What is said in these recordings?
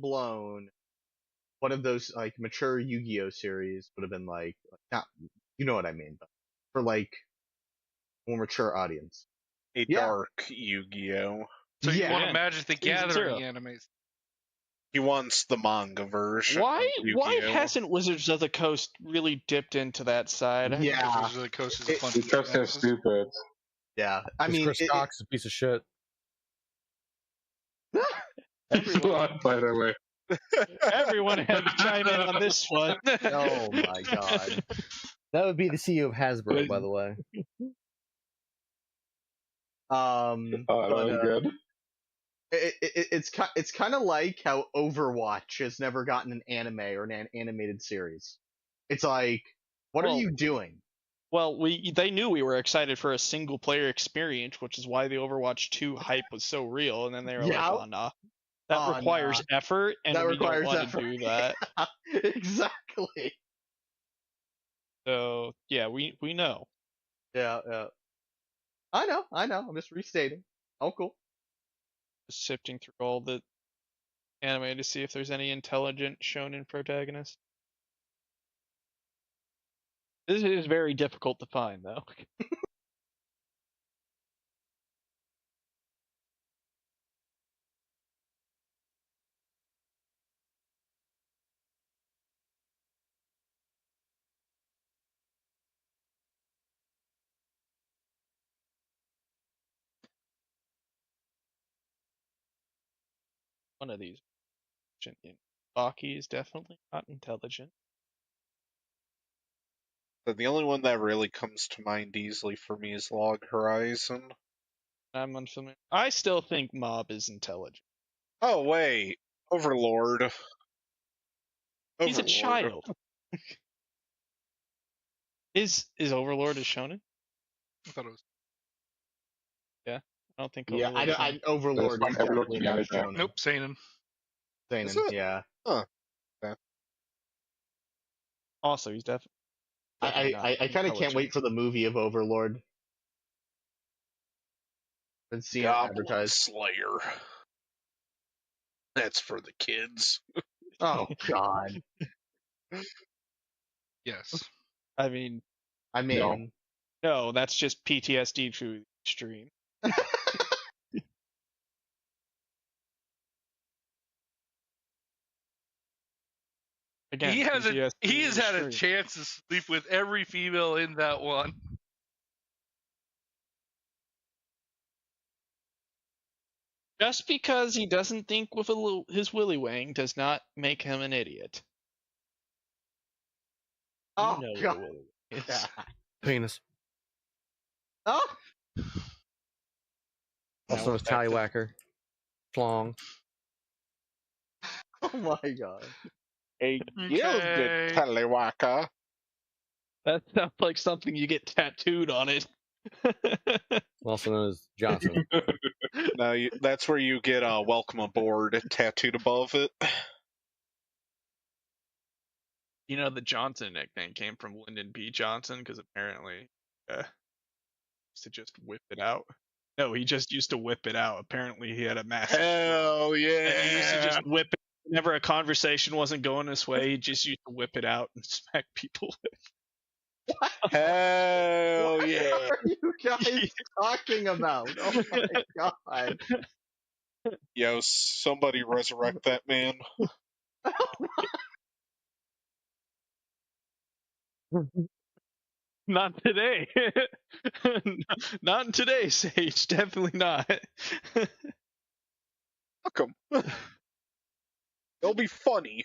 blown, one of those like mature Yu-Gi-Oh series would have been like not, you know what I mean, but for like more mature audience. A Yeah. dark Yu-Gi-Oh. So you Yeah. want a Magic the Season Gathering 0. anime? He wants the manga version. Why of Yu-Gi-Oh. hasn't Wizards of the Coast really dipped into that side? Because Yeah, Wizards of the Coast is a bunch Because of they're geniuses. stupid. yeah. I mean, Chris Cox is a piece of shit. Everyone, By the way. everyone had to chime in on this one. oh my god. That would be the CEO of Hasbro, by the way. Oh, that was good. It's kind of like how Overwatch has never gotten an anime or an animated series. It's like, what are you doing? Well, they knew we were excited for a single player experience, which is why the Overwatch 2 hype was so real. And then they were Yeah. like, "Oh, nah, that requires effort, and That we requires don't want effort. to do that." Exactly. So yeah, we know. Yeah, yeah. I know. I'm just restating. Oh, cool. Just sifting through all the anime to see if there's any intelligent shonen protagonist. This is very difficult to find, though. One of these. Baki is definitely not intelligent. But the only one that really comes to mind easily for me is Log Horizon. I'm unfamiliar. I still think Mob is intelligent. Oh wait, Overlord. He's a Overlord. child. Is Overlord a shonen? I thought it was. I don't think. Yeah, Overlord is Overlord That's is fine, definitely not a everyone- shonen. Nope, Seinen. Seinen, Is it? yeah. also, he's definitely. I kind of can't wait for the movie of Overlord. Been seeing it Goblin advertised. Slayer. That's for the kids. Oh God. Yes. I mean, No. that's just PTSD to the extreme. Again, He has PTSD has had a extreme. chance to sleep with every female in that one. Just because he doesn't think with his willy wang does not make him an idiot. Oh you know God. the willy wang is. Yeah. Penis. Oh. Also known as Tallywhacker. Flong. Oh my God. A Okay. gilded Tallywhacker. That sounds like something you get tattooed on it. Also known as Johnson. Now that's where you get a welcome aboard tattooed above it. You know, the Johnson nickname came from Lyndon B. Johnson because apparently used to just whip it out. No, he just used to whip it out. Apparently, he had a massive. Hell yeah! And he used to just whip it. Whenever a conversation wasn't going his way, he just used to whip it out and smack people with. Hell What yeah! are you guys talking about? Oh my God. Yo, somebody resurrect that man. Not today. Not in today, Sage. Definitely not. Fuck him. It'll be funny.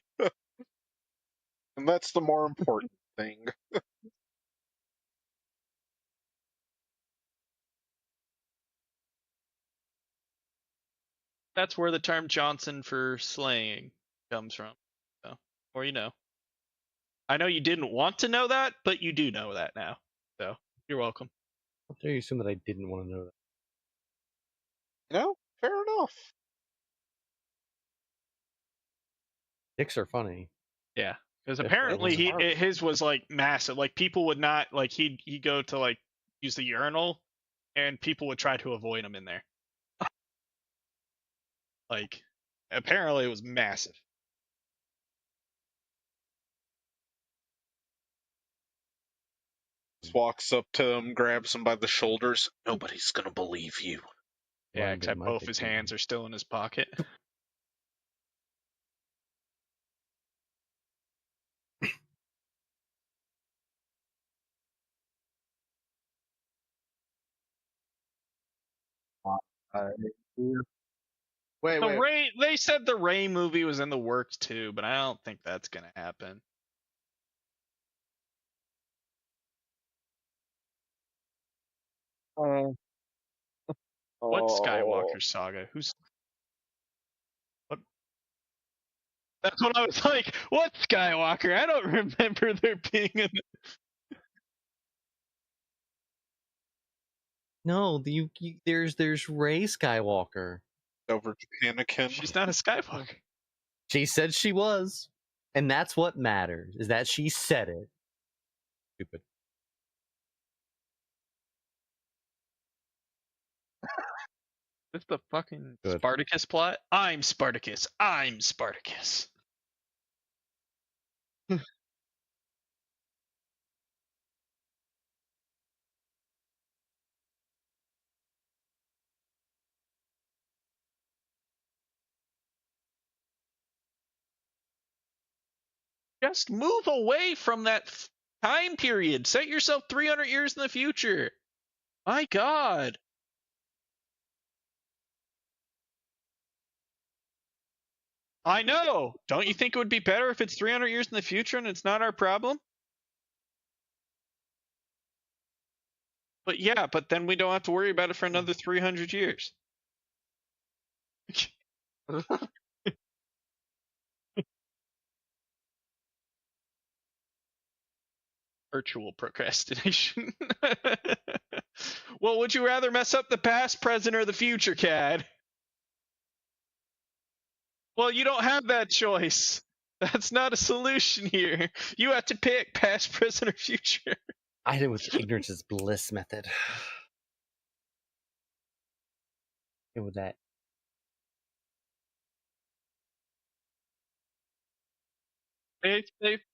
And that's the more important thing. That's where the term Johnson for slaying comes from. So, or you know. I know you didn't want to know that, but you do know that now. So, you're welcome. How dare you assume that I didn't want to know that? You know? Fair enough. Dicks are funny. Yeah, because Yes, apparently that was his was like massive. Like people would not like he'd go to like use the urinal, and people would try to avoid him in there. Like apparently it was massive. walks up to him, grabs him by the shoulders. Nobody's gonna believe you. Yeah, Might have been except my both big his demon. hands are still in his pocket. Wait, The wait. Ray, they said the Ray movie was in the works too, but I don't think that's gonna happen. Oh. What Skywalker saga? Who's what? That's what I was like. What Skywalker? I don't remember there being an. No, there's Ray Skywalker. Over Anakin. She's not a Skywalker. She said she was, and that's what matters. Is that she said it. Stupid. This the fucking Good. Spartacus plot? I'm Spartacus. I'm Spartacus. Just move away from that time period. Set yourself 300 years in the future. My God. I know. Don't you think it would be better if it's 300 years in the future and it's not our problem? But yeah, but then we don't have to worry about it for another 300 years. Virtual procrastination. Well, would you rather mess up the past, present, or the future, Cad? Well, you don't have that choice. That's not a solution here. You have to pick past, present, or future. I did with the ignorance is bliss method. And with that.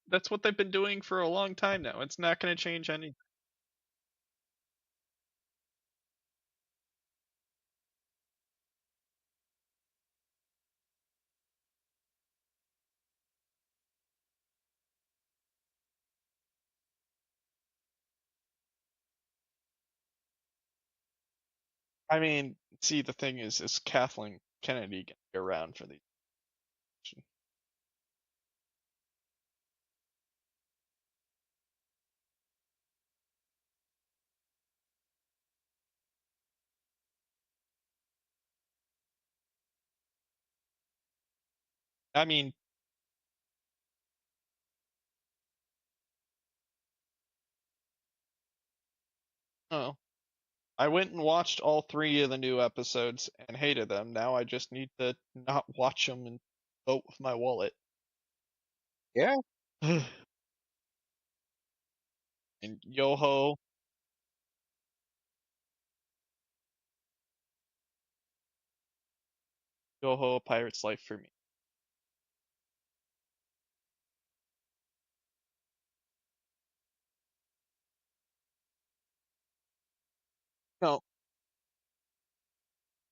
That's what they've been doing for a long time now. It's not going to change anything. I mean, see, the thing is Kathleen Kennedy going to be around for these? I mean, oh, I went and watched all 3 of the new episodes and hated them. Now I just need to not watch them and vote with my wallet. Yeah. And Yoho, a pirate's life for me. No,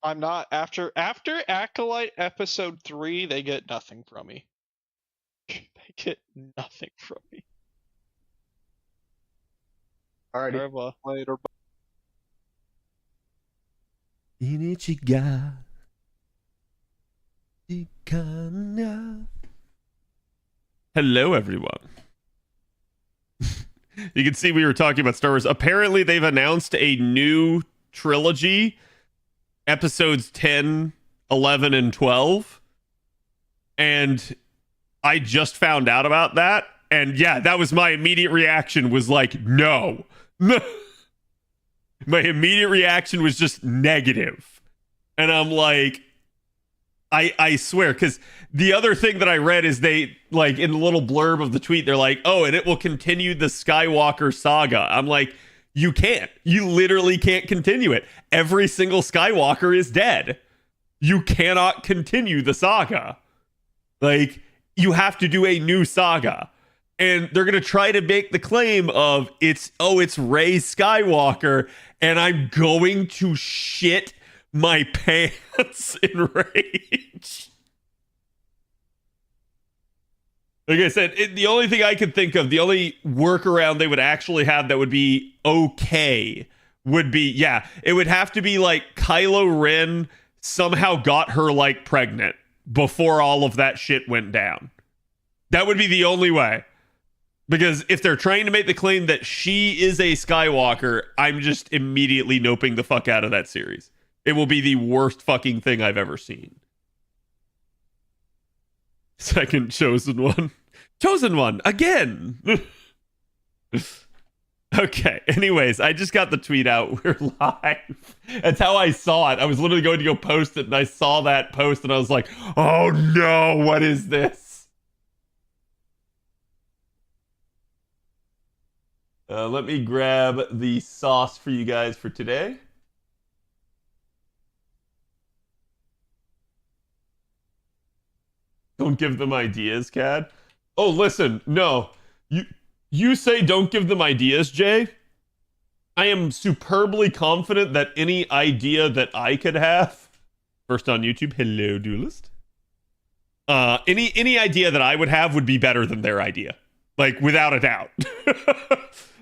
I'm not. After Acolyte episode 3, they get nothing from me. They get nothing from me. Alrighty. Forever. Later. 日にちが時間が Hello, everyone. You can see we were talking about Star Wars. Apparently, they've announced a new trilogy, episodes 10, 11, and 12. And I just found out about that. And yeah, that was my immediate reaction was like, no. My immediate reaction was just negative. And I'm like, I swear, because the other thing that I read is they, like, in the little blurb of the tweet, they're like, oh, and it will continue the Skywalker saga. I'm like, you can't. You literally can't continue it. Every single Skywalker is dead. You cannot continue the saga. Like, you have to do a new saga. and they're gonna try to make the claim of it's Rey Skywalker, and I'm going to shit my pants in rage. Like I said, the only thing I could think of, the only workaround they would actually have that would be okay would be, yeah, it would have to be like Kylo Ren somehow got her like pregnant before all of that shit went down. That would be the only way. Because if they're trying to make the claim that she is a Skywalker, I'm just immediately noping the fuck out of that series. It will be the worst fucking thing I've ever seen. Second chosen one. Chosen one again. Okay. Anyways, I just got the tweet out. We're live. That's how I saw it. I was literally going to go post it, and I saw that post, and I was like, oh no, what is this? Let me grab the sauce for you guys for today. Don't give them ideas, Cad. Oh, listen, no. You say don't give them ideas, Jay. I am superbly confident that any idea that I could have, first on YouTube, hello, duelist. Any idea that I would have would be better than their idea, like without a doubt.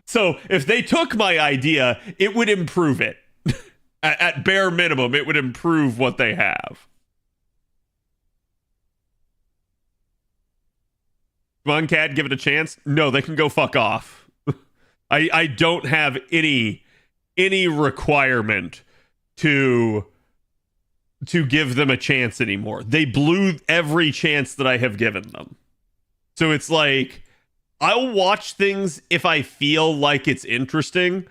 So if they took my idea, it would improve it. At bare minimum, it would improve what they have. Come on, Cad, give it a chance. No, they can go fuck off. I don't have any requirement to give them a chance anymore. They blew every chance that I have given them. So it's like, I'll watch things if I feel like it's interesting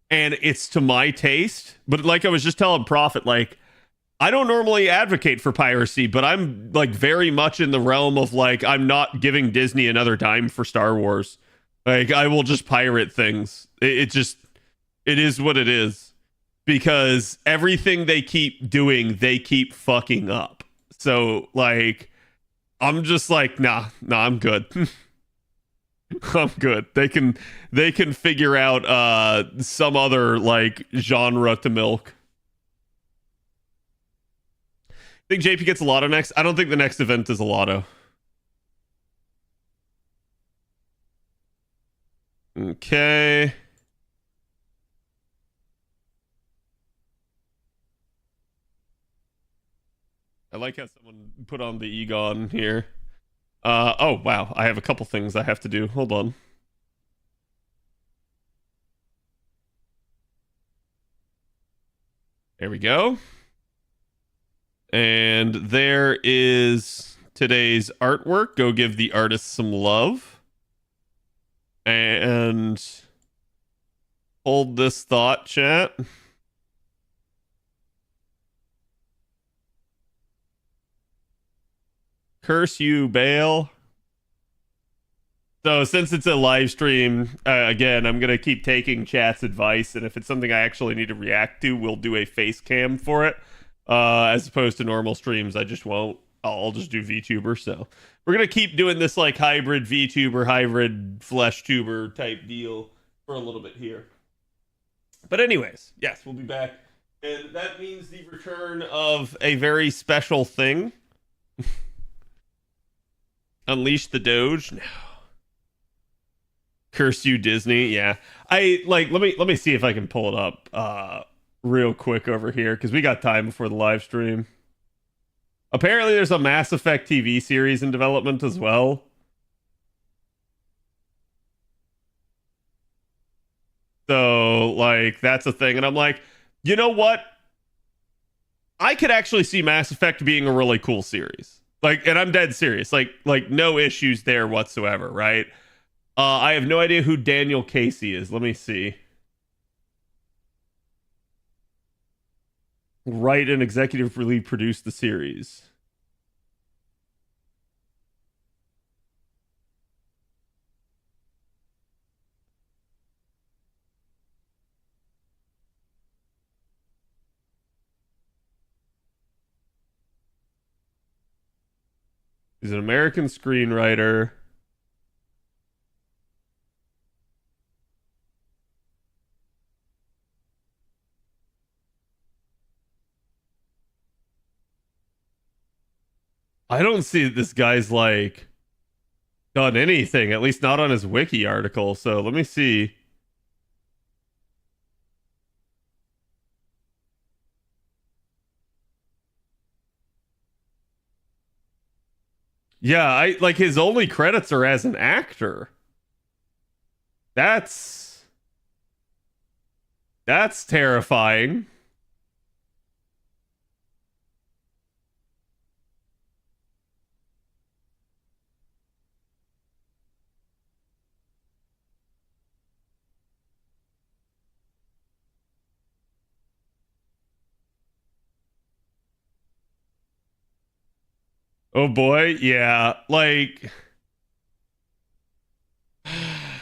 and it's to my taste. But like I was just telling Prophet, like, I don't normally advocate for piracy, but I'm like very much in the realm of like, I'm not giving Disney another dime for Star Wars. Like, I will just pirate things. It is what it is, because everything they keep doing, they keep fucking up. So like, I'm just like, nah, I'm good. I'm good. They can figure out some other like genre to milk. Think JP gets a Lotto next? I don't think the next event is a Lotto. Okay. I like how someone put on the Egon here. Oh, wow. I have a couple things I have to do. Hold on. There we go. And there is today's artwork. Go give the artist some love. And hold this thought, chat. Curse you, Bale. So since it's a live stream, again, I'm going to keep taking chat's advice. And if it's something I actually need to react to, we'll do a face cam for it. As opposed to normal streams, I just won't. I'll just do VTuber. So we're going to keep doing this like hybrid VTuber, hybrid flesh tuber type deal for a little bit here. But anyways, yes, we'll be back. And that means the return of a very special thing. Unleash the Doge? No. Curse you, Disney. Yeah. Let me see if I can pull it up real quick over here, because we got time before the live stream. Apparently there's a Mass Effect TV series in development as well. So, like, that's a thing. And I'm like, you know what? I could actually see Mass Effect being a really cool series. Like, and I'm dead serious. Like no issues there whatsoever, right? I have no idea who Daniel Casey is. Let me see. Write and executively produce the series. He's an American screenwriter. I don't see that this guy's like done anything, at least not on his wiki article. So let me see. Yeah, I like his only credits are as an actor. That's terrifying. Oh boy, yeah. Like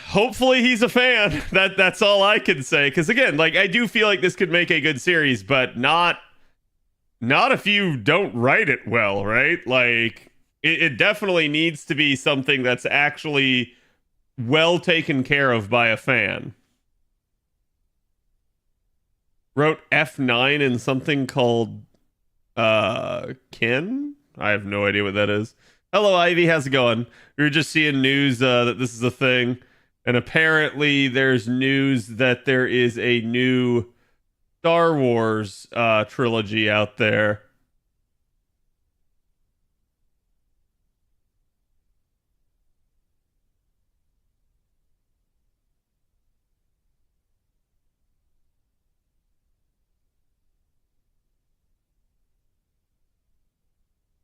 hopefully he's a fan. That's all I can say. Because again, like I do feel like this could make a good series, but not if you don't write it well, right? Like it definitely needs to be something that's actually well taken care of by a fan. Wrote F9 in something called Ken? I have no idea what that is. Hello, Ivy. How's it going? We were just seeing news that this is a thing. And apparently there's news that there is a new Star Wars trilogy out there.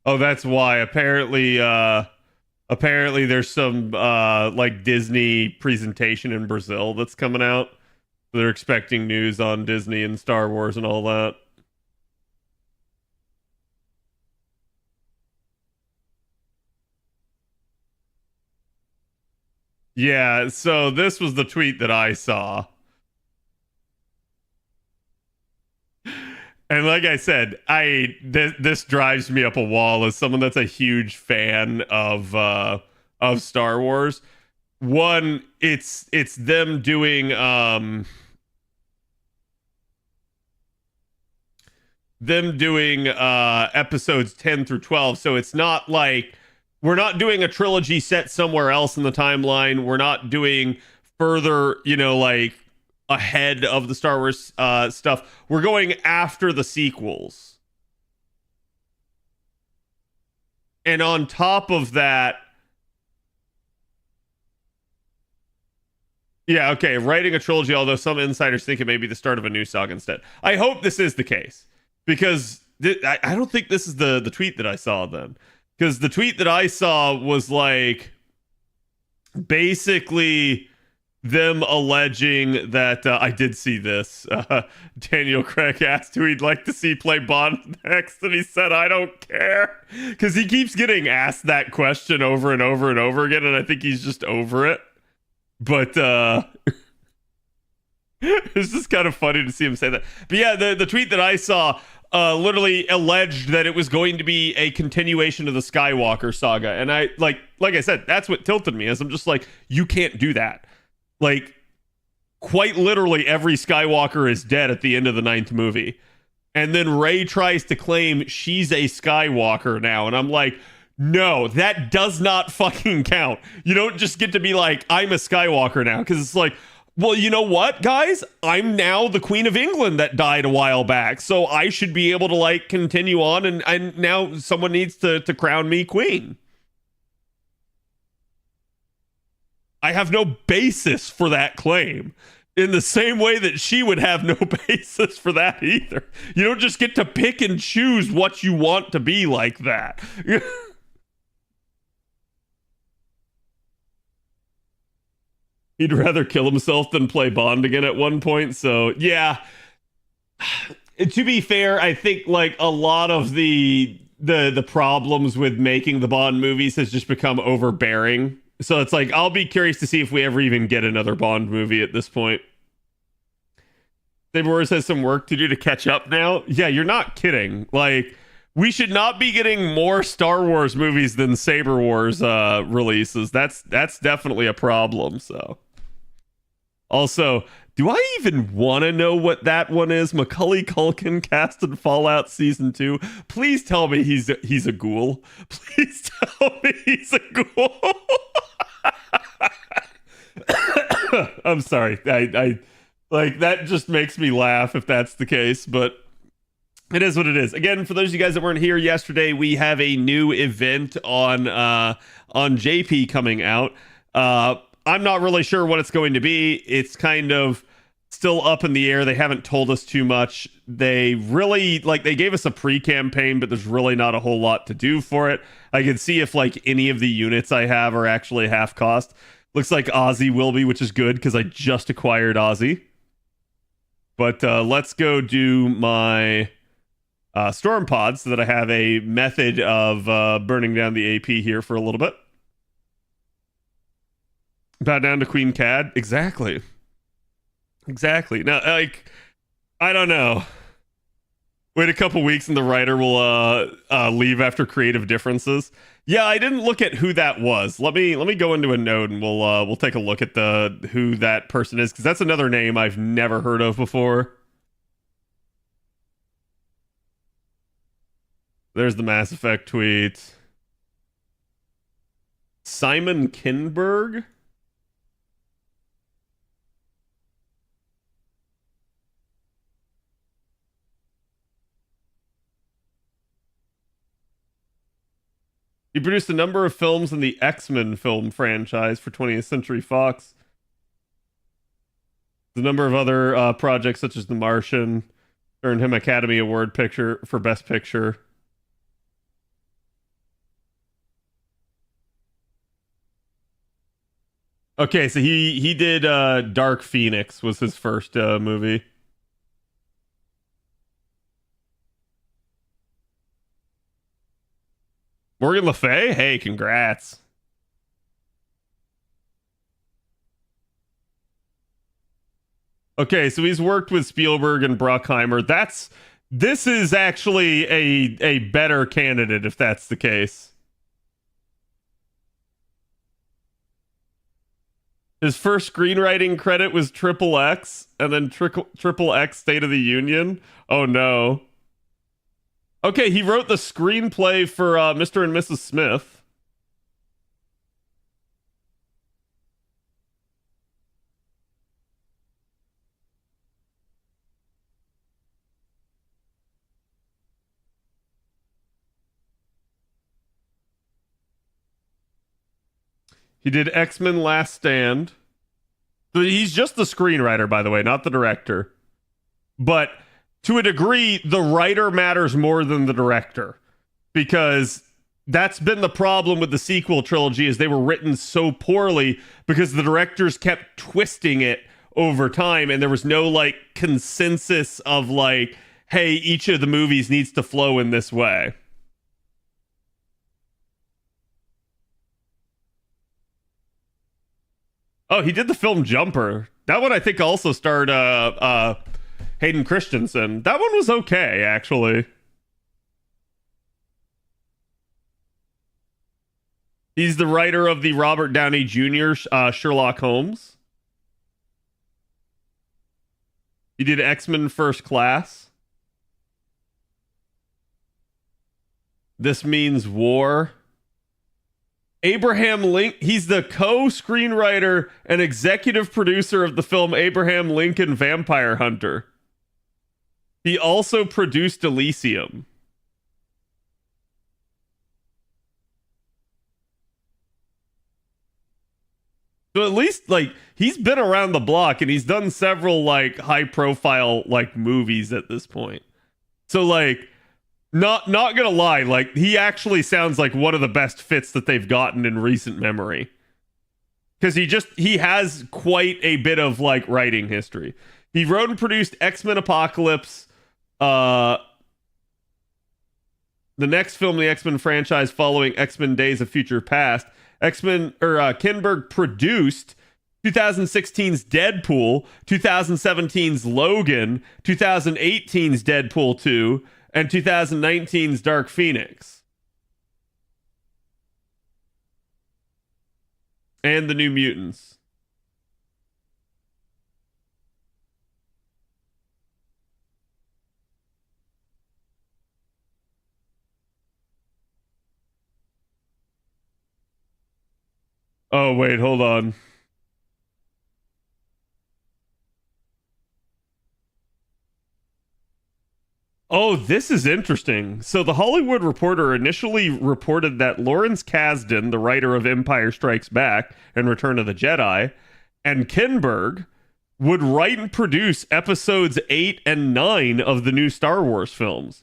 Oh, that's why. Apparently there's some like Disney presentation in Brazil that's coming out. They're expecting news on Disney and Star Wars and all that. Yeah, so this was the tweet that I saw. And like I said, this drives me up a wall as someone that's a huge fan of Star Wars. One, it's them doing episodes 10 through 12, so it's not like we're not doing a trilogy set somewhere else in the timeline. We're not doing further, like ahead of the Star Wars stuff. We're going after the sequels. And on top of that, yeah, okay, writing a trilogy, although some insiders think it may be the start of a new saga instead. I hope this is the case, because I don't think this is the tweet that I saw then. Because the tweet that I saw was like basically them alleging that I did see this. Daniel Craig asked who he'd like to see play Bond next, and he said, "I don't care," because he keeps getting asked that question over and over and over again, and I think he's just over it. But it's just kind of funny to see him say that. But yeah, the tweet that I saw literally alleged that it was going to be a continuation of the Skywalker saga, and I like I said, that's what tilted me. As I'm just like, you can't do that. Like, quite literally every Skywalker is dead at the end of the 9th movie. And then Rey tries to claim she's a Skywalker now. And I'm like, no, that does not fucking count. You don't just get to be like, I'm a Skywalker now. Because it's like, well, you know what, guys? I'm now the Queen of England that died a while back. So I should be able to, like, continue on. And now someone needs to crown me queen. I have no basis for that claim, in the same way that she would have no basis for that either. You don't just get to pick and choose what you want to be like that. He'd rather kill himself than play Bond again at one point. So yeah, to be fair, I think like a lot of the problems with making the Bond movies has just become overbearing. So it's like, I'll be curious to see if we ever even get another Bond movie at this point. Saber Wars has some work to do to catch up now. Yeah, you're not kidding. Like, we should not be getting more Star Wars movies than Saber Wars releases. That's definitely a problem. So, also, Do I even want to know what that one is? Macaulay Culkin cast in Fallout Season 2. Please tell me he's a ghoul. Please tell me he's a ghoul. I'm sorry. I like that just makes me laugh if that's the case, but it is what it is. Again, for those of you guys that weren't here yesterday, we have a new event on JP coming out. I'm not really sure what it's going to be. It's kind of still up in the air. They haven't told us too much. They really they gave us a pre-campaign, but there's really not a whole lot to do for it. I can see if any of the units I have are actually half cost. Looks like Ozzy will be, which is good because I just acquired Ozzy. But let's go do my storm pod so that I have a method of burning down the AP here for a little bit. Bow down to Queen Cad. Exactly. Now, I don't know. Wait a couple weeks and the writer will leave after creative differences. Yeah, I didn't look at who that was. Let me go into a node and we'll take a look at who that person is, because that's another name I've never heard of before. There's the Mass Effect tweet. Simon Kinberg? He produced a number of films in the X-Men film franchise for 20th Century Fox. The number of other projects such as The Martian earned him Academy Award picture for Best Picture. Okay, so he did Dark Phoenix was his first movie. Morgan Le Fay? Hey, congrats. Okay, so he's worked with Spielberg and Bruckheimer. This is actually a better candidate if that's the case. His first screenwriting credit was Triple X, and then Triple X State of the Union. Oh no. Okay, he wrote the screenplay for Mr. and Mrs. Smith. He did X-Men Last Stand. So he's just the screenwriter, by the way, not the director. But to a degree, the writer matters more than the director, because that's been the problem with the sequel trilogy, is they were written so poorly because the directors kept twisting it over time, and there was no consensus of hey, each of the movies needs to flow in this way. Oh, he did the film Jumper. That one I think also starred Hayden Christensen. That one was okay, actually. He's the writer of the Robert Downey Jr. Sherlock Holmes. He did X-Men First Class. This Means War. Abraham Lincoln. He's the co-screenwriter and executive producer of the film Abraham Lincoln Vampire Hunter. He also produced Elysium. So at least he's been around the block, and he's done several high profile movies at this point. So not gonna lie, he actually sounds like one of the best fits that they've gotten in recent memory, because he has quite a bit of writing history. He wrote and produced X-Men Apocalypse, the next film in the X-Men franchise following X-Men Days of Future Past. Kinberg produced 2016's Deadpool, 2017's Logan, 2018's Deadpool 2, and 2019's Dark Phoenix. And The New Mutants. Oh, wait, hold on. Oh, this is interesting. So, The Hollywood Reporter initially reported that Lawrence Kasdan, the writer of Empire Strikes Back and Return of the Jedi, and Kinberg would write and produce episodes 8 and 9 of the new Star Wars films.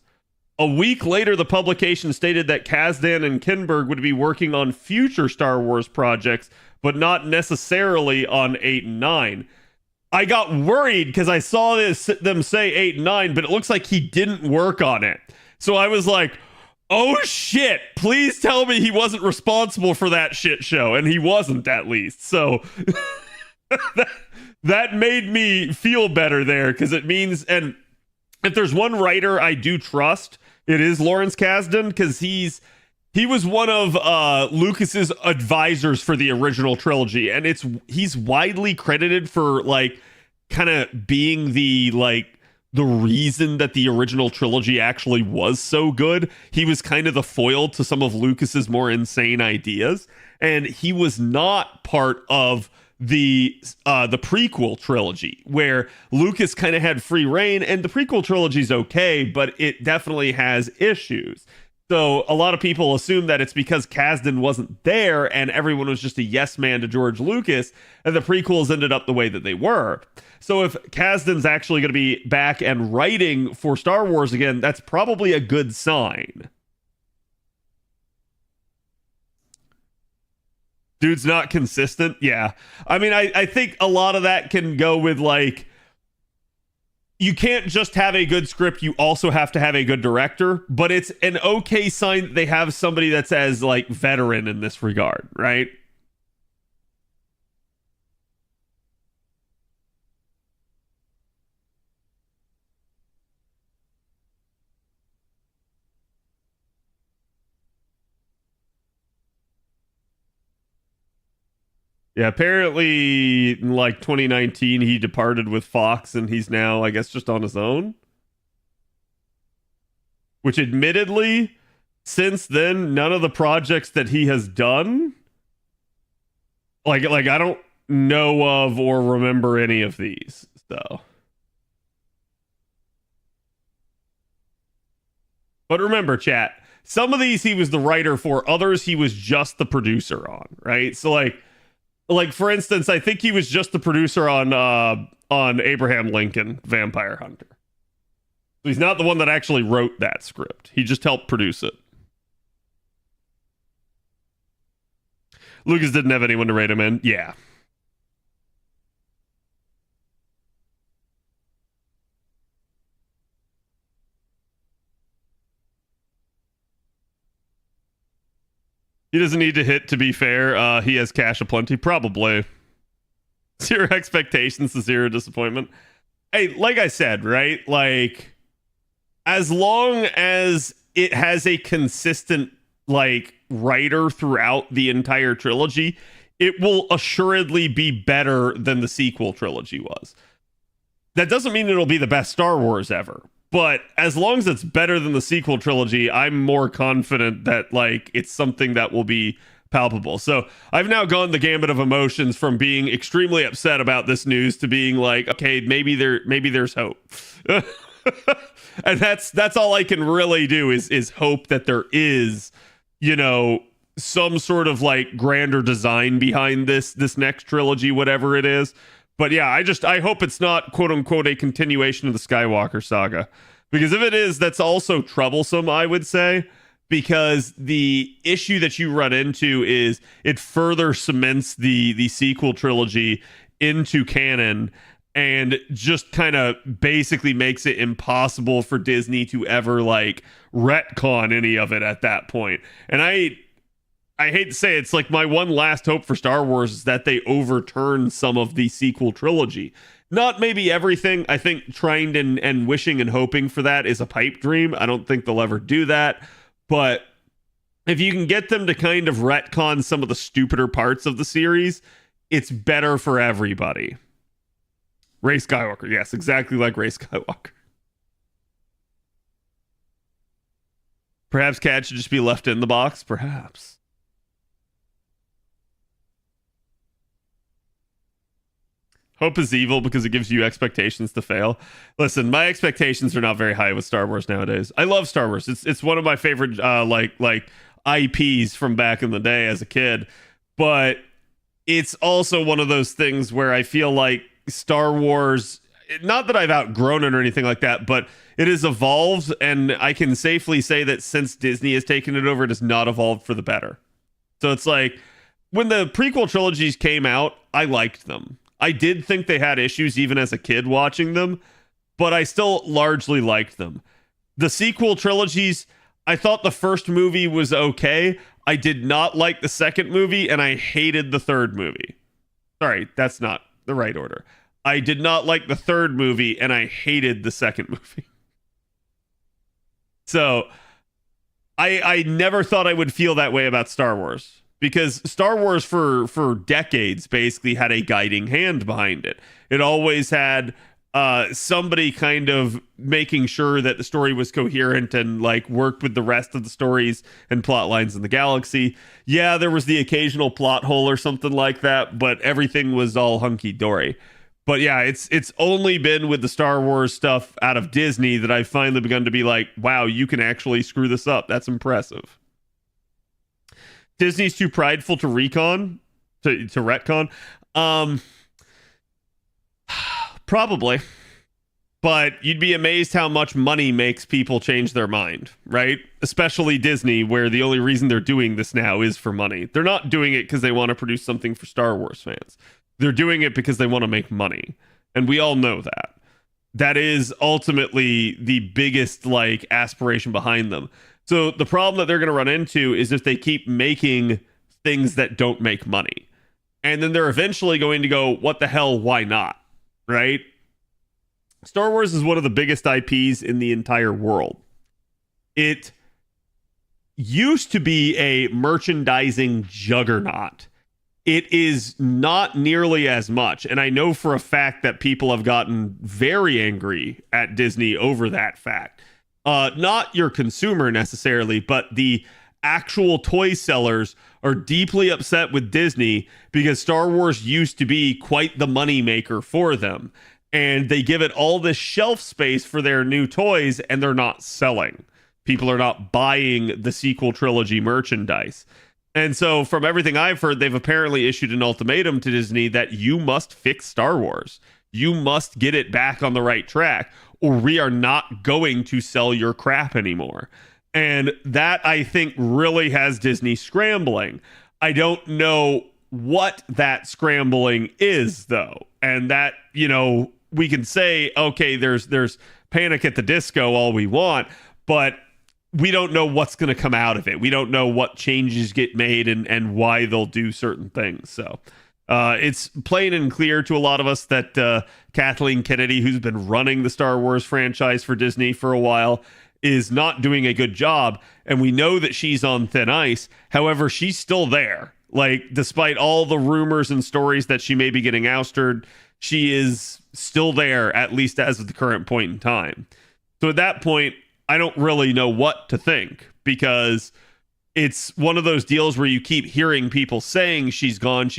A week later, the publication stated that Kasdan and Kinberg would be working on future Star Wars projects, but not necessarily on 8 and 9. I got worried because I saw them say 8 and 9, but it looks like he didn't work on it. So I was like, oh shit, please tell me he wasn't responsible for that shit show. And he wasn't, at least. So that made me feel better there, because it means, and if there's one writer I do trust, it is Lawrence Kasdan, because he was one of Lucas's advisors for the original trilogy, and he's widely credited for like kind of being the reason that the original trilogy actually was so good. He was kind of the foil to some of Lucas's more insane ideas, and he was not part of the prequel trilogy, where Lucas kind of had free reign, and the prequel trilogy is okay, but it definitely has issues. So a lot of people assume that it's because Kasdan wasn't there and everyone was just a yes man to George Lucas, and the prequels ended up the way that they were. So if Kasdan's actually going to be back and writing for Star Wars again, that's probably a good sign. Dude's not consistent. Yeah. I mean, I think a lot of that can go with like, you can't just have a good script, you also have to have a good director, but it's an okay sign that they have somebody that's as like veteran in this regard, right? Yeah, apparently in like 2019 he departed with Fox and he's now, I guess, just on his own. Which admittedly, since then, none of the projects that he has done, like I don't know of or remember any of these. So, but remember, chat, some of these he was the writer for, others he was just the producer on, right? So like for instance, I think he was just the producer on Abraham Lincoln Vampire Hunter. So he's not the one that actually wrote that script. He just helped produce it. Lucas didn't have anyone to write him in. Yeah. He doesn't need to hit, to be fair. He has cash aplenty. Probably. Zero expectations to zero disappointment. Hey, like I said, right? Like, as long as it has a consistent, like, writer throughout the entire trilogy, it will assuredly be better than the sequel trilogy was. That doesn't mean it'll be the best Star Wars ever. But as long as it's better than the sequel trilogy, I'm more confident that like it's something that will be palpable. So I've now gone the gambit of emotions from being extremely upset about this news to being like, okay, maybe there's hope. And that's all I can really do is hope that there is, you know, some sort of like grander design behind this next trilogy, whatever it is. But yeah, I hope it's not quote unquote a continuation of the Skywalker saga, because if it is, that's also troublesome, I would say, because the issue that you run into is it further cements the sequel trilogy into canon and just kind of basically makes it impossible for Disney to ever like retcon any of it at that point. And I hate to say it's like my one last hope for Star Wars is that they overturn some of the sequel trilogy. Not maybe everything. I think trying and wishing and hoping for that is a pipe dream. I don't think they'll ever do that. But if you can get them to kind of retcon some of the stupider parts of the series, it's better for everybody. Rey Skywalker. Yes, exactly like Rey Skywalker. Perhaps Cat should just be left in the box. Perhaps. Hope is evil because it gives you expectations to fail. Listen, my expectations are not very high with Star Wars nowadays. I love Star Wars. It's one of my favorite like IPs from back in the day as a kid. But it's also one of those things where I feel like Star Wars, not that I've outgrown it or anything like that, but it has evolved, and I can safely say that since Disney has taken it over, it has not evolved for the better. So it's like, when the prequel trilogies came out, I liked them. I did think they had issues even as a kid watching them, but I still largely liked them. The sequel trilogies, I thought the first movie was okay. I did not like the second movie, and I hated the third movie. Sorry, that's not the right order. I did not like the third movie, and I hated the second movie. So I never thought I would feel that way about Star Wars, because Star Wars for decades basically had a guiding hand behind it. It always had somebody kind of making sure that the story was coherent and like worked with the rest of the stories and plot lines in the galaxy. Yeah, there was the occasional plot hole or something like that, but everything was all hunky-dory. But yeah, it's only been with the Star Wars stuff out of Disney that I've finally begun to be like, wow, you can actually screw this up. That's impressive. Disney's too prideful to retcon. Probably. But you'd be amazed how much money makes people change their mind, right? Especially Disney, where the only reason they're doing this now is for money. They're not doing it because they want to produce something for Star Wars fans. They're doing it because they want to make money. And we all know that. That is ultimately the biggest like aspiration behind them. So the problem that they're going to run into is if they keep making things that don't make money. And then they're eventually going to go, what the hell, why not? Right? Star Wars is one of the biggest IPs in the entire world. It used to be a merchandising juggernaut. It is not nearly as much. And I know for a fact that people have gotten very angry at Disney over that fact. Not your consumer necessarily, but the actual toy sellers are deeply upset with Disney because Star Wars used to be quite the moneymaker for them. And they give it all this shelf space for their new toys, and they're not selling. People are not buying the sequel trilogy merchandise. And so from everything I've heard, they've apparently issued an ultimatum to Disney that you must fix Star Wars. You must get it back on the right track, or we are not going to sell your crap anymore. And that, I think, really has Disney scrambling. I don't know what that scrambling is, though. And that, you know, we can say, okay, there's Panic at the Disco all we want, but we don't know what's going to come out of it. We don't know what changes get made and why they'll do certain things. So it's plain and clear to a lot of us that Kathleen Kennedy, who's been running the Star Wars franchise for Disney for a while, is not doing a good job. And we know that she's on thin ice. However, she's still there. Like, despite all the rumors and stories that she may be getting ousted, she is still there, at least as of the current point in time. So at that point, I don't really know what to think, because it's one of those deals where you keep hearing people saying she's gone,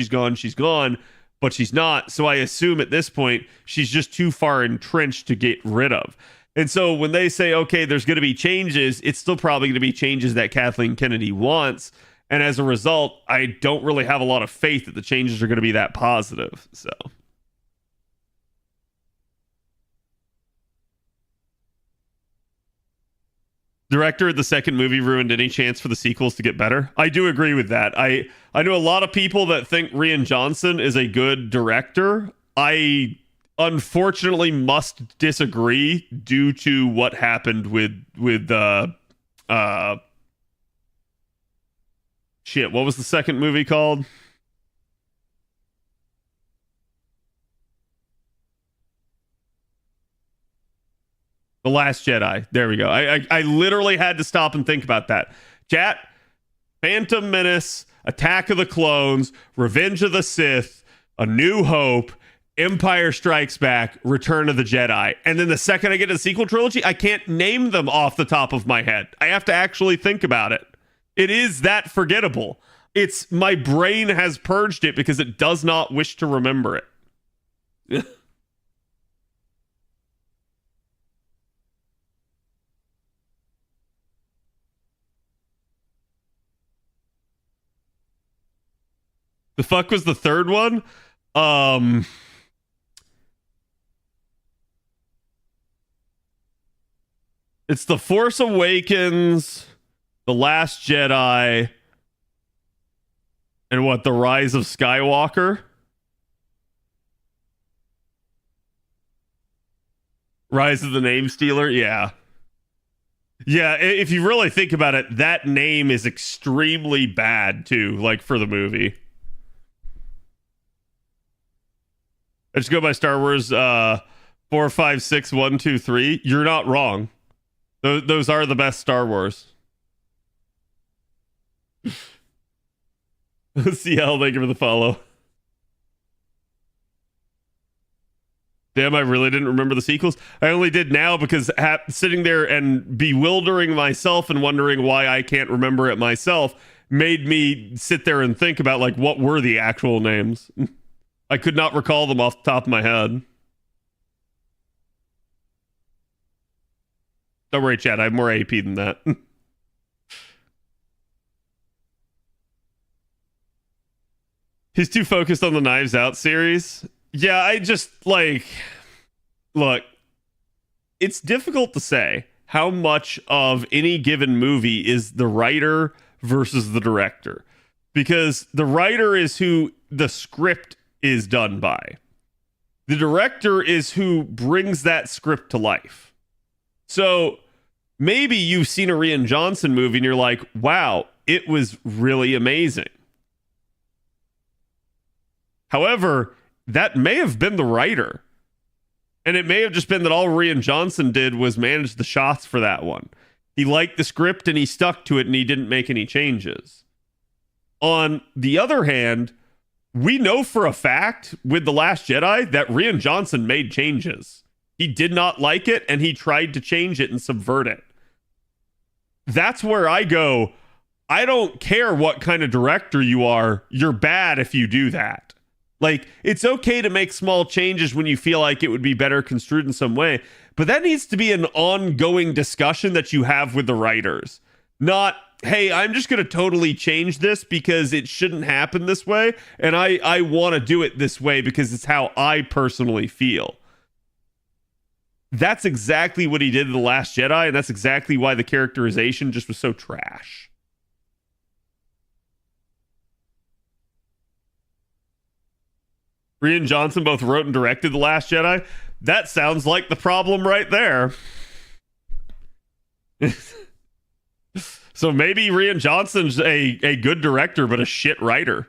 but she's not. So I assume at this point, she's just too far entrenched to get rid of. And so when they say, okay, there's going to be changes, it's still probably going to be changes that Kathleen Kennedy wants. And as a result, I don't really have a lot of faith that the changes are going to be that positive. So. Director of the second movie ruined any chance for the sequels to get better. I do agree with that. I know a lot of people that think Rian Johnson is a good director. I unfortunately must disagree due to what happened with shit, what was the second movie called? The Last Jedi. There we go. I literally had to stop and think about that. Chat, Phantom Menace, Attack of the Clones, Revenge of the Sith, A New Hope, Empire Strikes Back, Return of the Jedi. And then the second I get to the sequel trilogy, I can't name them off the top of my head. I have to actually think about it. It is that forgettable. It's my brain has purged it because it does not wish to remember it. The fuck was the third one? It's The Force Awakens, The Last Jedi, and what, The Rise of Skywalker? Rise of the Name Stealer? Yeah. Yeah, if you really think about it, that name is extremely bad, too, like, for the movie. I just go by Star Wars 4, 5, 6, 1, 2, 3. You're not wrong. Those are the best Star Wars. CL, thank you for the follow. Damn, I really didn't remember the sequels. I only did now because sitting there and bewildering myself and wondering why I can't remember it myself made me sit there and think about, like, what were the actual names. I could not recall them off the top of my head. Don't worry, Chad. I have more AP than that. He's too focused on the Knives Out series. Yeah, I just, like... Look, it's difficult to say how much of any given movie is the writer versus the director. Because the writer is who the script is done by. The director is who brings that script to life. So maybe you've seen a Rian Johnson movie and you're like, wow, it was really amazing. However, that may have been the writer. And it may have just been that all Rian Johnson did was manage the shots for that one. He liked the script and he stuck to it and he didn't make any changes. On the other hand, we know for a fact with The Last Jedi that Rian Johnson made changes. He did not like it and he tried to change it and subvert it. That's where I go, I don't care what kind of director you are, you're bad if you do that. Like, it's okay to make small changes when you feel like it would be better construed in some way, but that needs to be an ongoing discussion that you have with the writers. Not, hey, I'm just going to totally change this because it shouldn't happen this way, and I want to do it this way because it's how I personally feel. That's exactly what he did in The Last Jedi, and that's exactly why the characterization just was so trash. Rian Johnson both wrote and directed The Last Jedi. That sounds like the problem right there. So maybe Rian Johnson's a good director, but a shit writer.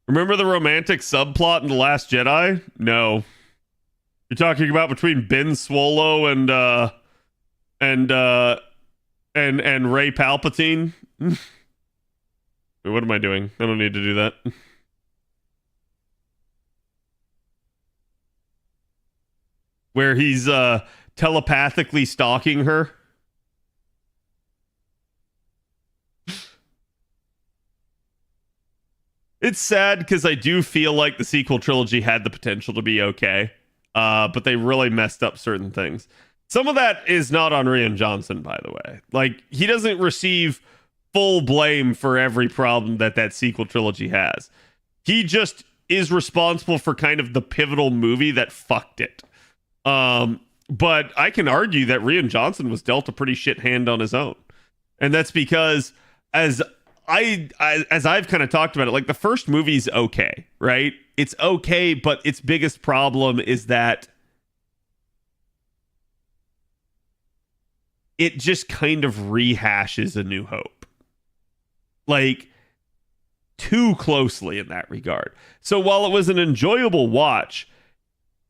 Remember the romantic subplot in The Last Jedi? No. You're talking about between Ben Swallow and Ray Palpatine? What am I doing? I don't need to do that. Where he's telepathically stalking her. It's sad because I do feel like the sequel trilogy had the potential to be okay. But they really messed up certain things. Some of that is not on Rian Johnson, by the way. Like, he doesn't receive full blame for every problem that sequel trilogy has. He just is responsible for kind of the pivotal movie that fucked it. But I can argue that Rian Johnson was dealt a pretty shit hand on his own. And that's because as I've kind of talked about it, like, the first movie's okay, right? It's okay, but its biggest problem is that it just kind of rehashes A New Hope. Like, too closely in that regard. So while it was an enjoyable watch,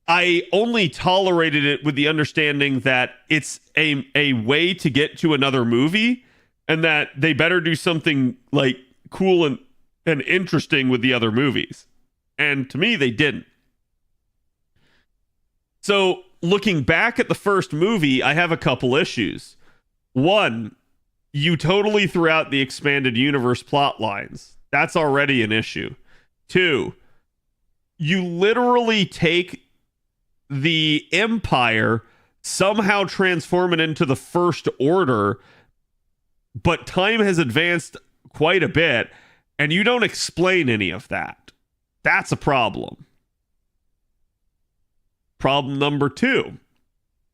I only tolerated it with the understanding that it's a way to get to another movie and that they better do something, like, cool and interesting with the other movies. And to me, they didn't. So looking back at the first movie, I have a couple issues. One, you totally threw out the expanded universe plot lines. That's already an issue. 2, you literally take the Empire, somehow transform it into the First Order, but time has advanced quite a bit, and you don't explain any of that. That's a problem. Problem number 2.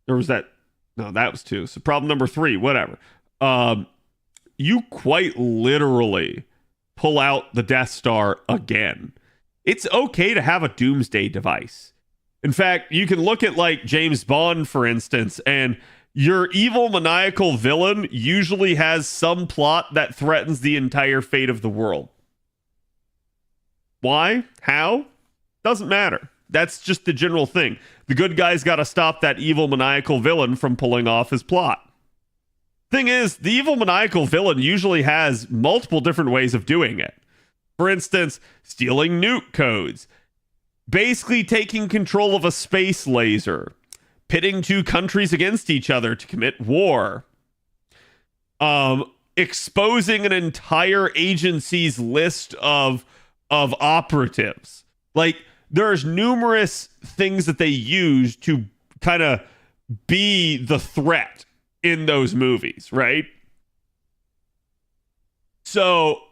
Or was that? No, that was 2. So problem number 3, whatever. You quite literally pull out the Death Star again. It's okay to have a doomsday device. In fact, you can look at like James Bond, for instance, and your evil maniacal villain usually has some plot that threatens the entire fate of the world. Why? How? Doesn't matter. That's just the general thing. The good guy's got to stop that evil maniacal villain from pulling off his plot. Thing is, the evil maniacal villain usually has multiple different ways of doing it. For instance, stealing nuke codes, basically taking control of a space laser, pitting 2 countries against each other to commit war, exposing an entire agency's list of operatives. Like, there's numerous things that they use to kind of be the threat in those movies, right? So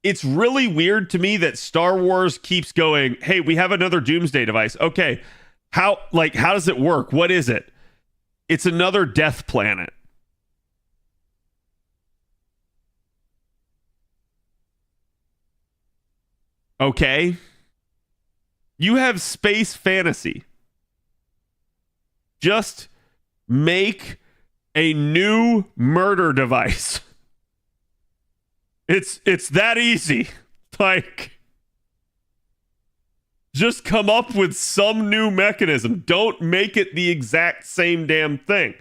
it's really weird to me that Star Wars keeps going, hey, we have another doomsday device. Okay, how does it work? What is it? It's another death planet. Okay. You have space fantasy. Just make a new murder device. It's that easy. Like, just come up with some new mechanism. Don't make it the exact same damn thing.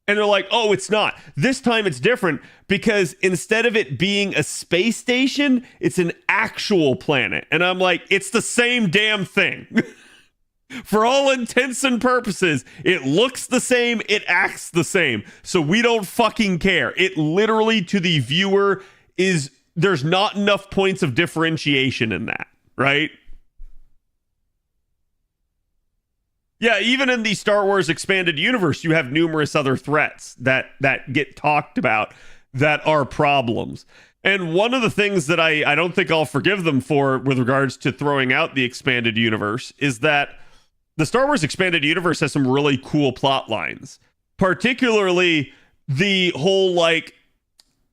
And they're like, oh, it's not. This time it's different because instead of it being a space station, it's an actual planet. And I'm like, it's the same damn thing. For all intents and purposes, it looks the same, it acts the same. So we don't fucking care. It literally, to the viewer, there's not enough points of differentiation in that, right? Yeah, even in the Star Wars expanded universe, you have numerous other threats that get talked about that are problems. And one of the things that I don't think I'll forgive them for with regards to throwing out the expanded universe is that the Star Wars expanded universe has some really cool plot lines. Particularly the whole, like,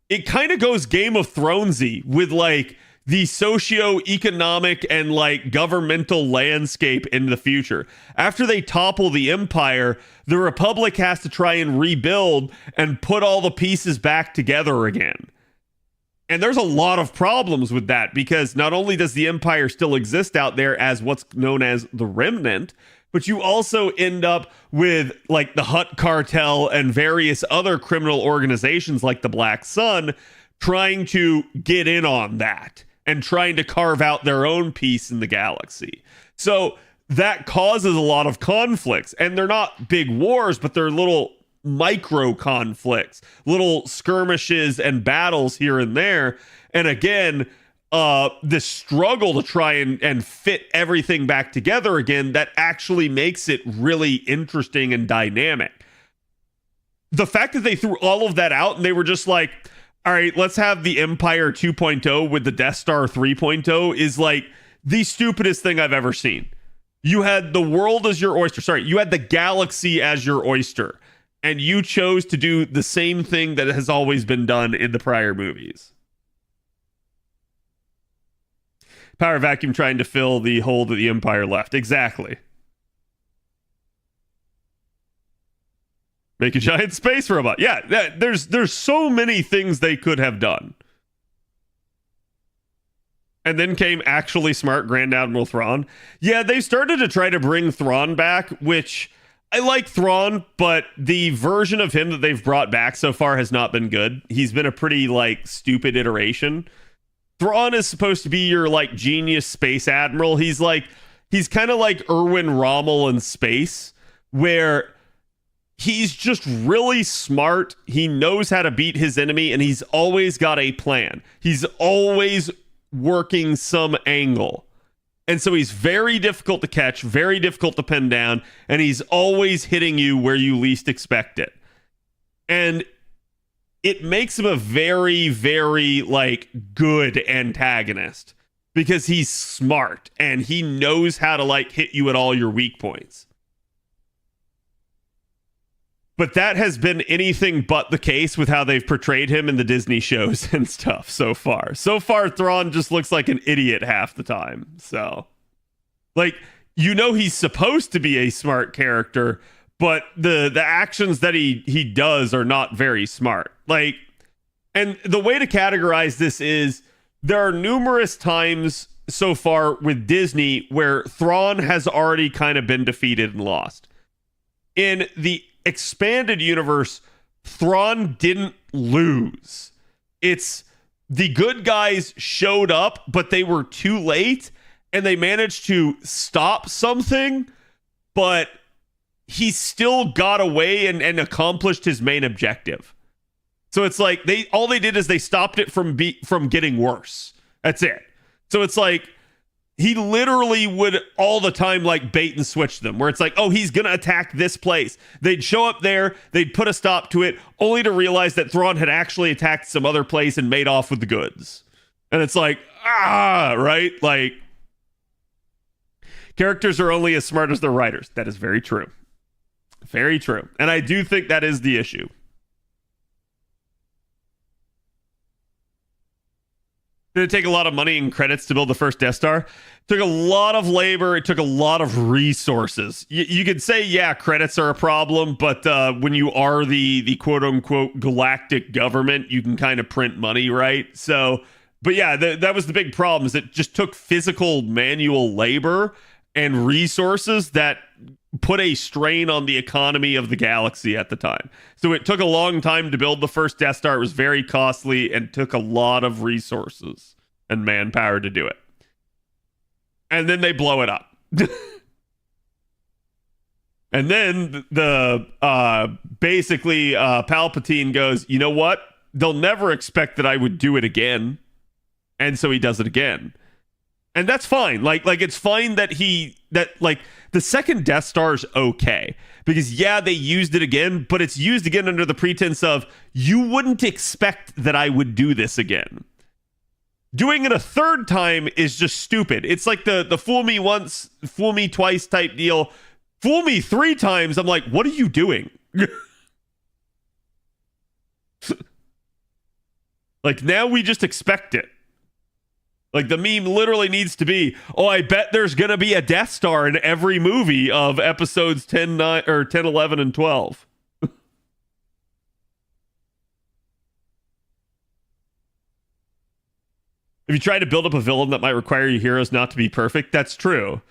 it kind of goes Game of Thronesy with, like, the socio-economic and, like, governmental landscape in the future. After they topple the Empire, the Republic has to try and rebuild and put all the pieces back together again. And there's a lot of problems with that because not only does the Empire still exist out there as what's known as the Remnant, but you also end up with, like, the Hutt Cartel and various other criminal organizations like the Black Sun trying to get in on that and trying to carve out their own piece in the galaxy. So that causes a lot of conflicts. And they're not big wars, but they're little micro conflicts, little skirmishes and battles here and there. And again, this struggle to try and fit everything back together again, that actually makes it really interesting and dynamic. The fact that they threw all of that out and they were just like, all right, let's have the Empire 2.0 with the Death Star 3.0 is like the stupidest thing I've ever seen. You had the world as your oyster. Sorry, you had the galaxy as your oyster. And you chose to do the same thing that has always been done in the prior movies. Power vacuum trying to fill the hole that the Empire left. Exactly. Make a giant space robot. Yeah, there's so many things they could have done. And then came actually smart Grand Admiral Thrawn. Yeah, they started to try to bring Thrawn back, which I like Thrawn, but the version of him that they've brought back so far has not been good. He's been a pretty, like, stupid iteration. Thrawn is supposed to be your, like, genius space admiral. He's kind of like Erwin Rommel in space, where he's just really smart. He knows how to beat his enemy, and he's always got a plan. He's always working some angle. And so he's very difficult to catch, very difficult to pin down, and he's always hitting you where you least expect it. And it makes him a very, very, like, good antagonist because he's smart and he knows how to, like, hit you at all your weak points. But that has been anything but the case with how they've portrayed him in the Disney shows and stuff so far. So far, Thrawn just looks like an idiot half the time. So, like, you know he's supposed to be a smart character, but the actions that he does are not very smart. Like, and the way to categorize this is there are numerous times so far with Disney where Thrawn has already kind of been defeated and lost. In the expanded universe, Thrawn didn't lose. It's the good guys showed up, but they were too late, and they managed to stop something, but he still got away and accomplished his main objective. So it's like all they did is they stopped it from getting worse. That's it. So it's like he literally would all the time like bait and switch them, where it's like, oh, he's gonna attack this place. They'd show up there, they'd put a stop to it, only to realize that Thrawn had actually attacked some other place and made off with the goods. And it's like, right? Like, characters are only as smart as their writers. That is very true. Very true. And I do think that is the issue. Did it take a lot of money and credits to build the first Death Star? It took a lot of labor. It took a lot of resources. You could say, yeah, credits are a problem, but when you are the quote-unquote galactic government, you can kind of print money, right? So, but yeah, that was the big problem, is it just took physical manual labor and resources that put a strain on the economy of the galaxy at the time. So it took a long time to build the first Death Star. It was very costly and took a lot of resources and manpower to do it. And then they blow it up. And then basically Palpatine goes, you know what? They'll never expect that I would do it again. And so he does it again. And that's fine. Like it's fine that the second Death Star is okay, because yeah, they used it again, but it's used again under the pretense of you wouldn't expect that I would do this again. Doing it a third time is just stupid. It's like the fool me once, fool me twice type deal. Fool me 3 times. I'm like, what are you doing? Like, now we just expect it. Like, the meme literally needs to be, oh, I bet there's going to be a Death Star in every movie of episodes 10, 9, or 10, 11, and 12. If you try to build up a villain that might require your heroes not to be perfect, that's true.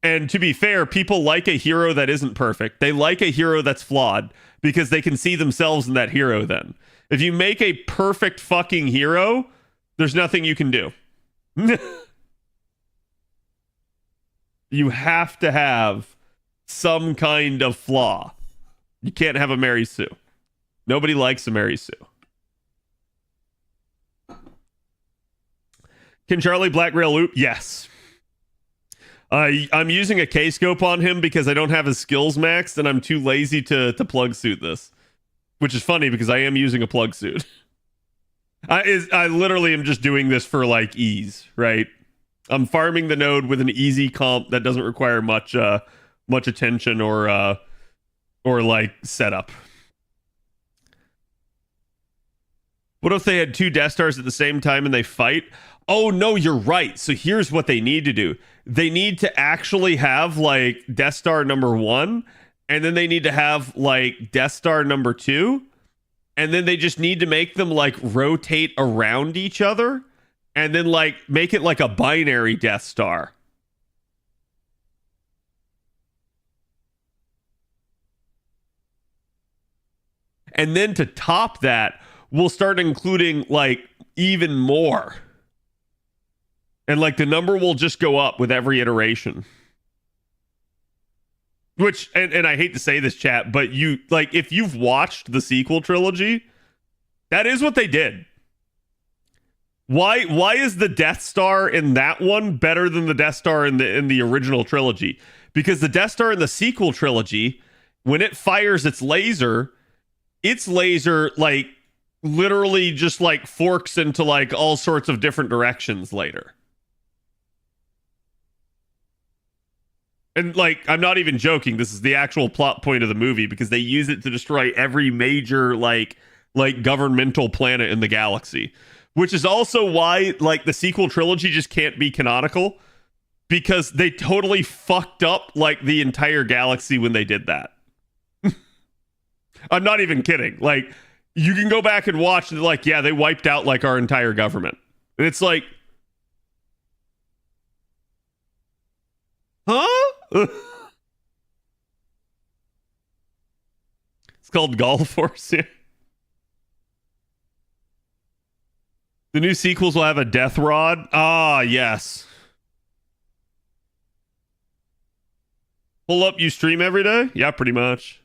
And to be fair, people like a hero that isn't perfect. They like a hero that's flawed because they can see themselves in that hero then. If you make a perfect fucking hero, there's nothing you can do. You have to have some kind of flaw. You can't have a Mary Sue. Nobody likes a Mary Sue. Can Charlie Black Rail loop? Yes. I'm using a K-scope on him because I don't have his skills maxed and I'm too lazy to plug suit this. Which is funny because I am using a plug suit. I literally am just doing this for like ease, right? I'm farming the node with an easy comp that doesn't require much attention or like setup. What if they had 2 Death Stars at the same time and they fight? Oh no, you're right. So here's what they need to do. They need to actually have like Death Star number 1, and then they need to have like Death Star number 2. And then they just need to make them like rotate around each other and then like make it like a binary Death Star. And then to top that, we'll start including like even more. And like the number will just go up with every iteration. Which, and I hate to say this, chat, but you, like, if you've watched the sequel trilogy, that is what they did. Why is the Death Star in that one better than the Death Star in the original trilogy? Because the Death Star in the sequel trilogy, when it fires its laser, like literally just like forks into like all sorts of different directions later. And like, I'm not even joking. This is the actual plot point of the movie because they use it to destroy every major like governmental planet in the galaxy, which is also why like the sequel trilogy just can't be canonical because they totally fucked up like the entire galaxy when they did that. I'm not even kidding. Like, you can go back and watch and like, yeah, they wiped out like our entire government. And it's like, huh? It's called Golf Force. Yeah. The new sequels will have a death rod. Ah, yes. Pull up, you stream every day? Yeah, pretty much.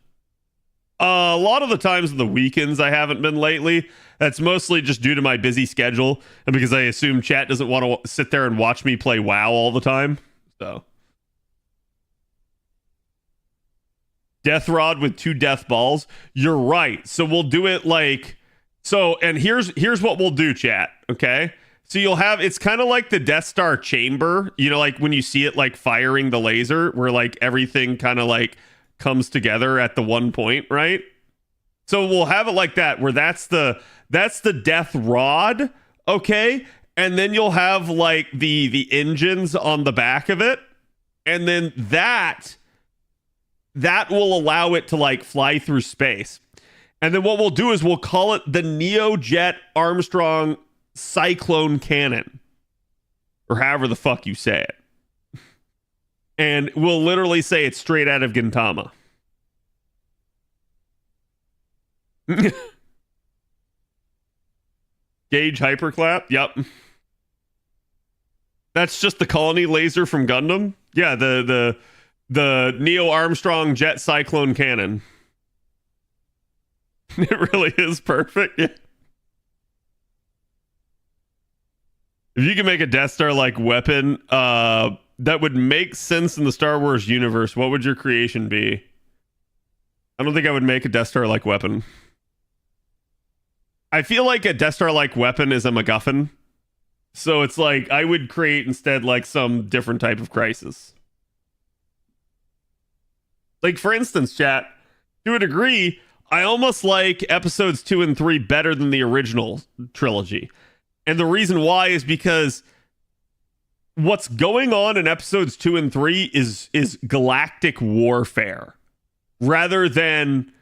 A lot of the times on the weekends I haven't been lately. That's mostly just due to my busy schedule and because I assume chat doesn't want to sit there and watch me play WoW all the time. So, death rod with 2 death balls. You're right. So we'll do it like so. And here's what we'll do, chat. Okay. So you'll have, it's kind of like the Death Star chamber, you know, like when you see it like firing the laser where like everything kind of like comes together at the one point, right? So we'll have it like that where that's the death rod, okay? And then you'll have like the engines on the back of it, and then that will allow it to like fly through space. And then what we'll do is we'll call it the Neojet Armstrong Cyclone Cannon, or however the fuck you say it. And we'll literally say it's straight out of Gintama. Gauge hyperclap. Yep. That's just the colony laser from Gundam. Yeah, the Neo Armstrong Jet Cyclone Cannon. It really is perfect. Yeah. If you can make a Death Star like weapon, that would make sense in the Star Wars universe. What would your creation be? I don't think I would make a Death Star like weapon. I feel like a Death Star like weapon is a MacGuffin. So it's like I would create instead like some different type of crisis. Like for instance, chat, to a degree, I almost like episodes 2 and 3 better than the original trilogy. And the reason why is because what's going on in episodes 2 and 3 is galactic warfare rather than,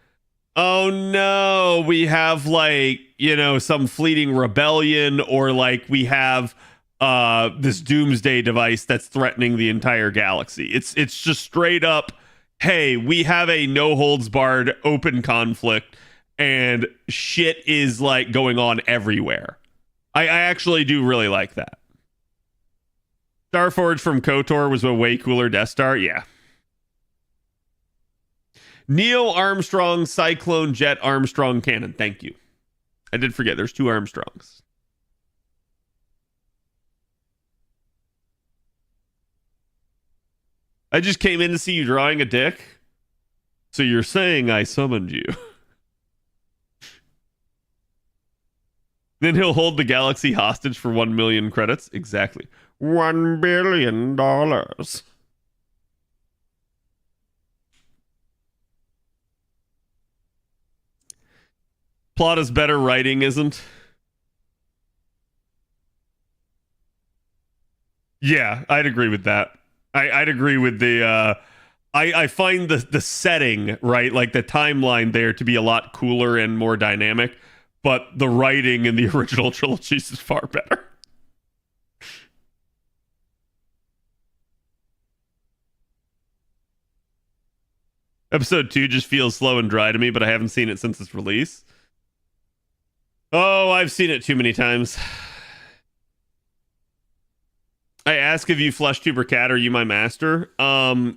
oh no, we have like, you know, some fleeting rebellion or like we have this doomsday device that's threatening the entire galaxy. It's just straight up, hey, we have a no holds barred open conflict and shit is like going on everywhere. I actually do really like that. Starforge from KOTOR was a way cooler Death Star. Yeah. Neo Armstrong Cyclone Jet Armstrong Cannon. Thank you. I did forget there's 2 Armstrongs. I just came in to see you drawing a dick. So you're saying I summoned you. Then he'll hold the galaxy hostage for 1 million credits. Exactly. $1 billion. Plot is better, writing isn't. Yeah, I'd agree with that. I'd agree with the I find the setting, right, like the timeline there to be a lot cooler and more dynamic, but the writing in the original trilogies is far better. Episode 2 just feels slow and dry to me, but I haven't seen it since its release. Oh, I've seen it too many times. I ask if you flesh tuber cat, are you my master?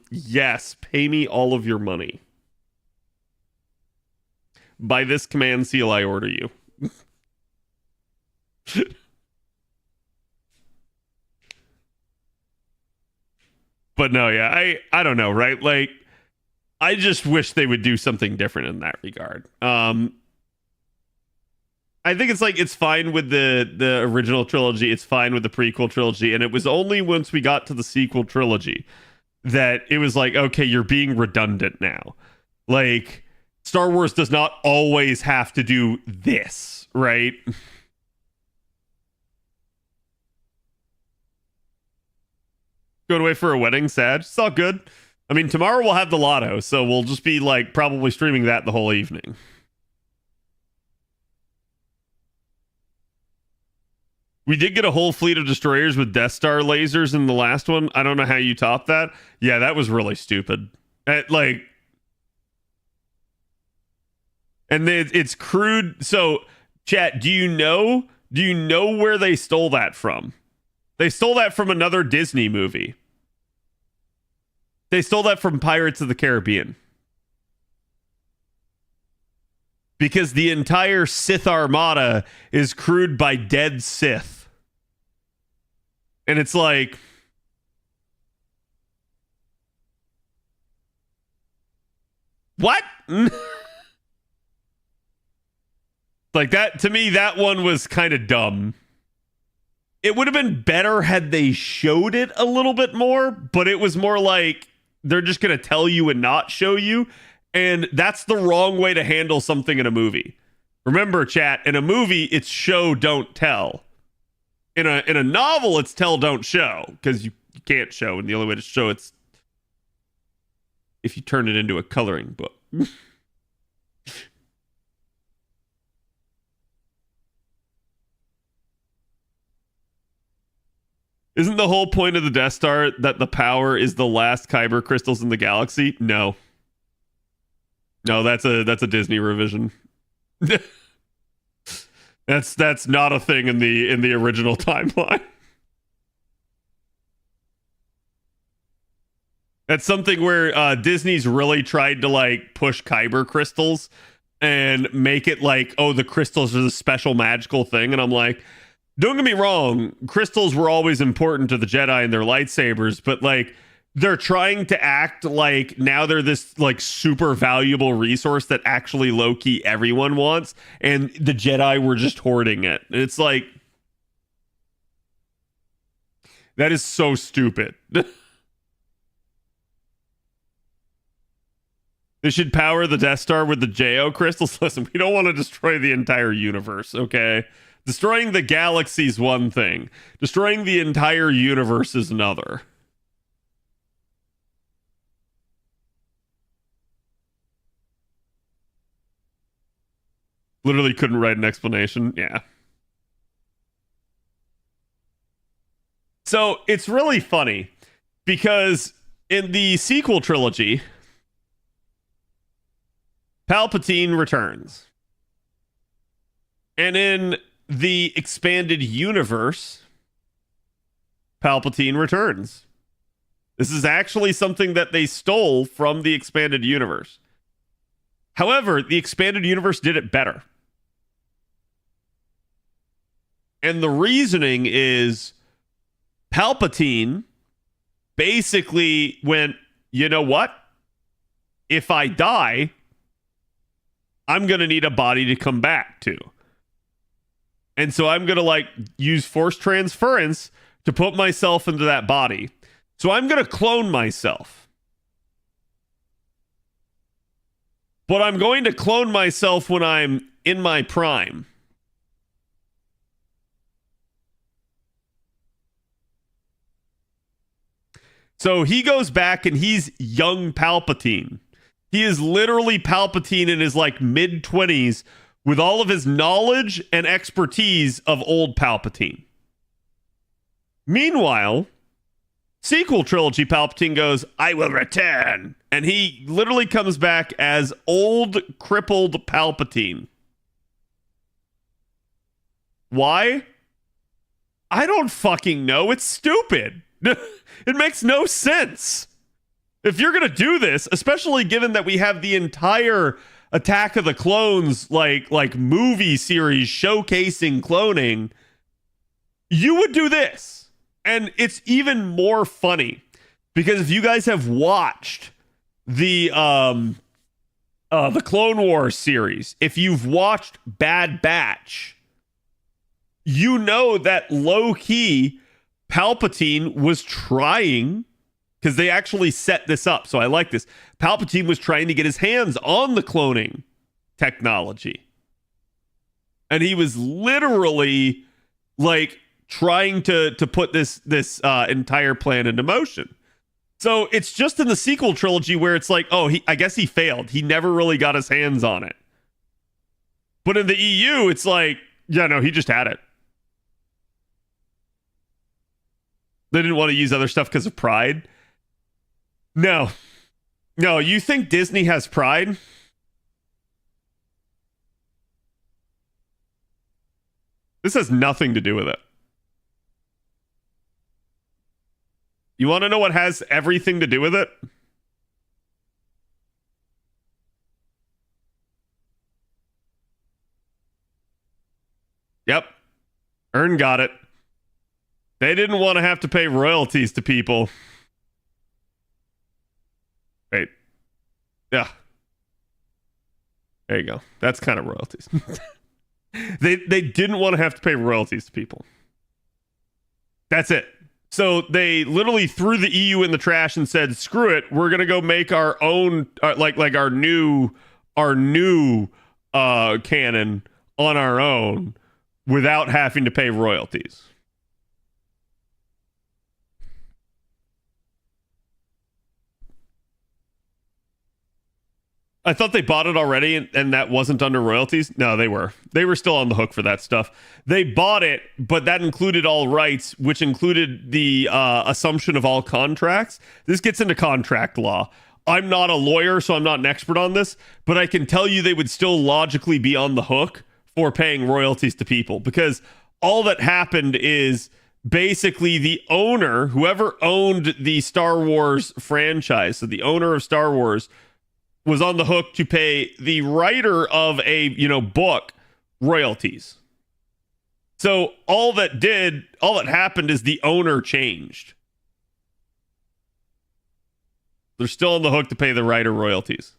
Yes, pay me all of your money. By this command seal, I order you. But no, yeah, I don't know, right? Like, I just wish they would do something different in that regard. I think it's like it's fine with the original trilogy, it's fine with the prequel trilogy, and it was only once we got to the sequel trilogy that it was like, okay, you're being redundant now. Like, Star Wars does not always have to do this, right? Going away for a wedding, sad. It's all good. I mean, tomorrow we'll have the lotto, so we'll just be like probably streaming that the whole evening. We did get a whole fleet of destroyers with Death Star lasers in the last one. I don't know how you top that. Yeah, that was really stupid. And it's crude. So, chat, do you know where they stole that from? They stole that from another Disney movie. They stole that from Pirates of the Caribbean. Because the entire Sith armada is crewed by dead Sith. And it's like, what? Like that, to me, that one was kind of dumb. It would have been better had they showed it a little bit more, but it was more like they're just going to tell you and not show you. And that's the wrong way to handle something in a movie. Remember, chat, in a movie, it's show, don't tell. In a novel, it's tell, don't show, because you can't show. And the only way to show it's if you turn it into a coloring book. Isn't the whole point of the Death Star that the power is the last kyber crystals in the galaxy? No. No, that's a Disney revision. That's not a thing in the original timeline. That's something where Disney's really tried to like push kyber crystals and make it like, oh, the crystals are the special magical thing. And I'm like, don't get me wrong, crystals were always important to the Jedi and their lightsabers, but like they're trying to act like now they're this like super valuable resource that actually low-key everyone wants, and the Jedi were just hoarding it. And it's like, that is so stupid. They should power the Death Star with the JO crystals. Listen, we don't want to destroy the entire universe, okay? Destroying the galaxy's one thing. Destroying the entire universe is another. Literally couldn't write an explanation. Yeah. So it's really funny because in the sequel trilogy, Palpatine returns. And in the expanded universe, Palpatine returns. This is actually something that they stole from the expanded universe. However, the expanded universe did it better. And the reasoning is Palpatine basically went, you know what? If I die, I'm going to need a body to come back to. And so I'm going to like use force transference to put myself into that body. So I'm going to clone myself. But I'm going to clone myself when I'm in my prime. So he goes back and he's young Palpatine. He is literally Palpatine in his like mid-20s with all of his knowledge and expertise of old Palpatine. Meanwhile, sequel trilogy Palpatine goes, I will return. And he literally comes back as old, crippled Palpatine. Why? I don't fucking know. It's stupid. It makes no sense. If you're going to do this, especially given that we have the entire Attack of the Clones like movie series showcasing cloning, you would do this. And it's even more funny because if you guys have watched the Clone Wars series, if you've watched Bad Batch, you know that low-key Palpatine was trying, because they actually set this up, so I like this. Palpatine was trying to get his hands on the cloning technology. And he was literally like trying to put this entire plan into motion. So it's just in the sequel trilogy where it's like, oh, I guess he failed. He never really got his hands on it. But in the EU, it's like, yeah, no, he just had it. They didn't want to use other stuff because of pride. No, you think Disney has pride? This has nothing to do with it. You want to know what has everything to do with it? Yep. Ern got it. They didn't want to have to pay royalties to people. Wait. Yeah. There you go. That's kind of royalties. They didn't want to have to pay royalties to people. That's it. So they literally threw the EU in the trash and said, "Screw it. We're gonna go make our own, like our new canon on our own without having to pay royalties." I thought they bought it already and that wasn't under royalties. No, they were. They were still on the hook for that stuff. They bought it, but that included all rights, which included the assumption of all contracts. This gets into contract law. I'm not a lawyer, so I'm not an expert on this, but I can tell you they would still logically be on the hook for paying royalties to people because all that happened is basically the owner, whoever owned the Star Wars franchise, so the owner of Star Wars, was on the hook to pay the writer of a book royalties. So all that happened is the owner changed. They're still on the hook to pay the writer royalties.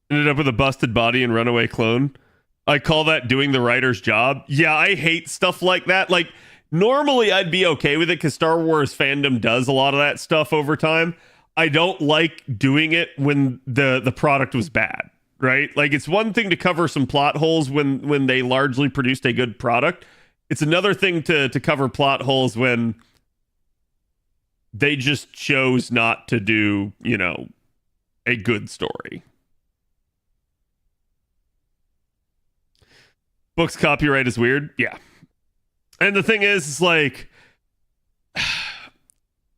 Ended up with a busted body and runaway clone. I call that doing the writer's job. Yeah, I hate stuff like that. Like, normally I'd be okay with it because Star Wars fandom does a lot of that stuff over time. I don't like doing it when the product was bad, right? Like, it's one thing to cover some plot holes when they largely produced a good product. It's another thing to cover plot holes when they just chose not to do, a good story. Book's copyright is weird. Yeah. And the thing is like,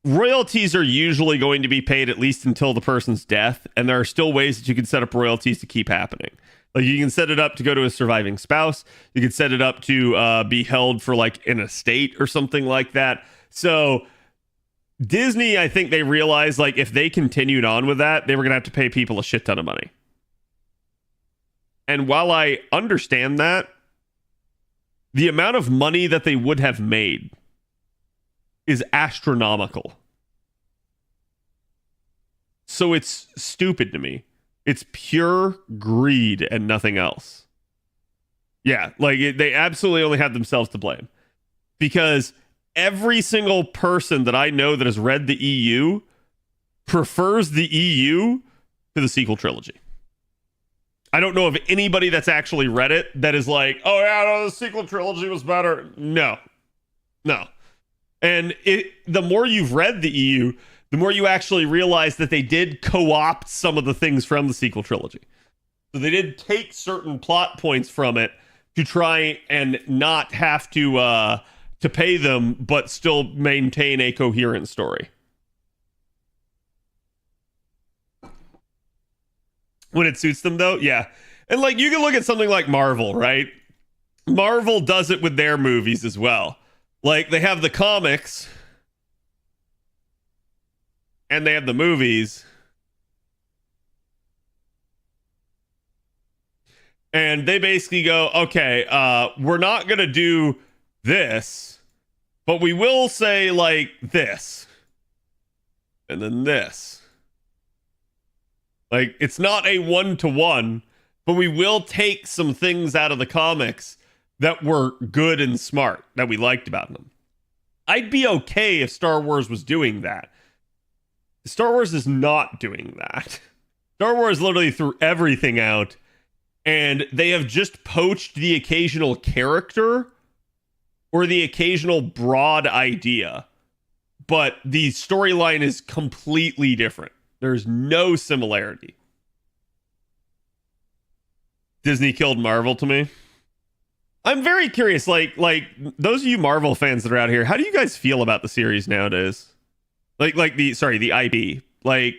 royalties are usually going to be paid at least until the person's death. And there are still ways that you can set up royalties to keep happening. Like, you can set it up to go to a surviving spouse. You can set it up to be held for like an estate or something like that. So Disney, I think they realized like if they continued on with that, they were going to have to pay people a shit ton of money. And while I understand that, the amount of money that they would have made is astronomical. So it's stupid to me. It's pure greed and nothing else. Yeah, like they absolutely only have themselves to blame. Because every single person that I know that has read the EU prefers the EU to the sequel trilogy. I don't know of anybody that's actually read it that is like, oh yeah, no, the sequel trilogy was better. No. And the more you've read the EU, the more you actually realize that they did co-opt some of the things from the sequel trilogy. So they did take certain plot points from it to try and not have to pay them, but still maintain a coherent story. when it suits them, though. Yeah. And like you can look at something like Marvel, right? Marvel does it with their movies as well. Like they have the comics and they have the movies. And they basically go, okay, we're not going to do this, but we will say like this. And then this. Like, it's not a one-to-one, but we will take some things out of the comics that were good and smart, that we liked about them. I'd be okay if Star Wars was doing that. Star Wars is not doing that. Star Wars literally threw everything out, and they have just poached the occasional character or the occasional broad idea. But the storyline is completely different. There's no similarity. Disney killed Marvel to me. I'm very curious, like those of you Marvel fans that are out here, how do you guys feel about the series nowadays? Like the IB. Like,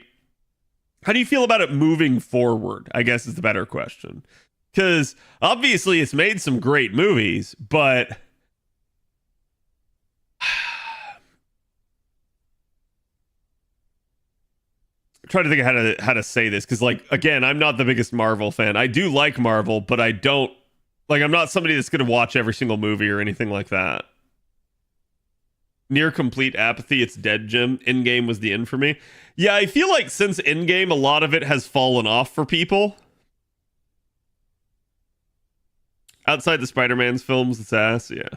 how do you feel about it moving forward? I guess is the better question. Because obviously it's made some great movies, but trying to think of how to say this, because like again, I'm not the biggest Marvel fan. I do like Marvel, but I don't like, I'm not somebody that's going to watch every single movie or anything like that. Near complete apathy. It's dead, Jim. Endgame was the end for me. Yeah, I feel like since Endgame, a lot of it has fallen off for people. Outside the Spider-Man's films, it's ass. Yeah.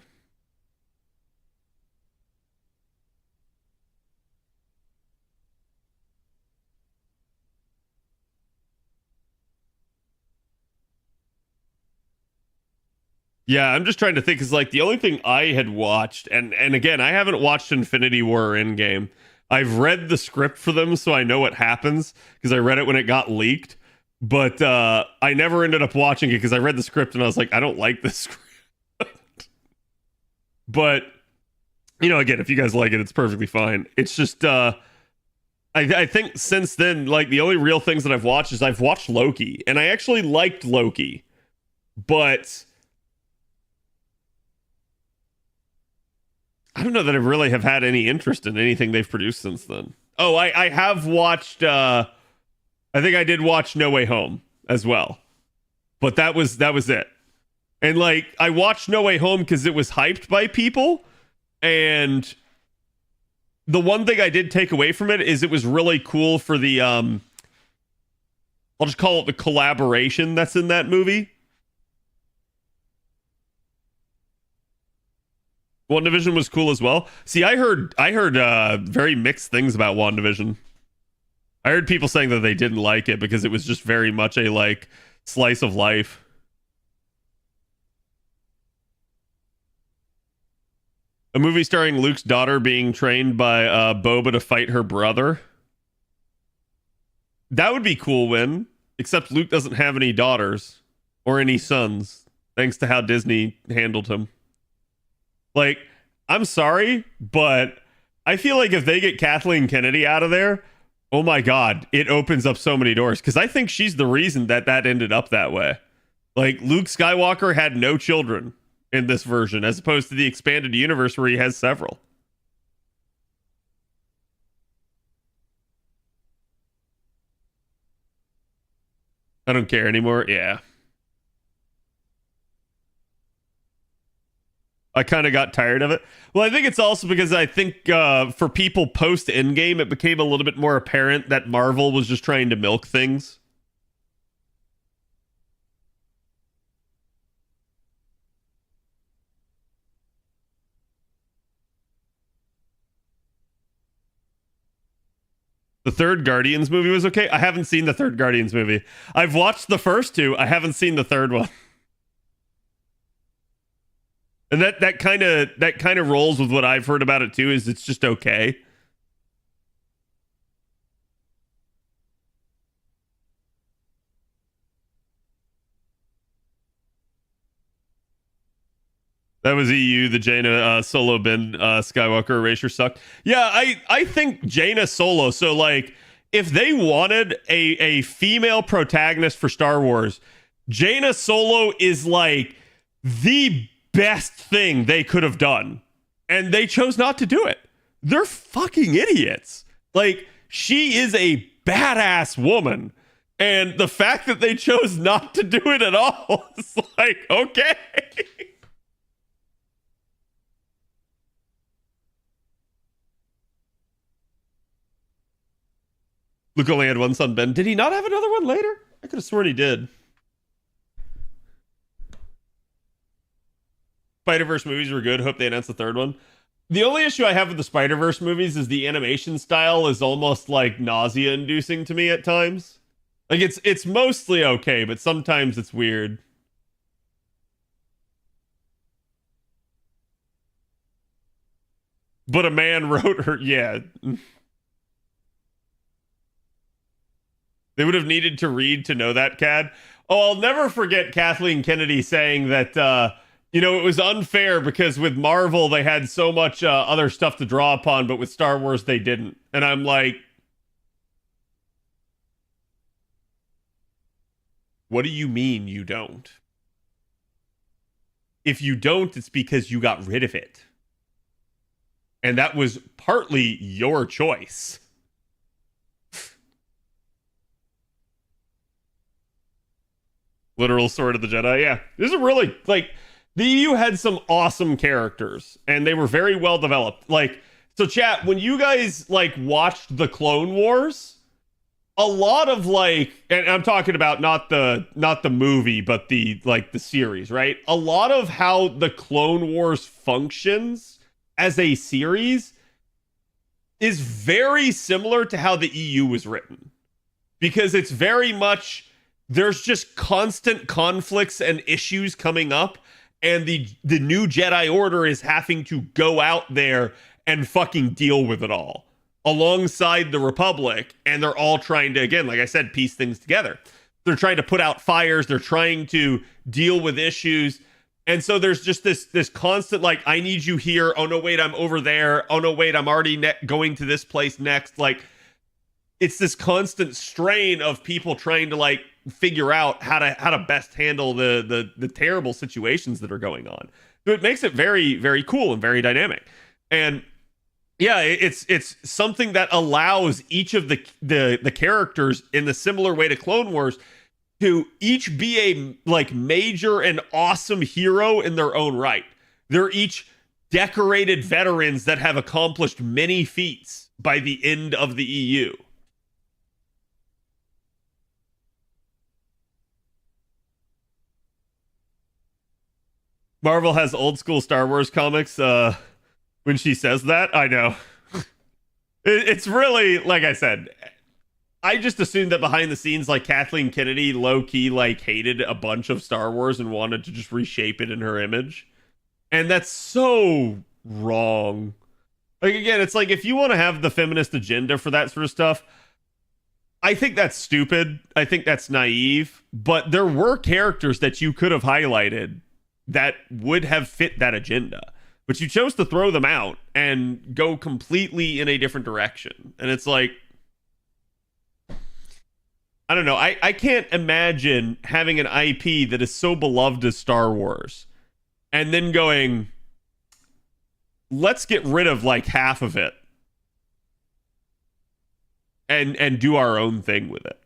Yeah, I'm just trying to think, because like the only thing I had watched, and again, I haven't watched Infinity War or Endgame. I've read the script for them, so I know what happens, because I read it when it got leaked. But I never ended up watching it because I read the script and I was like, I don't like this script. But, you know, again, if you guys like it, it's perfectly fine. It's just, I think since then, like the only real things that I've watched is I've watched Loki, and I actually liked Loki, but I don't know that I really have had any interest in anything they've produced since then. Oh, I have watched, I think I did watch No Way Home as well, but that was it. And like, I watched No Way Home because it was hyped by people, and the one thing I did take away from it is it was really cool for the, I'll just call it the collaboration that's in that movie. WandaVision was cool as well. See, I heard very mixed things about WandaVision. I heard people saying that they didn't like it because it was just very much a like slice of life. A movie starring Luke's daughter being trained by Boba to fight her brother. That would be cool, Win. Except Luke doesn't have any daughters or any sons, thanks to how Disney handled him. Like, I'm sorry, but I feel like if they get Kathleen Kennedy out of there, oh my God, it opens up so many doors. Because I think she's the reason that ended up that way. Like, Luke Skywalker had no children in this version, as opposed to the expanded universe where he has several. I don't care anymore. Yeah. I kind of got tired of it. Well, I think it's also because I think for people post Endgame, it became a little bit more apparent that Marvel was just trying to milk things. The third Guardians movie was okay. I haven't seen the third Guardians movie. I've watched the first two. I haven't seen the third one. And that kind of rolls with what I've heard about it too. Is it's just okay. That was EU. The Jaina Solo Ben Skywalker erasure sucked. Yeah, I think Jaina Solo. So like, if they wanted a female protagonist for Star Wars, Jaina Solo is like the best thing they could have done. And they chose not to do it. They're fucking idiots. Like, she is a badass woman. And the fact that they chose not to do it at all is like, okay. Luke only had one son, Ben. Did he not have another one later? I could have sworn he did. Spider-Verse movies were good. Hope they announce the third one. The only issue I have with the Spider-Verse movies is the animation style is almost like nausea-inducing to me at times. Like, it's mostly okay, but sometimes it's weird. But a man wrote her, yeah. They would have needed to read to know that, Cad. Oh, I'll never forget Kathleen Kennedy saying that, it was unfair because with Marvel, they had so much other stuff to draw upon, but with Star Wars, they didn't. And I'm like, what do you mean you don't? If you don't, it's because you got rid of it. And that was partly your choice. Literal Sword of the Jedi, yeah. This is really, like, the EU had some awesome characters, and they were very well developed. Like, so chat, when you guys, like, watched the Clone Wars, a lot of, like, and I'm talking about not the movie, but the series, right? A lot of how the Clone Wars functions as a series is very similar to how the EU was written. Because it's very much, there's just constant conflicts and issues coming up, and the new Jedi Order is having to go out there and fucking deal with it all alongside the Republic, and they're all trying to, again, like I said, piece things together. They're trying to put out fires, they're trying to deal with issues, and so there's just this constant, like, I need you here, oh no wait, I'm over there, oh no wait, I'm already going to this place next. Like, it's this constant strain of people trying to, like, figure out how to best handle the terrible situations that are going on. So it makes it very, very cool and very dynamic. And yeah, it's something that allows each of the characters in the similar way to Clone Wars to each be a, like, major and awesome hero in their own right. They're each decorated veterans that have accomplished many feats by the end of the EU. Marvel has old school Star Wars comics. When she says that, I know. It's really, like I said, I just assumed that behind the scenes, like, Kathleen Kennedy low-key, like, hated a bunch of Star Wars and wanted to just reshape it in her image. And that's so wrong. Like, again, it's like, if you want to have the feminist agenda for that sort of stuff, I think that's stupid. I think that's naive. But there were characters that you could have highlighted that would have fit that agenda. But you chose to throw them out and go completely in a different direction. And it's like, I don't know. I can't imagine having an IP that is so beloved as Star Wars and then going, let's get rid of, like, half of it and do our own thing with it.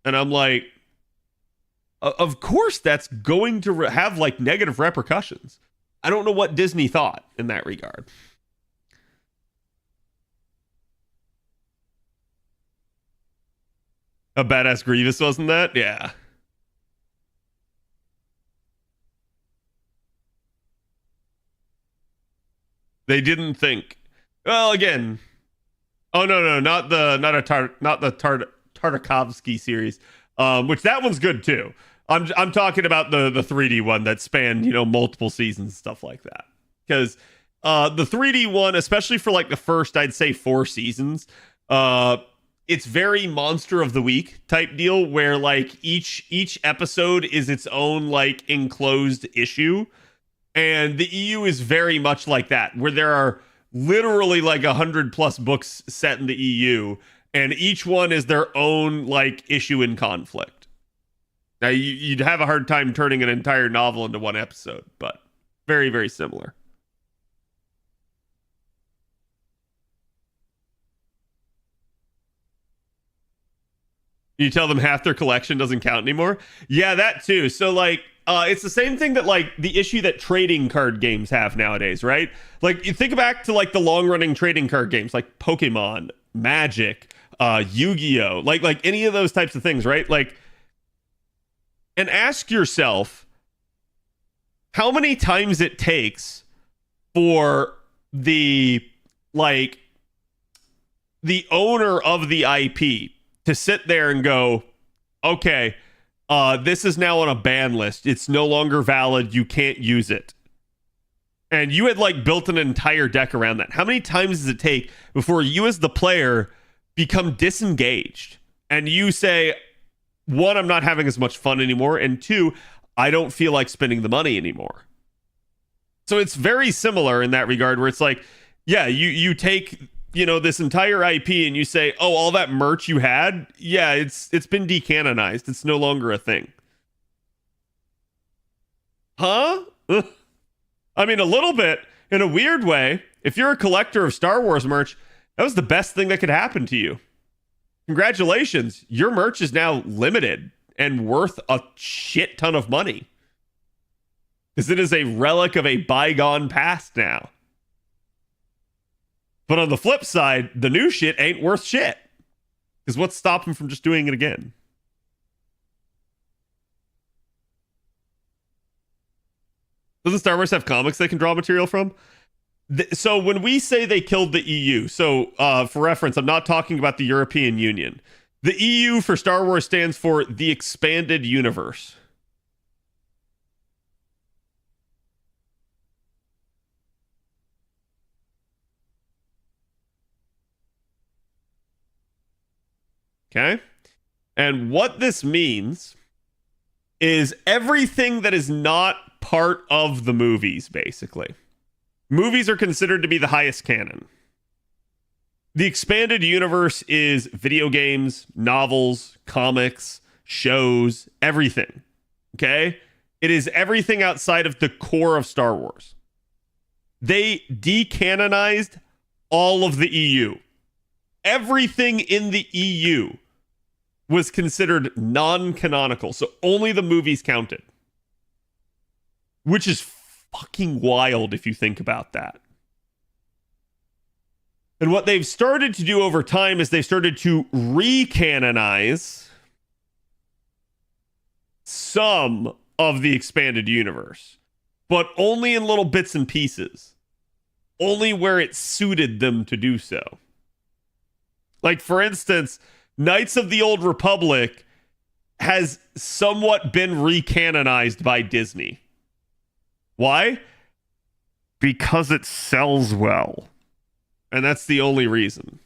And I'm like, of course that's going to have, like, negative repercussions. I don't know what Disney thought in that regard. A badass Grievous, wasn't that? Yeah. They didn't think. Well, again. Oh no, not the Tartakovsky series. Which that one's good too. I'm talking about the 3D one that spanned, multiple seasons and stuff like that. Because the 3D one, especially for, like, the first, I'd say 4 seasons, it's very Monster of the Week type deal where, like, each episode is its own, like, enclosed issue. And the EU is very much like that, where there are literally like 100+ books set in the EU. and each one is their own like issue in conflict. Now you'd have a hard time turning an entire novel into one episode, but very, very similar. You tell them half their collection doesn't count anymore. Yeah, that too. So like, it's the same thing that like the issue that trading card games have nowadays, right? Like you think back to like the long running trading card games like Pokemon, Magic, Yu-Gi-Oh, like any of those types of things, right? Like, and ask yourself how many times it takes for the owner of the IP to sit there and go, okay, this is now on a ban list. It's no longer valid. You can't use it. And you had like built an entire deck around that. How many times does it take before you as the player become disengaged and you say, one, I'm not having as much fun anymore, and two, I don't feel like spending the money anymore. So it's very similar in that regard where it's like, yeah, you take, you know, this entire IP and you say, oh, all that merch you had, yeah, it's been decanonized. It's no longer a thing. Huh? I mean, a little bit. In a weird way, if you're a collector of Star Wars merch, that was the best thing that could happen to you. Congratulations. Your merch is now limited and worth a shit ton of money. Because it is a relic of a bygone past now. But on the flip side, the new shit ain't worth shit. Because what's stopping from just doing it again? Doesn't Star Wars have comics they can draw material from? So when we say they killed the EU, so for reference, I'm not talking about the European Union. The EU for Star Wars stands for the Expanded Universe. Okay? And what this means is everything that is not part of the movies, basically. Movies are considered to be the highest canon. The expanded universe is video games, novels, comics, shows, everything. Okay? It is everything outside of the core of Star Wars. They decanonized all of the EU. Everything in the EU was considered non-canonical, so only the movies counted. Which is fucking wild if you think about that. And what they've started to do over time is they've started to recanonize some of the expanded universe, but only in little bits and pieces. Only where it suited them to do so. Like, for instance, Knights of the Old Republic has somewhat been recanonized by Disney. Why? Because it sells well. And that's the only reason.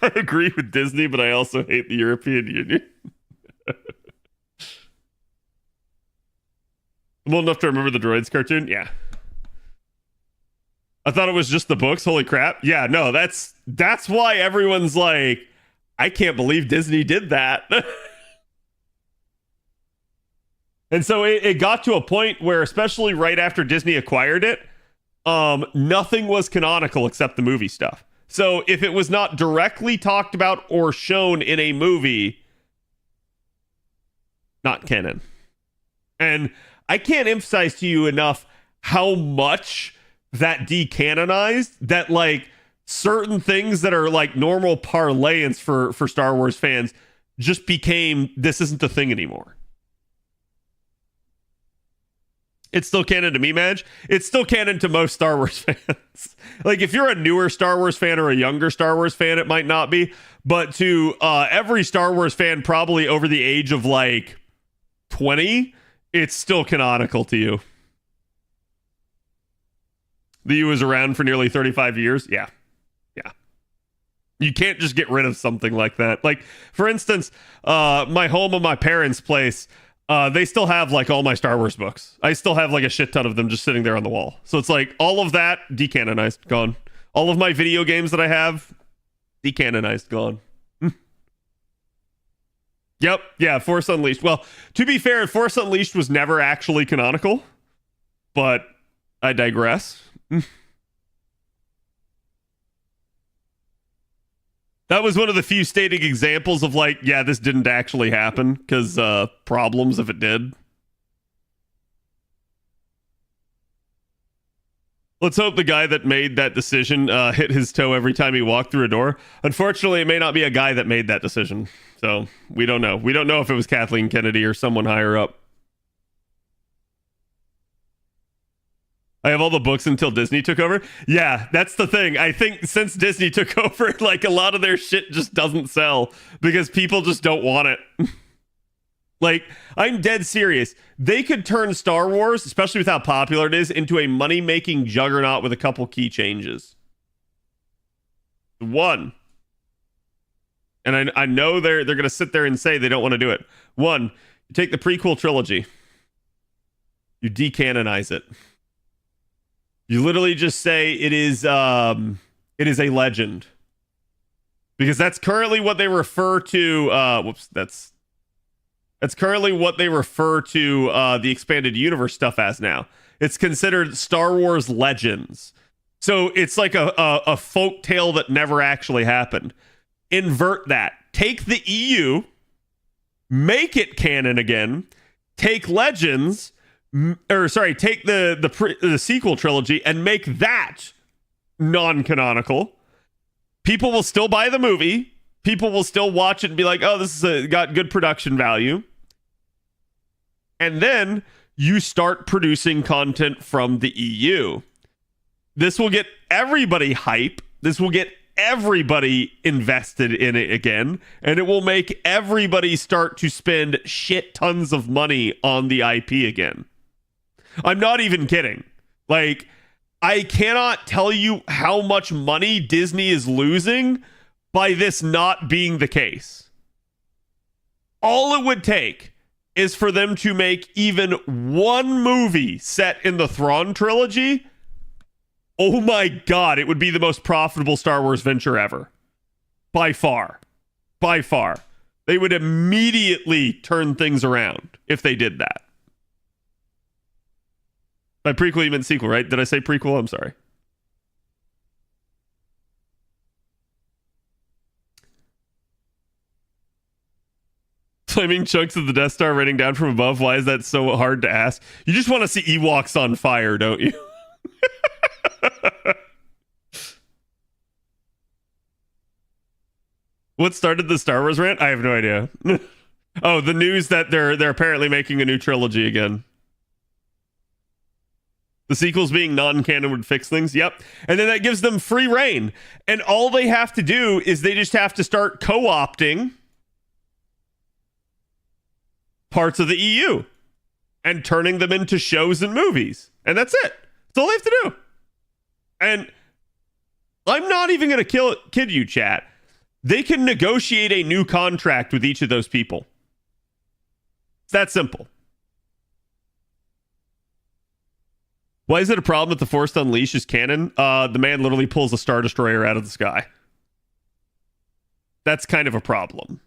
I agree with Disney, but I also hate the European Union. I'm old enough to remember the Droids cartoon? Yeah. I thought it was just the books. Holy crap. Yeah, no, that's why everyone's like, I can't believe Disney did that. And so it got to a point where, especially right after Disney acquired it, nothing was canonical except the movie stuff. So if it was not directly talked about or shown in a movie, not canon. And I can't emphasize to you enough how much that decanonized, that like certain things that are like normal parlance for Star Wars fans just became, this isn't the thing anymore. It's still canon to me, Madge. It's still canon to most Star Wars fans. Like, if you're a newer Star Wars fan or a younger Star Wars fan, it might not be. But to every Star Wars fan, probably over the age of, like, 20, it's still canonical to you. The U was around for nearly 35 years? Yeah. Yeah. You can't just get rid of something like that. Like, for instance, my home and my parents' place, they still have like all my Star Wars books. I still have like a shit ton of them just sitting there on the wall. So it's like all of that decanonized, gone. All of my video games that I have, decanonized, gone. Yep, yeah, Force Unleashed. Well, to be fair, Force Unleashed was never actually canonical, but I digress. That was one of the few stating examples of like, yeah, this didn't actually happen, because problems if it did. Let's hope the guy that made that decision hit his toe every time he walked through a door. Unfortunately, it may not be a guy that made that decision. So we don't know. We don't know if it was Kathleen Kennedy or someone higher up. I have all the books until Disney took over. Yeah, that's the thing. I think since Disney took over, like a lot of their shit just doesn't sell because people just don't want it. Like, I'm dead serious. They could turn Star Wars, especially with how popular it is, into a money-making juggernaut with a couple key changes. One, and I know they're going to sit there and say they don't want to do it. One, you take the prequel trilogy. You decanonize it. You literally just say it is a legend. Because that's currently what they refer to... That's currently what they refer to the expanded universe stuff as now. It's considered Star Wars Legends. So it's like a folk tale that never actually happened. Invert that. Take the EU, make it canon again, take Legends, take the sequel trilogy and make that non-canonical. People will still buy the movie. People will still watch it and be like, oh, this is got good production value. And then you start producing content from the EU. This will get everybody hype. This will get everybody invested in it again. And it will make everybody start to spend shit tons of money on the IP again. I'm not even kidding. Like, I cannot tell you how much money Disney is losing by this not being the case. All it would take is for them to make even one movie set in the Thrawn trilogy. Oh my god, it would be the most profitable Star Wars venture ever. By far. By far. They would immediately turn things around if they did that. By prequel, you meant sequel, right? Did I say prequel? I'm sorry. Flaming chunks of the Death Star raining down from above. Why is that so hard to ask? You just want to see Ewoks on fire, don't you? What started the Star Wars rant? I have no idea. Oh, the news that they're apparently making a new trilogy again. The sequels being non-canon would fix things. Yep. And then that gives them free reign. And all they have to do is they just have to start co-opting parts of the EU and turning them into shows and movies. And that's it. That's all they have to do. And I'm not even going to kid you, chat. They can negotiate a new contract with each of those people. It's that simple. Why is it a problem that the Force Unleashed is canon? The man literally pulls a Star Destroyer out of the sky. That's kind of a problem.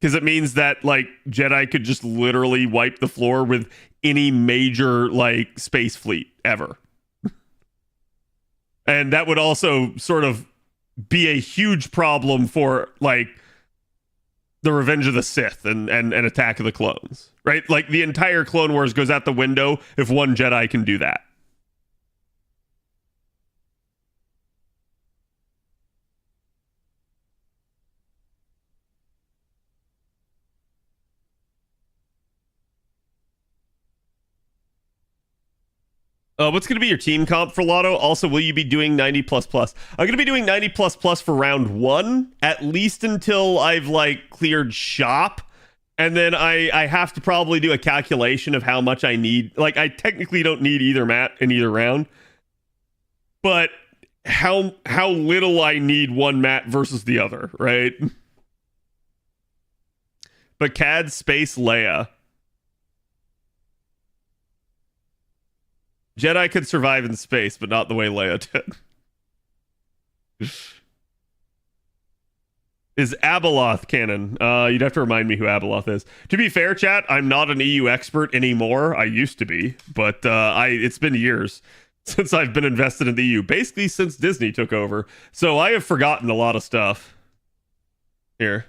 Because it means that, like, Jedi could just literally wipe the floor with any major, like, space fleet ever. And that would also sort of be a huge problem for, like, the Revenge of the Sith and Attack of the Clones. Right? Like, the entire Clone Wars goes out the window if one Jedi can do that. What's going to be your team comp for Lotto? Also, will you be doing 90 plus plus? I'm going to be doing 90 plus plus for round 1, at least until I've like cleared shop. And then I have to probably do a calculation of how much I need. Like, I technically don't need either mat in either round. But how little I need one mat versus the other, right? But CAD Space Leia. Jedi could survive in space, but not the way Leia did. Is Abeloth canon? You'd have to remind me who Abeloth is. To be fair, chat, I'm not an EU expert anymore. I used to be, but it's been years since I've been invested in the EU. Basically, since Disney took over, so I have forgotten a lot of stuff. Here,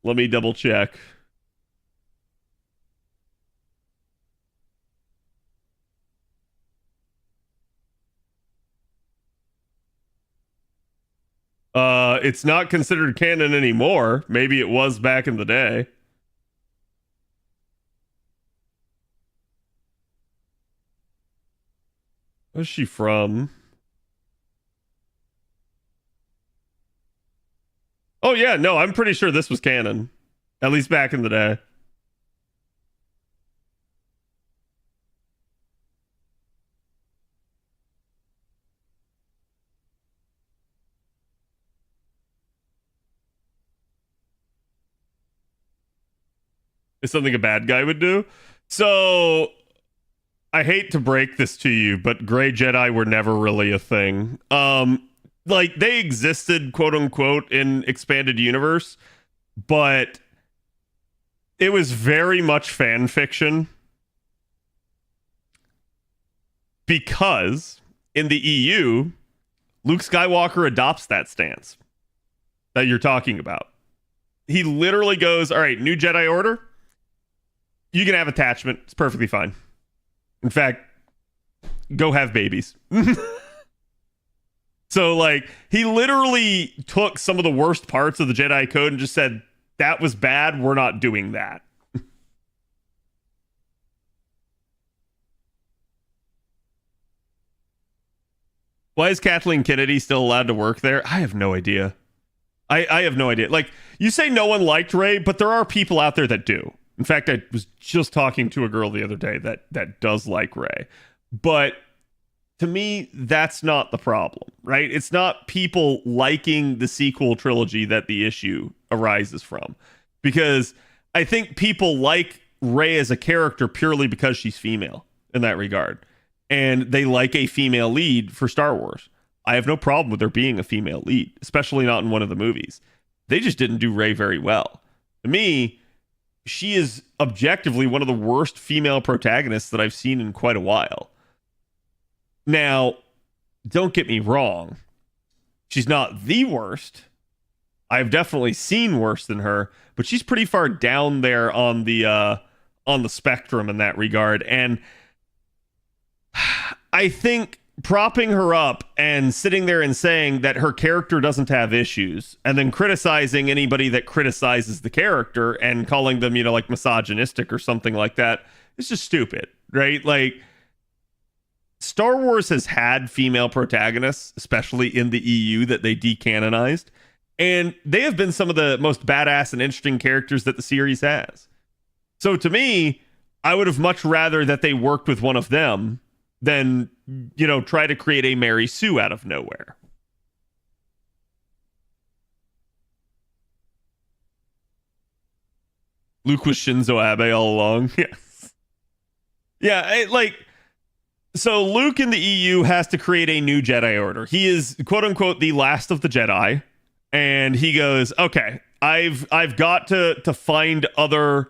let me double check. It's not considered canon anymore. Maybe it was back in the day. Where's she from? Oh yeah, no, I'm pretty sure this was canon. At least back in the day. Is something a bad guy would do. So I hate to break this to you, but gray Jedi were never really a thing. Like they existed, quote unquote, in expanded universe, but it was very much fan fiction because in the EU, Luke Skywalker adopts that stance that you're talking about. He literally goes, all right, new Jedi Order. You can have attachment. It's perfectly fine. In fact, go have babies. So, like, he literally took some of the worst parts of the Jedi Code and just said, that was bad. We're not doing that. Why is Kathleen Kennedy still allowed to work there? I have no idea. I have no idea. Like, you say no one liked Rey, but there are people out there that do. In fact, I was just talking to a girl the other day that does like Rey. But to me, that's not the problem, right? It's not people liking the sequel trilogy that the issue arises from. Because I think people like Rey as a character purely because she's female in that regard. And they like a female lead for Star Wars. I have no problem with there being a female lead, especially not in one of the movies. They just didn't do Rey very well. To me, she is objectively one of the worst female protagonists that I've seen in quite a while. Now, don't get me wrong. She's not the worst. I've definitely seen worse than her, but she's pretty far down there on the spectrum in that regard. And I think propping her up and sitting there and saying that her character doesn't have issues and then criticizing anybody that criticizes the character and calling them, you know, like misogynistic or something like that, it's just stupid, right? Like, Star Wars has had female protagonists, especially in the EU, that they decanonized, and they have been some of the most badass and interesting characters that the series has. So to me, I would have much rather that they worked with one of them than, you know, try to create a Mary Sue out of nowhere. Luke was Shinzo Abe all along. Yes. Yeah, so Luke in the EU has to create a new Jedi Order. He is, quote unquote, the last of the Jedi. And he goes, okay, I've got to find other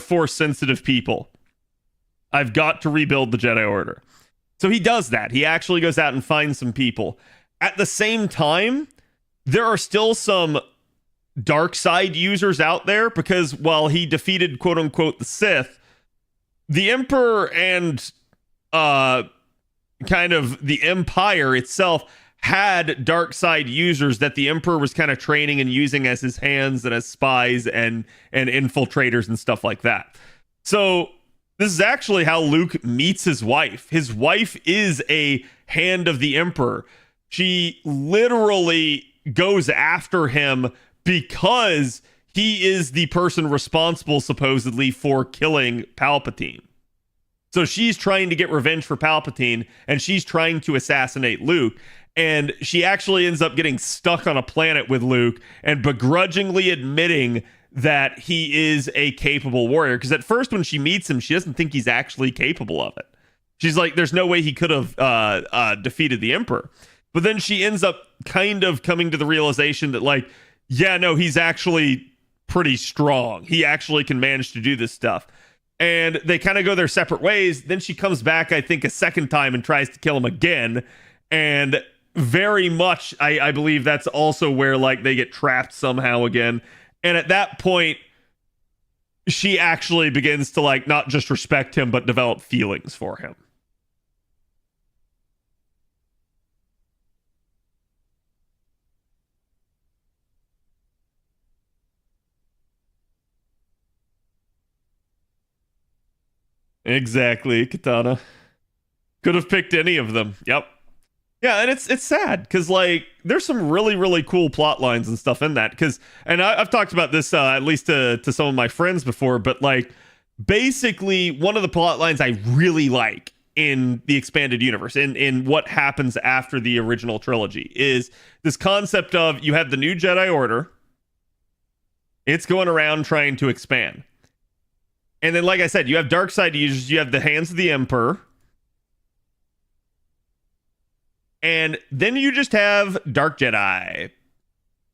Force sensitive people. I've got to rebuild the Jedi Order. So he does that. He actually goes out and finds some people. At the same time, there are still some dark side users out there because while he defeated, quote unquote, the Sith, the Emperor and kind of the Empire itself had dark side users that the Emperor was kind of training and using as his hands and as spies and infiltrators and stuff like that. So this is actually how Luke meets his wife. His wife is a hand of the Emperor. She literally goes after him because he is the person responsible, supposedly, for killing Palpatine. So she's trying to get revenge for Palpatine, and she's trying to assassinate Luke. And she actually ends up getting stuck on a planet with Luke and begrudgingly admitting that he is a capable warrior. Because at first when she meets him, she doesn't think he's actually capable of it. She's like, there's no way he could have defeated the Emperor. But then she ends up kind of coming to the realization that, like, yeah, no, he's actually pretty strong. He actually can manage to do this stuff. And they kind of go their separate ways. Then she comes back, I think, a second time and tries to kill him again. And very much, I believe that's also where, like, they get trapped somehow again. And at that point, she actually begins to, like, not just respect him, but develop feelings for him. Exactly, Katana. Could have picked any of them. Yep. Yeah, and it's sad because, like, there's some really, really cool plot lines and stuff in that. Because, and I've talked about this at least to some of my friends before, but, like, basically one of the plot lines I really like in the expanded universe, in what happens after the original trilogy, is this concept of you have the new Jedi Order. It's going around trying to expand. And then, like I said, you have dark side users, you have the hands of the Emperor. And then you just have Dark Jedi.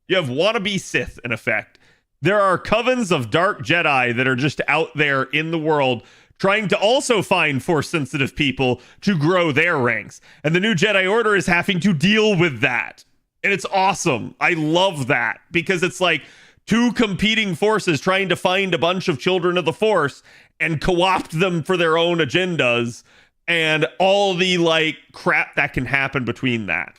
You have wannabe Sith, in effect. There are covens of Dark Jedi that are just out there in the world trying to also find Force-sensitive people to grow their ranks. And the new Jedi Order is having to deal with that. And it's awesome. I love that. Because it's like two competing forces trying to find a bunch of children of the Force and co-opt them for their own agendas. And all the, like, crap that can happen between that.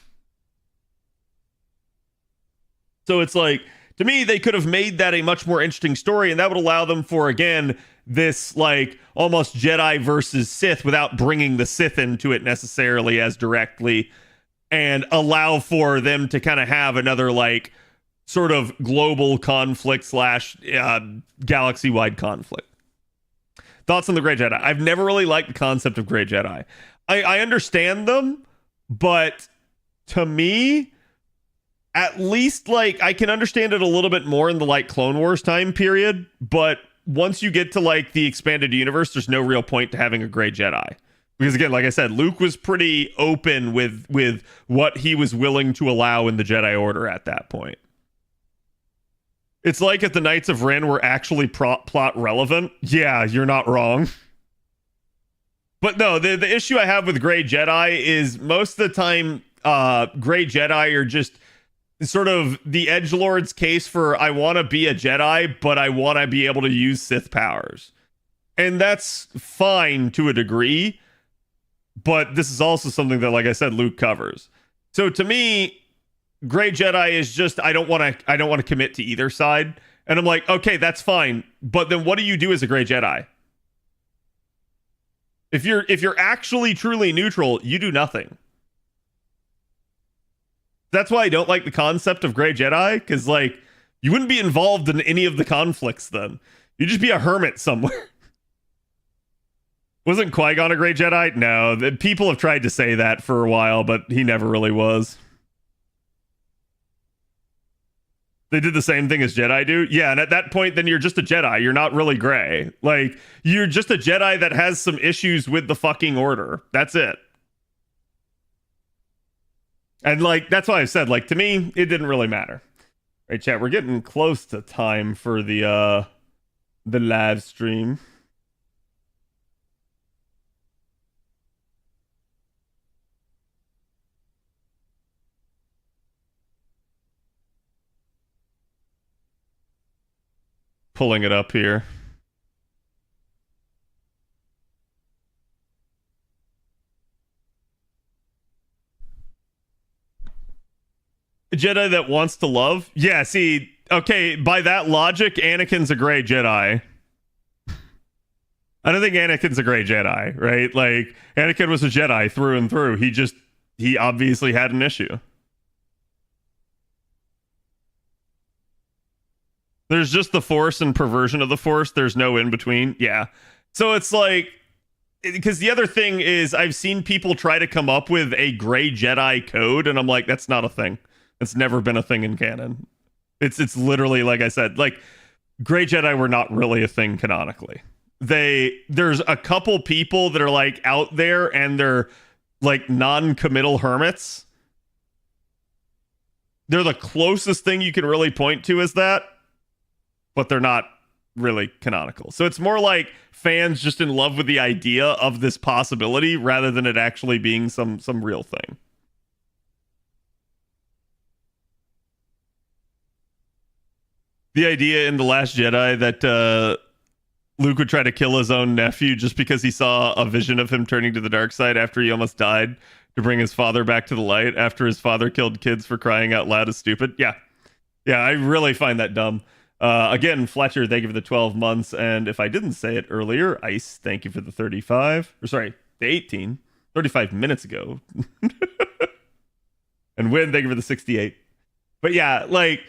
So it's like, to me, they could have made that a much more interesting story, and that would allow them for, again, this, like, almost Jedi versus Sith without bringing the Sith into it necessarily as directly, and allow for them to kind of have another, like, sort of global conflict slash galaxy-wide conflict. Thoughts on the Grey Jedi? I've never really liked the concept of Grey Jedi. I understand them, but to me, at least, like, I can understand it a little bit more in the, like, Clone Wars time period, but once you get to, like, the expanded universe, there's no real point to having a Grey Jedi. Because, again, like I said, Luke was pretty open with what he was willing to allow in the Jedi Order at that point. It's like if the Knights of Ren were actually plot relevant. Yeah, you're not wrong. But no, the issue I have with Grey Jedi is most of the time, Grey Jedi are just sort of the edgelord's case for, I want to be a Jedi, but I want to be able to use Sith powers. And that's fine to a degree. But this is also something that, like I said, Luke covers. So to me, Grey Jedi is just, I don't want to commit to either side. And I'm like, okay, that's fine. But then what do you do as a Grey Jedi? If you're actually truly neutral, you do nothing. That's why I don't like the concept of Grey Jedi, because, like, you wouldn't be involved in any of the conflicts then. You'd just be a hermit somewhere. Wasn't Qui-Gon a Grey Jedi? No, people have tried to say that for a while, but he never really was. They did the same thing as Jedi do? Yeah, and at that point, then you're just a Jedi. You're not really Grey. Like, you're just a Jedi that has some issues with the fucking Order. That's it. And, like, that's why I said, like, to me, it didn't really matter. All right, chat, we're getting close to time for the live stream. Pulling it up here. A Jedi that wants to love? Yeah, see, okay, by that logic, Anakin's a Grey Jedi. I don't think Anakin's a Grey Jedi, right? Like, Anakin was a Jedi through and through. He obviously had an issue. There's just the Force and perversion of the Force. There's no in between. Yeah. So it's like, because the other thing is, I've seen people try to come up with a Grey Jedi code, and I'm like, that's not a thing. It's never been a thing in canon. It's literally, like I said, like, Grey Jedi were not really a thing canonically. there's a couple people that are like out there and they're like non-committal hermits. They're the closest thing you can really point to as that, but they're not really canonical. So it's more like fans just in love with the idea of this possibility rather than it actually being some real thing. The idea in The Last Jedi that Luke would try to kill his own nephew just because he saw a vision of him turning to the dark side after he almost died to bring his father back to the light after his father killed kids for crying out loud is stupid. Yeah, I really find that dumb. Again, Fletcher, thank you for the 12 months. And if I didn't say it earlier, Ice, thank you for the 35. Or sorry, the 18. 35 minutes ago. And Win, thank you for the 68. But yeah, like,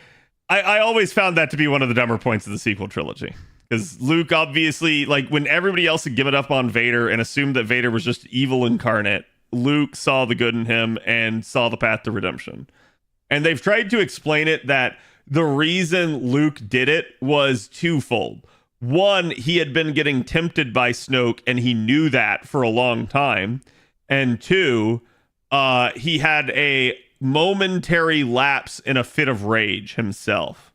I always found that to be one of the dumber points of the sequel trilogy. Because Luke obviously, like, when everybody else had given up on Vader and assumed that Vader was just evil incarnate, Luke saw the good in him and saw the path to redemption. And they've tried to explain it that the reason Luke did it was twofold. One, he had been getting tempted by Snoke and he knew that for a long time. And two, he had a momentary lapse in a fit of rage himself.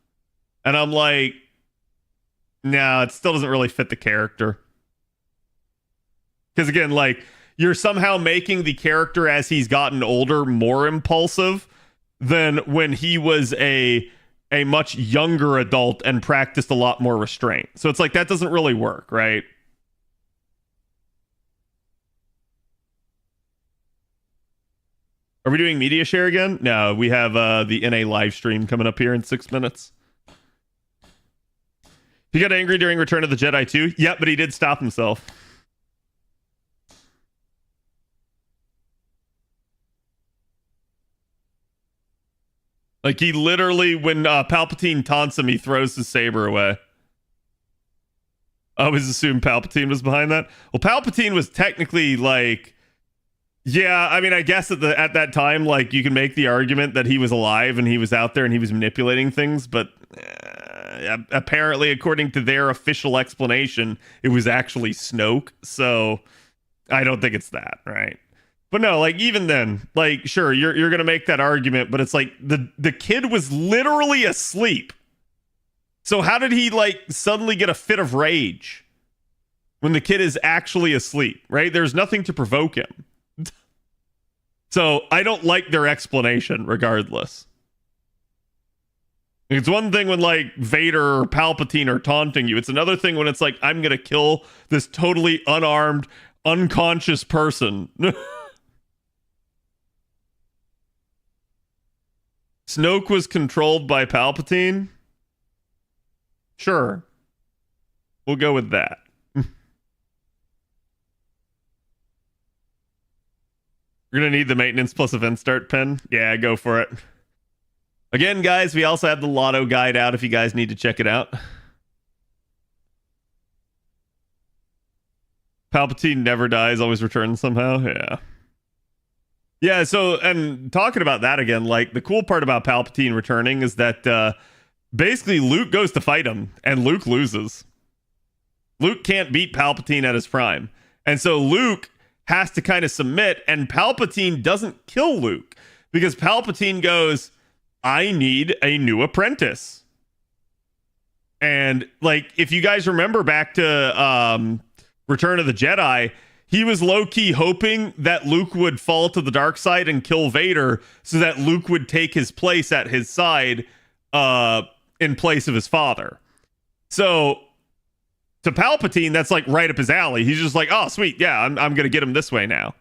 And I'm like, no, it still doesn't really fit the character. Because again, like, you're somehow making the character as he's gotten older more impulsive than when he was a much younger adult and practiced a lot more restraint. So it's like, that doesn't really work, right? Are we doing media share again? No, we have the NA live stream coming up here in 6 minutes. He got angry during Return of the Jedi too? Yep, but he did stop himself. Like, he literally, when Palpatine taunts him, he throws his saber away. I always assumed Palpatine was behind that. Well, Palpatine was technically, like... Yeah, I mean, I guess at that time, like, you can make the argument that he was alive and he was out there and he was manipulating things, but apparently, according to their official explanation, it was actually Snoke, so I don't think it's that, right? But no, like, even then, like, sure, you're gonna make that argument, but it's like the kid was literally asleep. So how did he, like, suddenly get a fit of rage when the kid is actually asleep, right? There's nothing to provoke him. So I don't like their explanation regardless. It's one thing when, like, Vader or Palpatine are taunting you. It's another thing when it's like, I'm gonna kill this totally unarmed, unconscious person. Snoke was controlled by Palpatine? Sure. We'll go with that. We're going to need the maintenance plus event start pen. Yeah, go for it. Again, guys, we also have the Lotto guide out if you guys need to check it out. Palpatine never dies, always returns somehow. Yeah. Yeah, so, and talking about that again, like, the cool part about Palpatine returning is that basically Luke goes to fight him, and Luke loses. Luke can't beat Palpatine at his prime. And so Luke has to kind of submit, and Palpatine doesn't kill Luke because Palpatine goes, I need a new apprentice. And, like, if you guys remember back to Return of the Jedi, he was low-key hoping that Luke would fall to the dark side and kill Vader so that Luke would take his place at his side in place of his father. So to Palpatine, that's, like, right up his alley. He's just like, oh, sweet, yeah, I'm gonna get him this way now.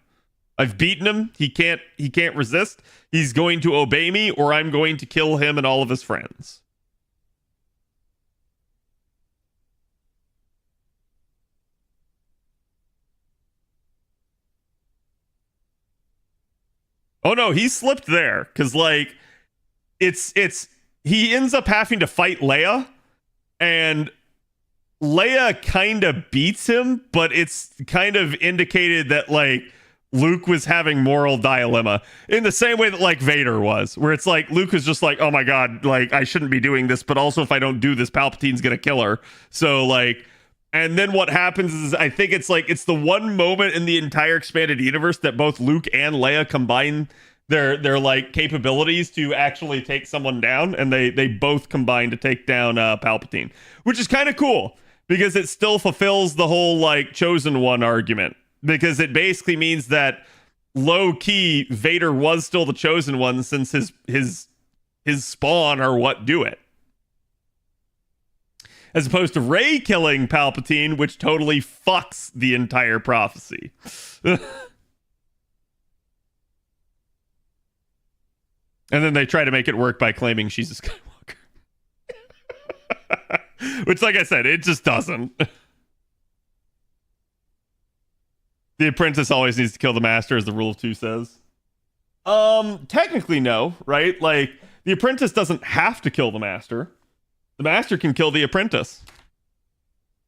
I've beaten him. He can't resist. He's going to obey me, or I'm going to kill him and all of his friends. Oh no, he slipped there because, like, it's he ends up having to fight Leia, and Leia kind of beats him, but it's kind of indicated that, like, Luke was having moral dilemma in the same way that, like, Vader was, where it's like Luke is just like, oh my god, like, I shouldn't be doing this, but also if I don't do this, Palpatine's gonna kill her. So, like, And then what happens is, I think it's the one moment in the entire expanded universe that both Luke and Leia combine their like capabilities to actually take someone down, and they both combine to take down Palpatine, which is kind of cool because it still fulfills the whole like chosen one argument, because it basically means that low key Vader was still the chosen one, since his spawn are what do it. As opposed to Rey killing Palpatine, which totally fucks the entire prophecy. And then they try to make it work by claiming she's a Skywalker. Which, like I said, it just doesn't. The apprentice always needs to kill the master, as the rule of two says. Technically no, right? Like, the apprentice doesn't have to kill the master. The master can kill the apprentice.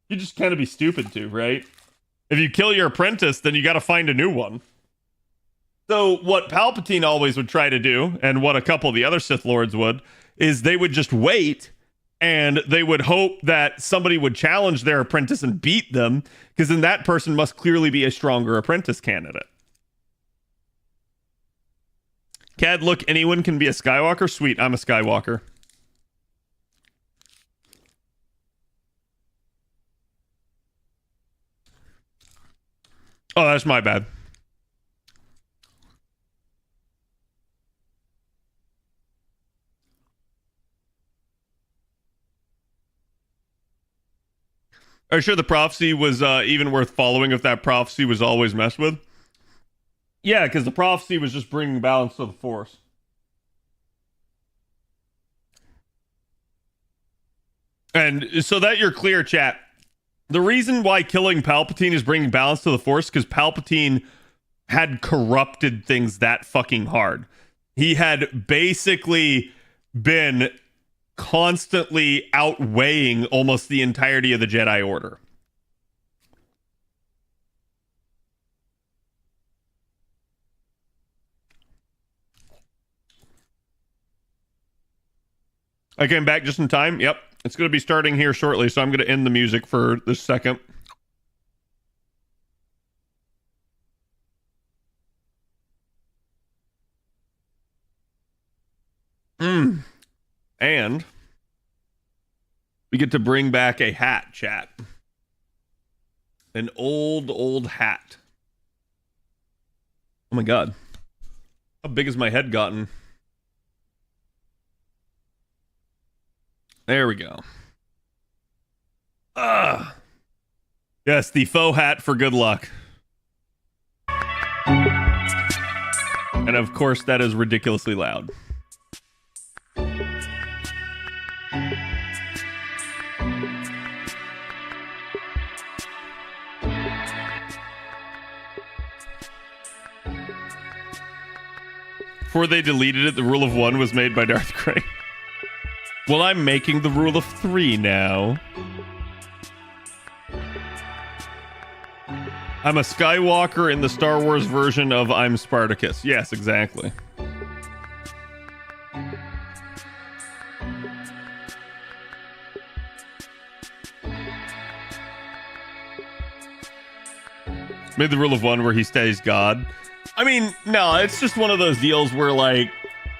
You just kind of be stupid to, right? If you kill your apprentice, then you got to find a new one. So what Palpatine always would try to do, and what a couple of the other Sith Lords would, is they would just wait, and they would hope that somebody would challenge their apprentice and beat them, because then that person must clearly be a stronger apprentice candidate. Cad, look, anyone can be a Skywalker? Sweet, I'm a Skywalker. Oh, that's my bad. Are you sure the prophecy was even worth following if that prophecy was always messed with? Yeah, because the prophecy was just bringing balance to the Force. And so that you're clear, chat. The reason why killing Palpatine is bringing balance to the Force, because Palpatine had corrupted things that fucking hard. He had basically been constantly outweighing almost the entirety of the Jedi Order. I came back just in time. Yep. It's going to be starting here shortly, so I'm going to end the music for this second. And we get to bring back a hat, chat. An old hat. Oh my god. How big has my head gotten? There we go. Yes, the faux hat for good luck. And of course, that is ridiculously loud. Before they deleted it, the rule of 1 was made by Darth Gray. Well, I'm making the rule of 3 now. I'm a Skywalker in the Star Wars version of I'm Spartacus. Yes, exactly. Made the rule of 1 where he stays God. I mean, no, it's just one of those deals where, like,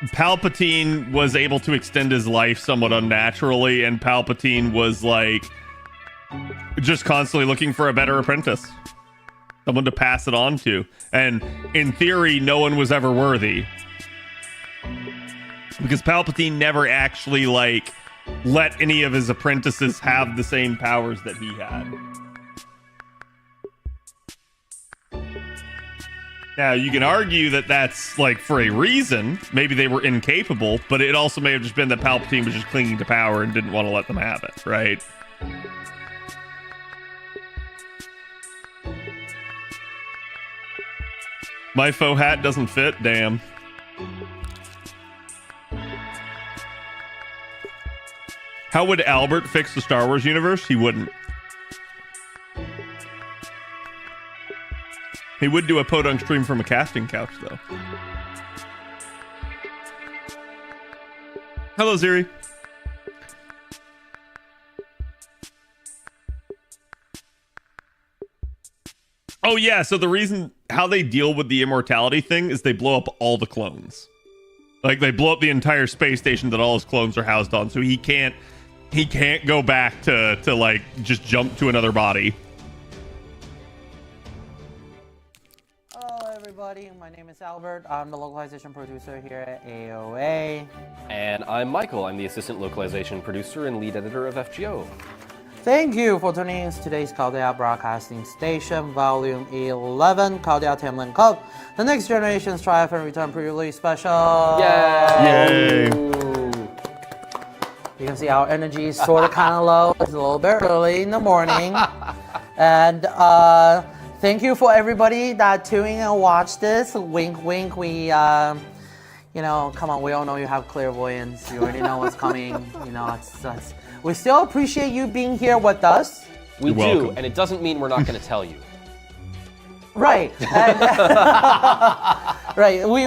Palpatine was able to extend his life somewhat unnaturally, and Palpatine was, like, just constantly looking for a better apprentice. Someone to pass it on to. And in theory, no one was ever worthy. Because Palpatine never actually, like, let any of his apprentices have the same powers that he had. Now, you can argue that that's, like, for a reason. Maybe they were incapable, but it also may have just been that Palpatine was just clinging to power and didn't want to let them have it, right? My faux hat doesn't fit? Damn. How would Albert fix the Star Wars universe? He wouldn't. He would do a podunk stream from a casting couch, though. Hello, Ziri. Oh yeah, so the reason how they deal with the immortality thing is they blow up all the clones. Like they blow up the entire space station that all his clones are housed on, so he can't go back to like just jump to another body. Hello everybody, my name is Albert. I'm the localization producer here at AOA. And I'm Michael. I'm the assistant localization producer and lead editor of FGO. Thank you for tuning in to today's Chaldea Broadcasting Station, Volume 11, Chaldea Tamlin Cup, the Next Generation's Triumphant Return pre-release special. Yay! You can see our energy is sort of kind of low. It's a little bit early in the morning. And thank you for everybody that tuning in and watch this. Wink, wink. We, you know, come on. We all know you have clairvoyance. You already know what's coming. You know, it's we still appreciate you being here with us. We You're do, welcome. and it doesn't mean we're not going to tell you. Right. And, right. We,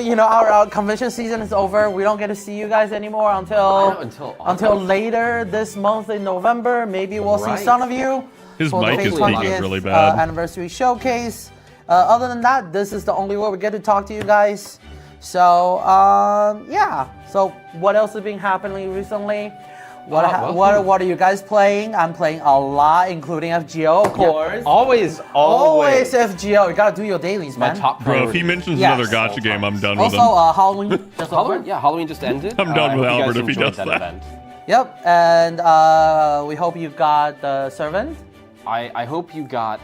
you know, our convention season is over. We don't get to see you guys anymore until later this month in November. Maybe we'll see some of you. His for mic the is peaking 20th, really bad. Anniversary showcase. Other than that, this is the only way we get to talk to you guys. So, yeah. So, what else has been happening recently? What are you guys playing? I'm playing a lot, including FGO, of course. Yeah, always FGO. You gotta do your dailies, man. My top Bro, priority. if he mentions Yes. another gotcha game, I'm done with Also, him. Halloween just over. Halloween just ended. I'm done with I hope you Albert guys if he enjoyed does that. event. Yep, and we hope you got the servant. I hope you got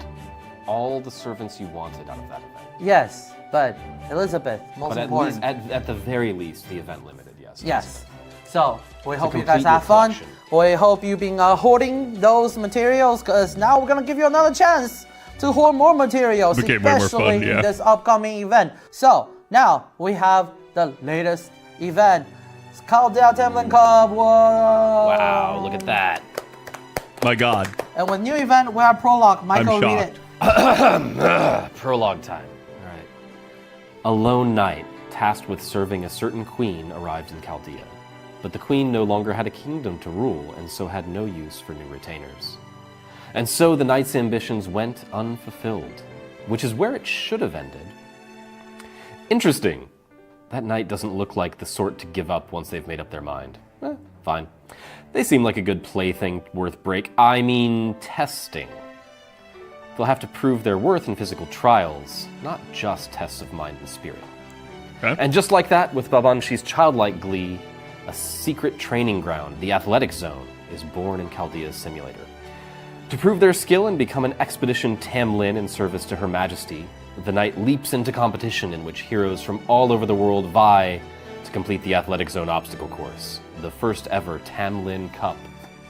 all the servants you wanted out of that event. Yes, but Elizabeth, most But important. at the very least, the event limited, yes. Yes. So, we hope you complete guys your have fun. collection. We hope you've been hoarding those materials, because now we're going to give you another chance to hoard more materials, Became way more especially fun, yeah. in this upcoming event. So, now we have the latest event. It's Chaldea Tamlin Cup. Whoa! Wow, look at that. My God. And with new event, we have prologue. Michael, read it. Prologue time. All right. A lone knight tasked with serving a certain queen arrived in Chaldea. But the queen no longer had a kingdom to rule, and so had no use for new retainers. And so the knight's ambitions went unfulfilled, which is where it should have ended. Interesting. That knight doesn't look like the sort to give up once they've made up their mind. Fine. They seem like a good plaything worth testing. They'll have to prove their worth in physical trials, not just tests of mind and spirit. Okay. And just like that, with Babanshi's childlike glee, a secret training ground, the Athletic Zone, is born in Chaldea's simulator. To prove their skill and become an expedition Tamlin in service to Her Majesty, the knight leaps into competition in which heroes from all over the world vie to complete the Athletic Zone obstacle course. The first ever Tamlin Cup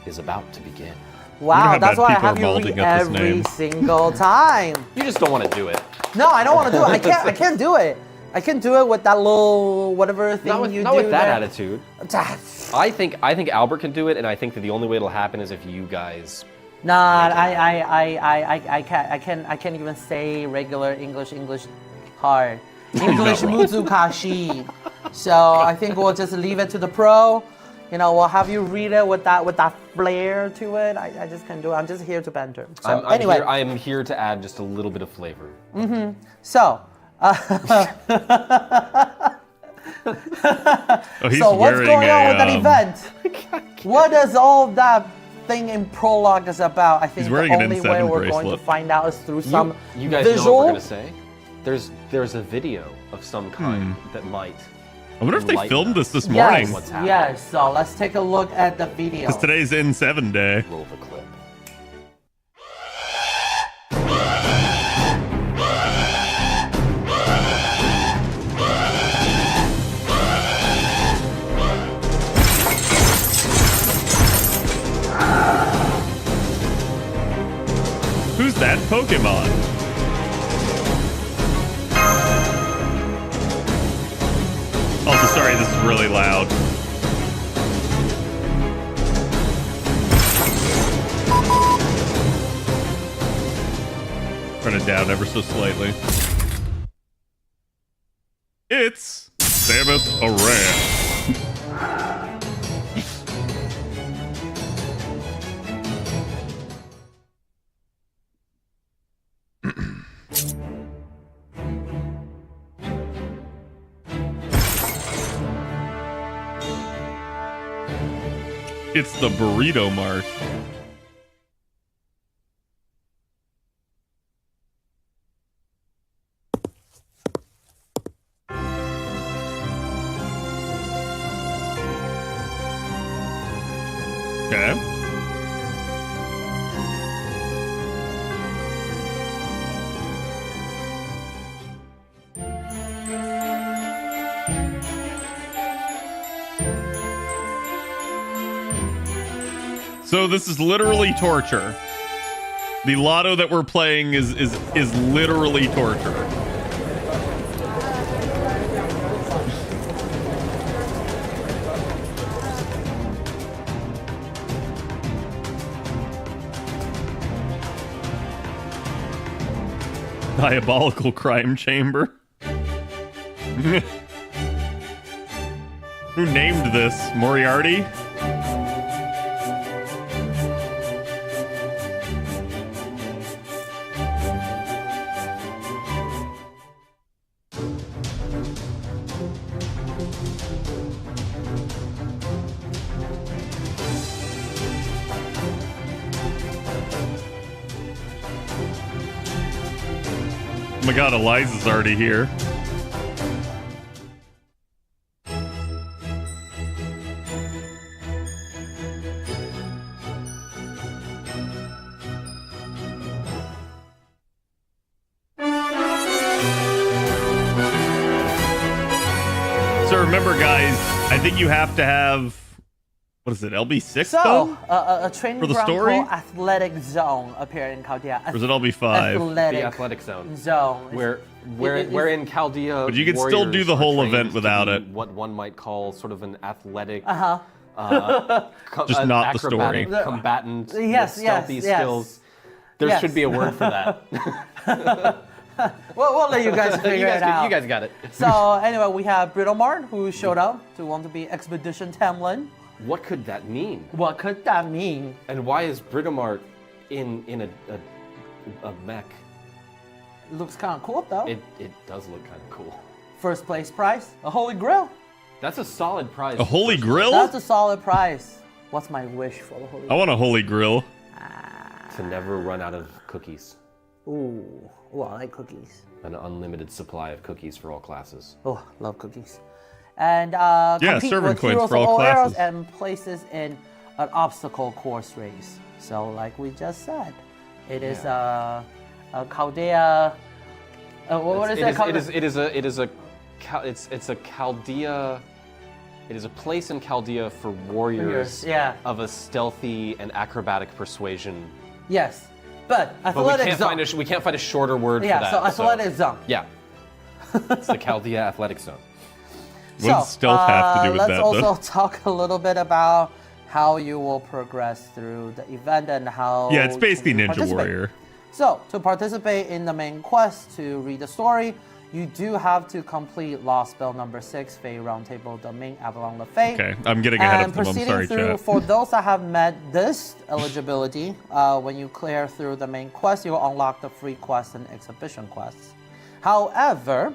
is about to begin. Wow, that's bad why I people have are you mouthing read up this every name. single time. You just don't want to do it. No, I don't want to do it. I can't do it. I can't do it with that little whatever thing Not with, you not do. with that there. attitude. I think Albert can do it, and I think that the only way it'll happen is if you guys. Nah, I can't even say regular English hard. English Muzukashi. So I think we'll just leave it to the pro. You know, we'll have you read it with that flair to it. I just can't do it. I'm just here to banter. So anyway, I am here to add just a little bit of flavor. So. Oh, he's So what's wearing going on a, with that event? What is all that thing in prologue is about? I think He's the wearing an only way N7 we're going to bracelet. find out is through some You guys visual. know what we're gonna say? There's a video of some kind that might. I wonder if they enlighten filmed us. this morning. Yes, What's happening. yes. So let's take a look at the video. Because today's N7 day. Roll the clip. Who's that Pokemon? Also, sorry, this is really loud. Turn it down ever so slightly. It's Samus Aran. It's the Britomart. Okay. So this is literally torture. The lotto that we're playing is literally torture. Diabolical crime chamber. Who named this? Moriarty? Oh my god, Eliza's already here. So remember, guys, I think you have to have, what is it, LB6 So, a training for the ground story? called Athletic Zone appeared in Chaldea. Or is it LB5? The athletic zone. Where in Chaldea, But you can still do warriors the are whole trained event to without be it. What one might call sort of an athletic, Just not the story. acrobatic combatant Yes, with stealthy yes, yes. skills. There Yes. should be a word for that. We'll let you guys figure it out. You guys got it. So anyway, we have Britomart who showed up to want to be Expedition Tamlin. What could that mean? What could that mean? And why is Britomart in a mech? Looks kind of cool though. It does look kind of cool. First place prize, a holy grail. That's a solid prize. A holy grill? That's a solid prize. What's my wish for the holy I want a holy grill. To never run out of cookies. Ooh, I like cookies. An unlimited supply of cookies for all classes. Oh, love cookies. And compete servant with coins heroes for all of arrows classes. and places in an obstacle course race. So, like we just said, it is a Chaldea. What is that called? It's a Chaldea. It is a place in Chaldea for warriors Yeah. of a stealthy and acrobatic persuasion. Yes, but But athletic zone. we can't find a shorter word Yeah, for that. so athletic zone. Yeah. It's the Chaldea Athletic Zone. What does stealth have to do with let's that, also though? talk a little bit about how you will progress through the event and how. Yeah, it's basically to Ninja participate. Warrior. So, to participate in the main quest to read the story, you do have to complete Lost Spell number 6, Fey Roundtable Domain Avalon Lefay. Okay, I'm getting ahead And of them. I'm proceeding sorry, through, chat. for those that have met this eligibility, when you clear through the main quest, you will unlock the free quest and exhibition quests. However,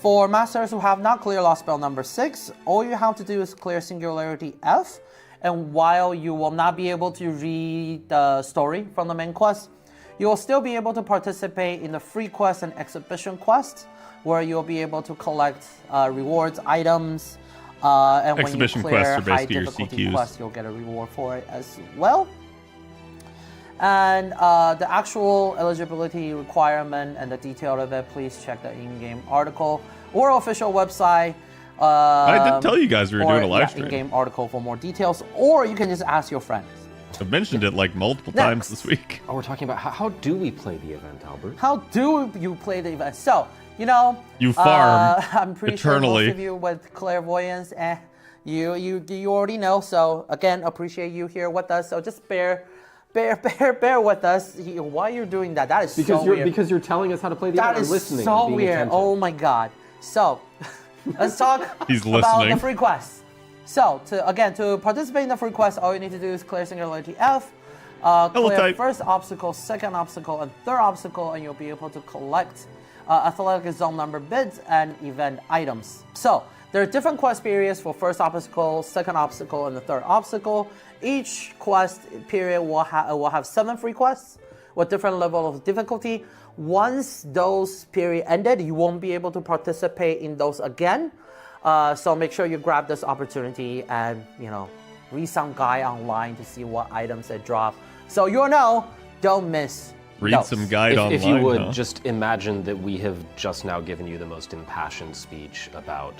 for masters who have not cleared Lost Spell number 6, all you have to do is clear Singularity F, and while you will not be able to read the story from the main quest, you will still be able to participate in the free quest and exhibition quests, where you'll be able to collect rewards, items, and Exhibition when you clear quests are high basically your difficulty CQs. quests, you'll get a reward for it as well. And the actual eligibility requirement and the detail of it, please check the in-game article or official website. I did tell you guys we were doing a live stream. In-game article for more details, or you can just ask your friends. I've mentioned it like multiple Next. times this week. Oh, we're talking about how do we play the event, Albert? How do you play the event? So, you know, You farm I'm pretty eternally. sure most of you with clairvoyance, you already know. So again, appreciate you here with us. So just bear with us. Why you're doing that? That is so weird. Because you're telling us how to play the That event. is I'm listening. so I'm being weird. attentive. Oh my god. So let's talk He's about listening. the free quest. So to participate in the free quest, all you need to do is clear Singularity F. Clear type. first obstacle, second obstacle, and third obstacle, and you'll be able to collect Athletic Zone number bids and event items. So There are different quest periods for first obstacle, second obstacle, and the third obstacle. Each quest period will have 7 free quests with different level of difficulty. Once those period ended, you won't be able to participate in those again. So make sure you grab this opportunity and, read some guide online to see what items they drop. So don't miss. Read some guide online. If you would just imagine that we have just now given you the most impassioned speech about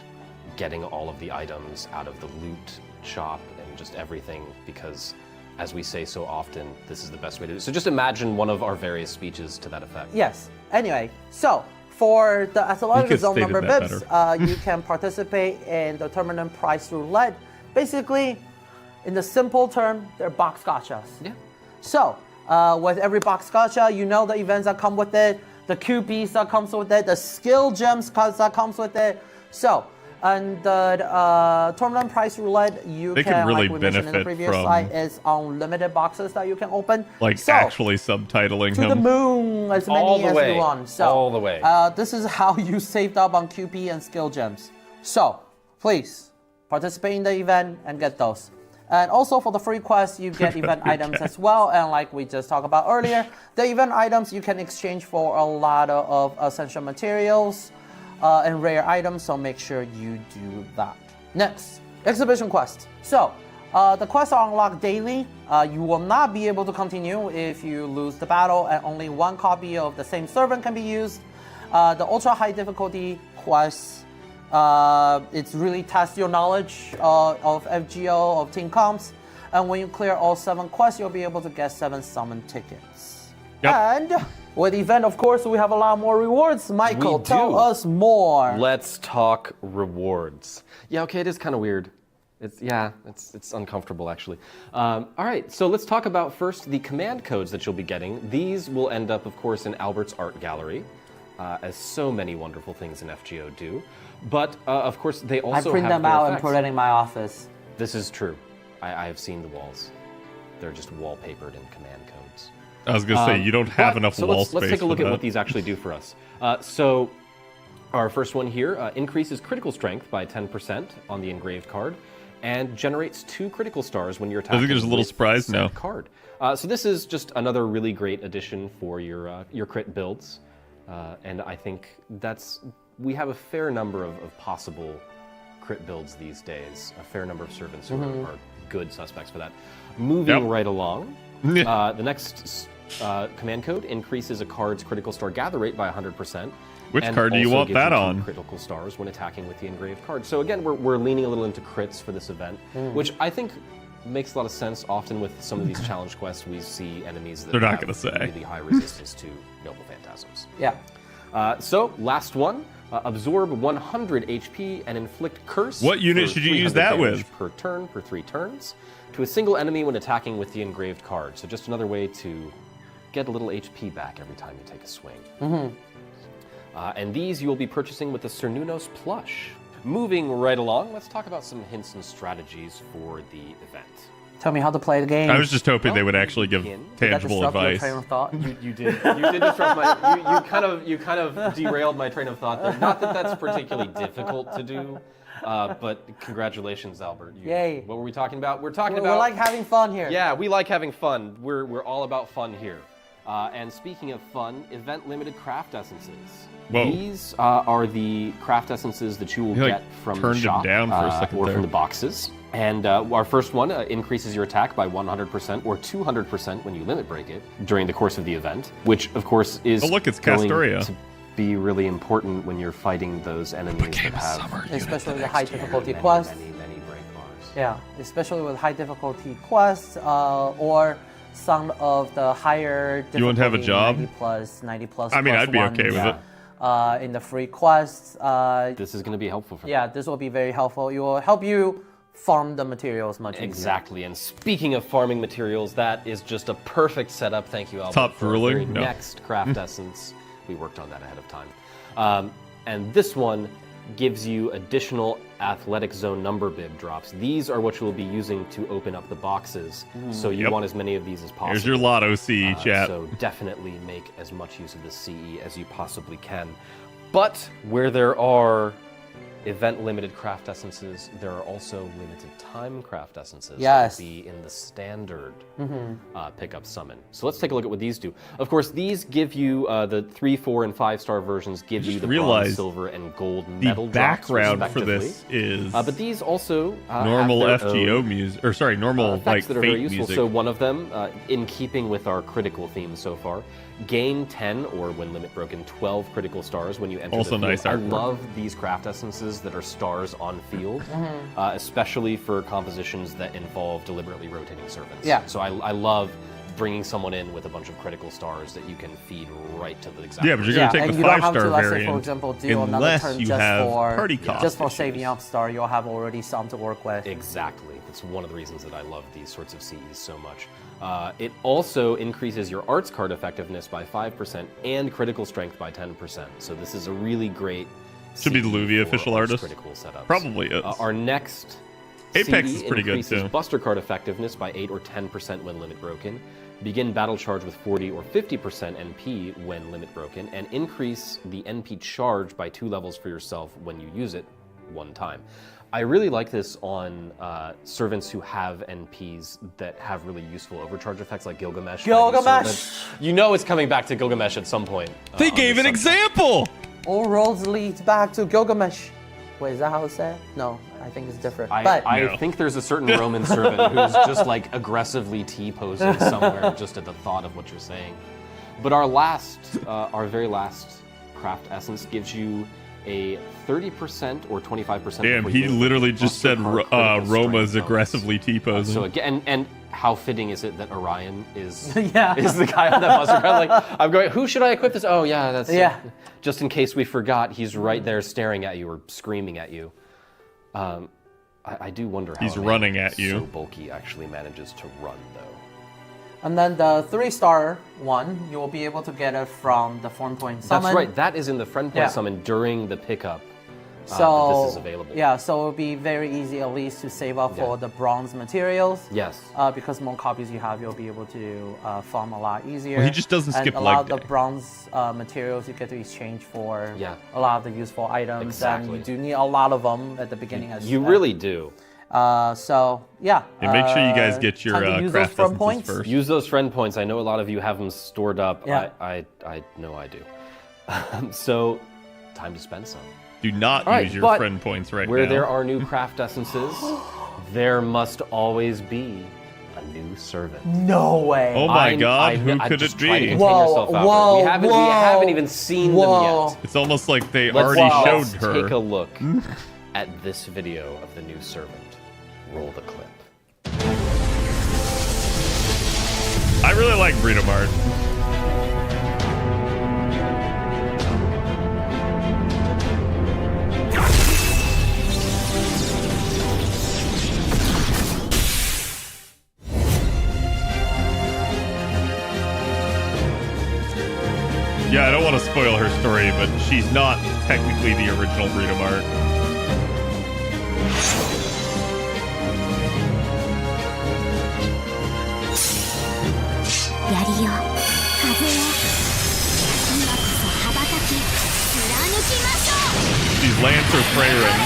getting all of the items out of the loot shop and just everything, because as we say so often, this is the best way to do it. So just imagine one of our various speeches to that effect. Yes. Anyway, so for the athletic zone number bibs, you can participate in the tournament prize roulette. Basically, in the simple term, they're box gachas. Yeah. So with every box gacha, the events that come with it, the QPs that comes with it, the skill gems that comes with it. So, and the tournament prize roulette, they can really like we mentioned in the previous slide, is unlimited boxes that you can open. Actually subtitling to the moon, as many as you want. So, all the way. This is how you saved up on QP and skill gems. So, please participate in the event and get those. And also for the free quest, you get event items as well. And like we just talked about earlier, the event items you can exchange for a lot of essential materials and rare items. So make sure you do that. Next, exhibition quest. So the quests are unlocked daily. You will not be able to continue if you lose the battle, and only 1 copy of the same servant can be used. The ultra high difficulty quests. It's really test your knowledge of FGO, of team comps, and when you clear all 7 quests, you'll be able to get 7 summon tickets. Yep. And with the event, of course, we have a lot more rewards. Michael, tell us more. Let's talk rewards. Yeah, okay, it is kind of weird. It's uncomfortable actually. All right, so let's talk about first the command codes that you'll be getting. These will end up, of course, in Albert's art gallery, as so many wonderful things in FGO do. But of course, they also I print them out and put it in my office. This is true. I have seen the walls. They're just wallpapered in command codes. I was going to say, you don't have enough wall space. Let's take a look at what these actually do for us. So our first one here increases critical strength by 10% on the engraved card and generates 2 critical stars when you're attacking. I think there's a little surprise now. Card. So this is just another really great addition for your crit builds. And I think we have a fair number of possible crit builds these days. A fair number of servants who are good suspects for that. Moving right along, the next command code increases a card's critical star gather rate by 100%. Which card do you want that on? Critical stars when attacking with the engraved card. So again, we're leaning a little into crits for this event, which I think makes a lot of sense. Often with some of these challenge quests, we see enemies that have really high resistance to noble phantasms. Yeah. So last one. Absorb 100 HP and inflict curse. What unit should you use that with? Per turn, for 3 turns, to a single enemy when attacking with the engraved card. So just another way to get a little HP back every time you take a swing. And these you will be purchasing with the Cernunnos plush. Moving right along, let's talk about some hints and strategies for the event. Tell me how to play the game. I was just hoping they would actually give tangible advice. Your train of thought? You did. You did disrupt my. You kind of derailed my train of thought there. Not that that's particularly difficult to do, but congratulations, Albert. Yay! What were we talking about? We're like having fun here. Yeah, we like having fun. We're all about fun here. And speaking of fun, event-limited craft essences. Whoa. These are the craft essences that you will get from the shop down for a second or from the boxes. And our first one increases your attack by 100% or 200% when you limit break it during the course of the event, which of course is it's going Castoria. to be really important when you're fighting those enemies that have, especially the high difficulty quests. Many break bars. Yeah, especially with high difficulty quests or some of the higher difficulty. You won't have a job? 90 plus. I mean, I'd be okay with it. In the free quests. This is going to be helpful for Yeah, this will be very helpful. It will help you farm the materials much easier. Exactly, and speaking of farming materials, that is just a perfect setup. Thank you, Albert. Top for drooling? the very No. next craft essence. We worked on that ahead of time. And this one gives you additional athletic zone number bib drops. These are what you will be using to open up the boxes. So you want as many of these as possible. Here's your Lotto CE, chat. So definitely make as much use of the CE as you possibly can. But where there are event limited craft essences. There are also limited time craft essences Yes. that will be in the standard pickup summon. So let's take a look at what these do. Of course, these give you the 3, 4, and 5-star versions give you the bronze, realized silver, and gold The medal drops, background for respectively. this is But these also normal have their FGO own, music, or sorry, normal effects like that are fate very useful. music. So one of them, in keeping with our critical theme so far, gain 10 or when limit broken 12 critical stars when you enter Also the field. nice I artwork. love these craft essences that are stars on field, especially for compositions that involve deliberately rotating servants. Yeah. So I love bringing someone in with a bunch of critical stars that you can feed right to the exact. Yeah, but you're gonna take and the you don't have 5-star to, let's say, variant for example, do another unless turn you just have for party cost just for issues. saving up star. You'll have already some to work with. Exactly. That's one of the reasons that I love these sorts of CEs so much. It also increases your arts card effectiveness by 5% and critical strength by 10%. So this is a really great. Should be the CE Luvia for official arts artist. Critical setups. Probably is. Our next Apex CE is pretty good increases too. Buster card effectiveness by 8 or 10% when limit broken. Begin battle charge with 40 or 50% NP when limit broken, and increase the NP charge by 2 levels for yourself when you use it 1 time. I really like this on servants who have NPs that have really useful overcharge effects, like Gilgamesh. Gilgamesh! You know it's coming back to Gilgamesh at some point. They on gave this an subject. example. All roads lead back to Gilgamesh. Wait, is that how it's said? No, I think it's different. I No. think there's a certain Roman servant who's just like aggressively T-posing somewhere just at the thought of what you're saying. But our very last craft essence gives you a 30% or 25%. Damn, before he you literally Buster just said card critical Roma's strength aggressively bonus. T-posing. So again, and how fitting is it that Orion is Yeah. is the guy on that Buster card? Like, I'm going, who should I equip this? Oh yeah, that's Yeah. just in case we forgot, he's right there staring at you or screaming at you. I do wonder how He's a man running at you. so bulky actually manages to run though. And then the 3-star one, you will be able to get it from the Form Point Summon. That's right. That is in the friend point Yeah. summon during the pickup. So this is available. Yeah, so it'll be very easy at least to save up for Yeah. the bronze materials. Yes. Because more copies you have, you'll be able to farm a lot easier. Well, he just doesn't and skip a leg lot of day. the bronze materials you get to exchange for Yeah. a lot of the useful items. Exactly. And you do need a lot of them at the beginning. You really do. So yeah. Yeah, make sure you guys get your time to use craft those friend essences points. first. Use those friend points. I know a lot of you have them stored up. Yeah. I know I do. So, time to spend some. Do not All right, use your but friend points right Where now. there are new craft essences, there must always be a new servant. No way. Oh my God, who could just it try to be? contain Whoa, yourself out whoa, there. We haven't even seen them yet. It's almost like they Let's already showed her. take a look at this video of the new servant. Roll the clip. I really like Britomart. Yeah, I don't want to spoil her story, but she's not technically the original Britomart. She's Lancer Freyrun.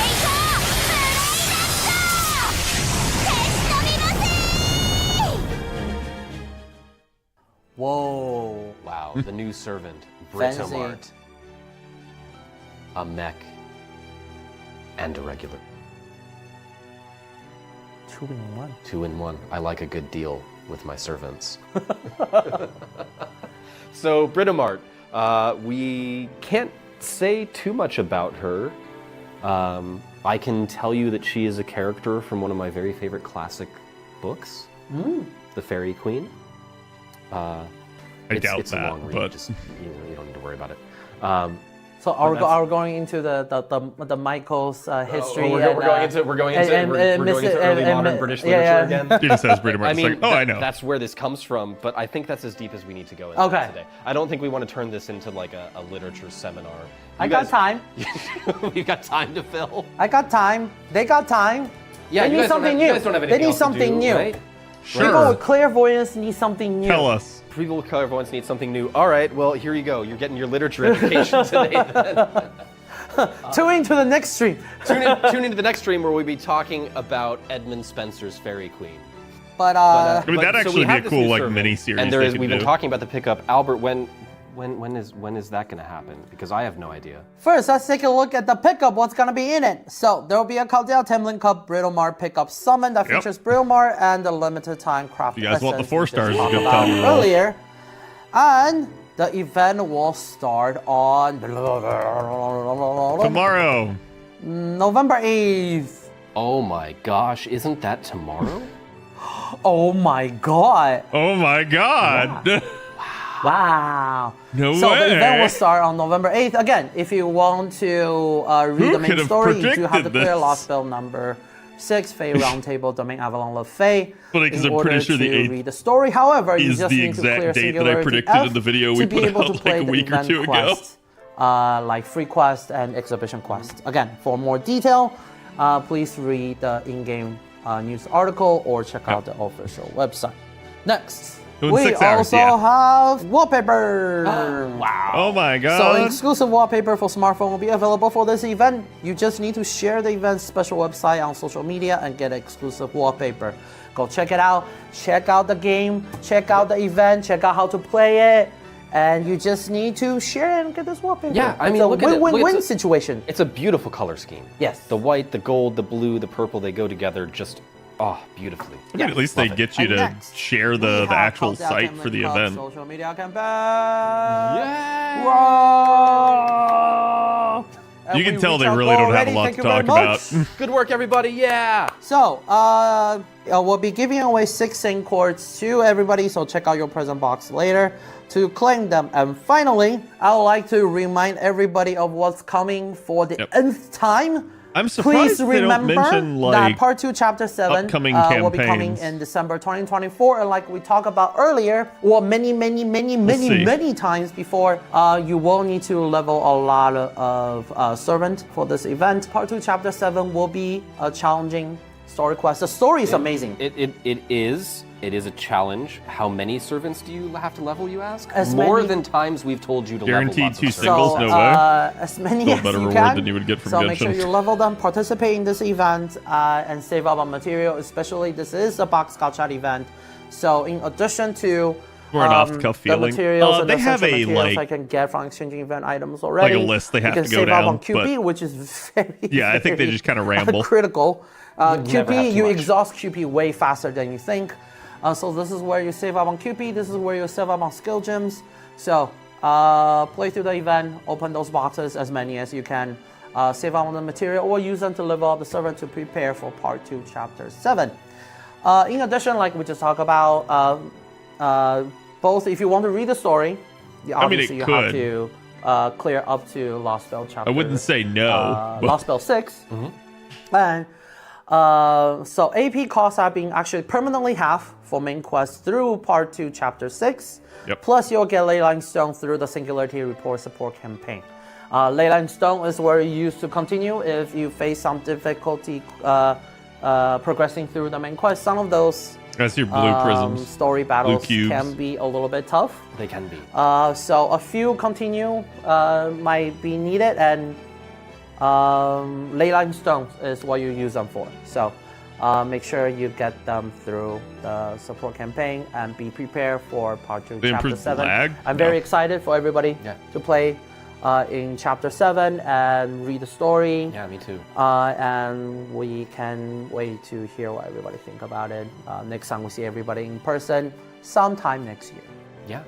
Whoa. Wow, the new servant, Fancy. Britomart. A mech and a regular. 2-in-1. 2-in-1. I like a good deal with my servants. So, Britomart, we can't say too much about her. I can tell you that she is a character from one of my very favorite classic books, The Fairy Queen. I It's doubt a that, long read, but just, you don't need to worry about it. So are we going into the Michael's history? We're going into early modern British literature again. she just says Britomart. I It's mean, like, oh, I know. that's where this comes from, but I think that's as deep as we need to go into Okay. today. I don't think we want to turn this into like a literature seminar. I got time. We've got time to fill. I got time. They got time. Yeah, they you need guys don't something have- new. you guys don't have They anything need else to something do, new. right? People Sure. with clairvoyance need something new. Tell us. People with clairvoyance need something new. All right, well, here you go. You're getting your literature education today then. Tune into the next stream. Tune into the next stream where we'll be talking about Edmund Spencer's Fairy Queen. But I mean, but- that'd so actually we be have a this cool new like servant, mini series. And there they is could we've been do. talking about the pickup. Albert, when is that going to happen? Because I have no idea. first, let's take a look at the pickup. What's gonna be in it? So there will be a FGO Tamlin Cup Britomart pickup summon that features Britomart and the limited time craft. You guys want the essence 4 we just stars? talked Good about time to roll. earlier, and the event will start on Tomorrow. November 8th. Oh my gosh, isn't that tomorrow? Oh my god! Oh my god. Wow. No So way. the event will start on November 8th. Again, if you want to read Who the main could have story, you do have to predicted clear this? Lost Spell number 6, Fae Roundtable, Domain Avalon Love Fae. Funny, 'cause in I'm pretty order sure the to 8th read the story. However, you is just the need to clear exact date that I Singularity predicted F in the video we to be put able out to like play a the week or event two ago. quests, like free quest and exhibition quest. Again, for more detail, please read the in-game news article or check out the official website. Next, Doing we 6 hours, also yeah. have wallpaper. Wow. Oh my So god. exclusive wallpaper for smartphone will be available for this event. You just need to share the event's special website on social media and get exclusive wallpaper. Go check it out. Check out the game. Check out the event. Check out how to play it. And you just need to share it and get this wallpaper. Yeah, I mean, it's a look at it. Look, win-win-win it's a- situation. It's a beautiful color scheme. Yes. The white, the gold, the blue, the purple, they go together just, beautifully. I mean, at least they love it. get you And to next, share we the have actual FGO site Tamlin for the Cup event. Social media campaign. Yay! Whoa! And You can we tell reached they our really goal don't have a already. lot Thank to you very talk about. much. Good work, everybody. Yeah. So, we'll be giving away 6 sync cords to everybody, so check out your present box later to claim them. And finally, I would like to remind everybody of what's coming for the nth time. I'm surprised Please they don't remember mention, that like, Part 2, Chapter 7 upcoming will be coming campaigns. in December 2024. And like we talked about earlier, or many see. times before, you will need to level a lot of servant for this event. Part 2, Chapter 7 will be a challenging story quest. The story is amazing. It is a challenge. How many servants do you have to level, you ask? As More many- than times we've told you to Guaranteed level lots of 2 servants. singles, no way. As many Still a as better you reward can. than you would get from So make sure Genshin. you level them, participate in this event, and save up on material. Especially this is a box gotcha event. So in addition to More an off-the-cuff the feeling. materials and They the have essential a, materials like- I can get from exchanging event items already. Like a list they have you to can go save up down, on QP, but- which is very Yeah, I think they very just kinda ramble. critical. never have QP, too you much. exhaust QP way faster than you think. So this is where you save up on QP. This is where you save up on skill gems. So play through the event, open those boxes, as many as you can, save up on the material, or use them to level up the servant to prepare for Part 2, Chapter 7. In addition, like we just talked about, both if you want to read the story, obviously you have could. to clear up to Lost Spell Chapter. I wouldn't say no. but- Lost Spell 6. And so AP costs are being actually permanently half for main quest through Part 2, Chapter 6. Yep. Plus, you'll get Leyline Stone through the Singularity Report support campaign. Leyline Stone is where you use to continue if you face some difficulty progressing through the main quest. Some of those That's your blue prisms. story battles cubes. can be a little bit tough. They can be. So a few continue might be needed, and Leyline Stones is what you use them for. So make sure you get them through the support campaign and be prepared for Part 2, They Chapter improved 7. lag? I'm very No. excited for everybody to play in Chapter 7 and read the story. Yeah, me too. And we can wait to hear what everybody think about it. Next time we see everybody in person, sometime next year. Yeah.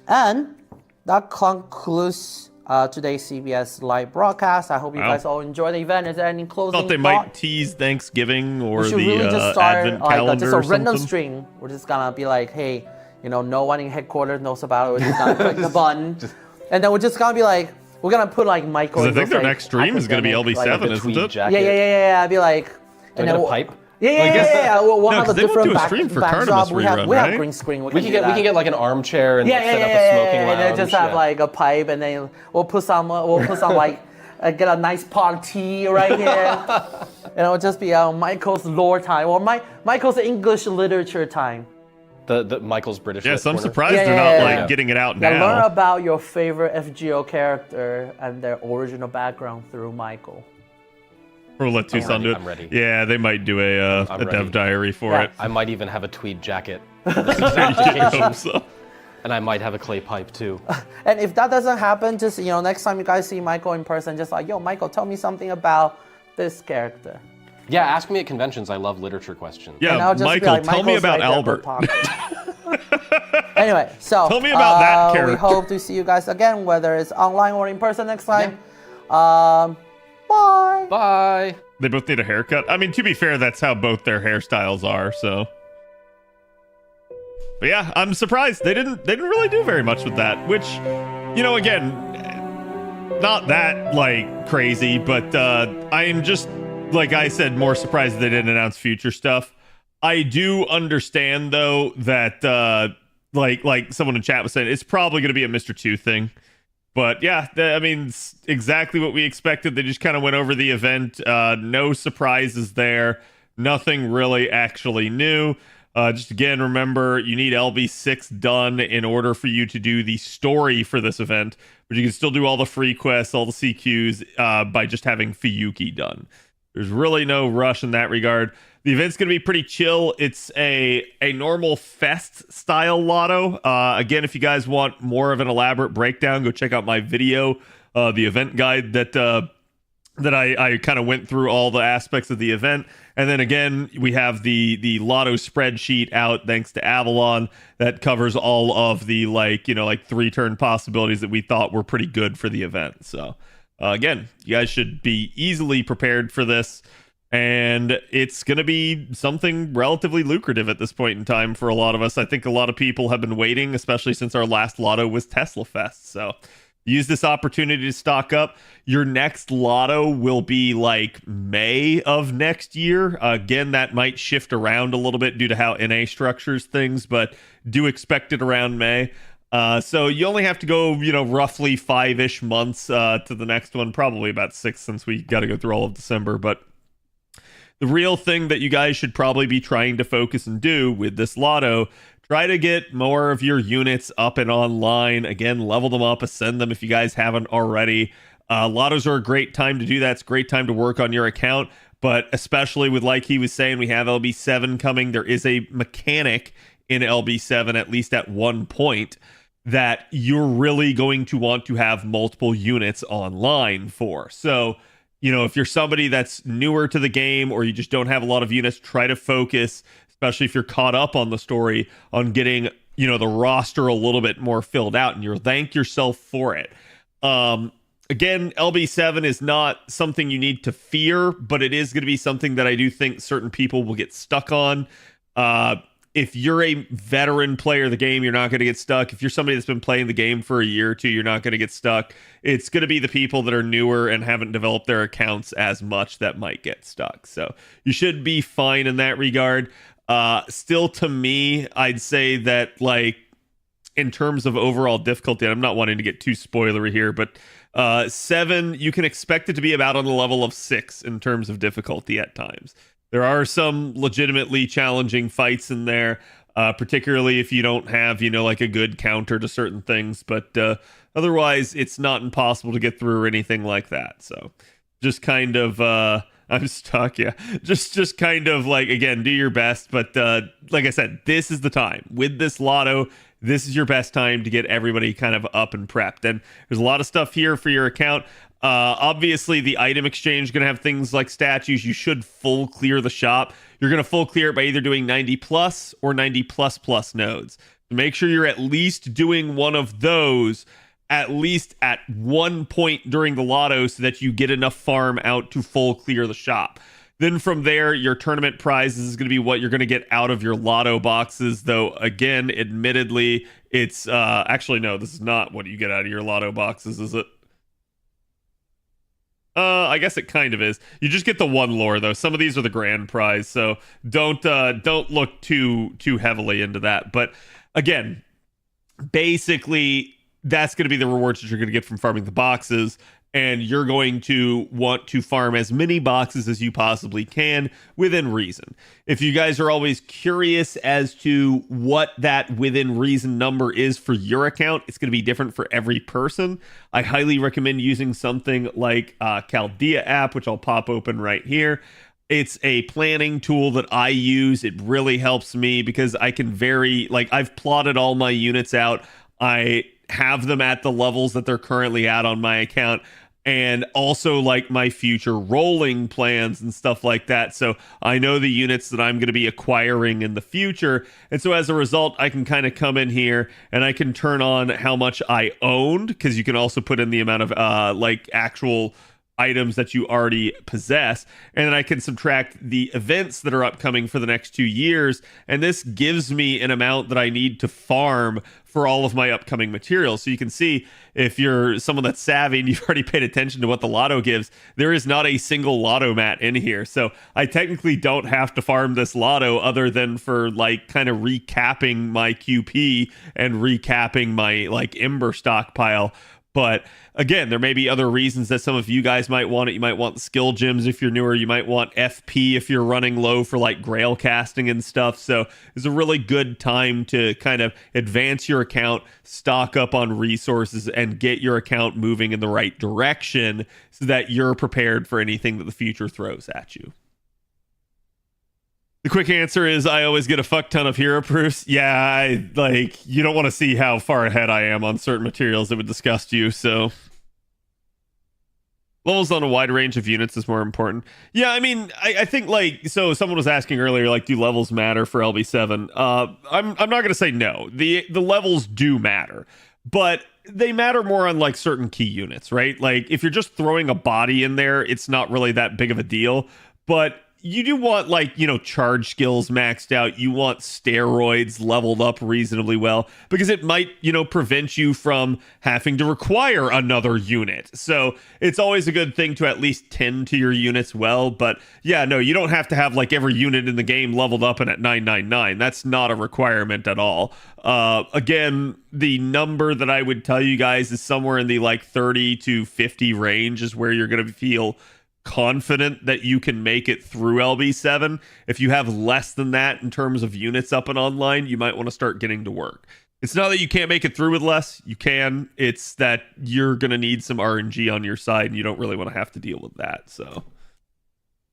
And that concludes today's CBS live broadcast. I hope you Wow. guys all enjoy the event. Is there any closing Thought they thought? might tease Thanksgiving or We should the really just start Advent like calendar just a or random something. string. We're just gonna be like, hey, no one in headquarters knows about it. We're just gonna click the button, and then we're just gonna be like, we're gonna put like Michael. 'Cause I in think those, their like, next stream is going to be academic, like, LB7, the isn't tweed it? jacket. Yeah. I'd be like, Do I and get then a pipe? Yeah. We'll No, have a 'cause they won't different do a stream for backdrop. Carnival We have rerun, right? green screen. We can get like an armchair and Yeah, like, set yeah, up a smoking lounge. and then just have yeah. like a pipe, and then we'll put some like get a nice pot of tea right here, and it'll just be Michael's lore time or Michael's English literature time. The Michael's British. Yes, I'm corner. surprised Yeah, they're yeah, not yeah, like yeah. getting it out Yeah, learn now. about your favorite FGO character and their original background through Michael. Or let Tucson do it. I'm ready. Yeah, they might do a I'm dev ready. diary for Yeah. it. I might even have a tweed jacket. I hope so. And I might have a clay pipe too. And if that doesn't happen, just next time you guys see Michael in person, just like, yo, Michael, tell me something about this character. Yeah, ask me at conventions. I love literature questions. And Yeah, I'll just be Michael, like, tell me "Michael's about right there, Albert. but anyway, so Tell me about that we character. hope to see you guys again, whether it's online or in person next time. Bye. Bye. They both need a haircut. I mean, to be fair, that's how both their hairstyles are, so. But yeah, I'm surprised they didn't really do very much with that, which, again, not that like crazy, but I am just, like I said, more surprised they didn't announce future stuff. I do understand though that like someone in chat was saying, it's probably going to be a Mr. 2 thing. But yeah, I mean, it's exactly what we expected. They just kind of went over the event. No surprises there. Nothing really actually new. Just again, remember, you need LB6 done in order for you to do the story for this event. But you can still do all the free quests, all the CQs, by just having Fiyuki done. There's really no rush in that regard. The event's going to be pretty chill. It's a normal fest style lotto. Again, if you guys want more of an elaborate breakdown, go check out my video, the event guide that I kind of went through all the aspects of the event. And then again, we have the lotto spreadsheet out thanks to Avalon that covers all of the like 3-turn possibilities that we thought were pretty good for the event. So again, you guys should be easily prepared for this. And it's going to be something relatively lucrative at this point in time for a lot of us. I think a lot of people have been waiting, especially since our last lotto was Tesla Fest. So use this opportunity to stock up. Your next lotto will be like May of next year. Again, that might shift around a little bit due to how NA structures things, but do expect it around May. So you only have to go, roughly 5-ish months to the next one, probably about 6 since we got to go through all of December. But the real thing that you guys should probably be trying to focus and do with this lotto, try to get more of your units up and online. Again, level them up, ascend them if you guys haven't already. Lottos are a great time to do that. It's a great time to work on your account. But especially with, like he was saying, we have LB7 coming. There is a mechanic in LB7, at least at one point, that you're really going to want to have multiple units online for. So, if you're somebody that's newer to the game or you just don't have a lot of units, try to focus, especially if you're caught up on the story, on getting, the roster a little bit more filled out, and you'll thank yourself for it. Again, LB7 is not something you need to fear, but it is going to be something that I do think certain people will get stuck on. If you're a veteran player of the game, you're not going to get stuck. If you're somebody that's been playing the game for a year or two, you're not going to get stuck. It's going to be the people that are newer and haven't developed their accounts as much that might get stuck. So you should be fine in that regard. Still, to me, I'd say that, in terms of overall difficulty, I'm not wanting to get too spoilery here, but 7, you can expect it to be about on the level of 6 in terms of difficulty at times. There are some legitimately challenging fights in there, particularly if you don't have, a good counter to certain things. But otherwise, it's not impossible to get through or anything like that. So just kind of, I'm stuck, yeah. Just kind of again, do your best. But like I said, this is the time. With this lotto, this is your best time to get everybody kind of up and prepped. And there's a lot of stuff here for your account. Obviously, the item exchange is going to have things like statues. You should full clear the shop. You're going to full clear it by either doing 90 plus or 90 plus plus nodes. So make sure you're at least doing one of those at least at one point during the lotto so that you get enough farm out to full clear the shop. Then from there, your tournament prizes is going to be what you're going to get out of your lotto boxes. Though, again, admittedly, it's actually, no, this is not what you get out of your lotto boxes, is it? I guess it kind of is. You just get the one lore, though. Some of these are the grand prize, so don't look too heavily into that. But again, basically, that's going to be the rewards that you're going to get from farming the boxes. and you're going to want to farm as many boxes as you possibly can within reason. If you guys are always curious as to what that within reason number is for your account, it's going to be different for every person. I highly recommend using something like Chaldea app, which I'll pop open right here. It's a planning tool that I use. It really helps me because I can I've plotted all my units out. I have them at the levels that they're currently at on my account, and also like my future rolling plans and stuff like that. So I know the units that I'm going to be acquiring in the future. And so as a result, I can kind of come in here and I can turn on how much I owned, because you can also put in the amount of actual items that you already possess, and then I can subtract the events that are upcoming for the next 2 years, and this gives me an amount that I need to farm for all of my upcoming materials. So you can see, if you're someone that's savvy and you've already paid attention to what the lotto gives, there is not a single lotto mat in here. So I technically don't have to farm this lotto other than for like kind of recapping my QP and recapping my like Ember stockpile. But again, there may be other reasons that some of you guys might want it. You might want skill gems if you're newer. You might want FP if you're running low for like grail casting and stuff. So it's a really good time to kind of advance your account, stock up on resources, and get your account moving in the right direction so that you're prepared for anything that the future throws at you. The quick answer is I always get a fuck ton of hero proofs. Yeah, you don't want to see how far ahead I am on certain materials that would disgust you, so. Levels on a wide range of units is more important. Yeah, I mean, I think so someone was asking earlier, do levels matter for LB7? I'm not going to say no. The levels do matter, but they matter more on certain key units, right? If you're just throwing a body in there, it's not really that big of a deal, but you do want charge skills maxed out. You want steroids leveled up reasonably well, because it might prevent you from having to require another unit. So it's always a good thing to at least tend to your units well. But yeah, no, you don't have to have every unit in the game leveled up and at 999. That's not a requirement at all. Again, the number that I would tell you guys is somewhere in the 30 to 50 range is where you're going to feel confident that you can make it through LB7. If you have less than that in terms of units up and online, you might want to start getting to work. It's not that you can't make it through with less. You can. It's that you're going to need some RNG on your side, and you don't really want to have to deal with that. So,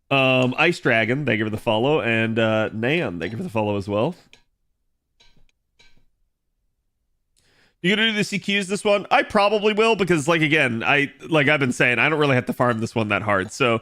Ice Dragon, thank you for the follow, and Nan, thank you for the follow as well. You gonna do the CQs this one? I probably will, because again, I've been saying, I don't really have to farm this one that hard. So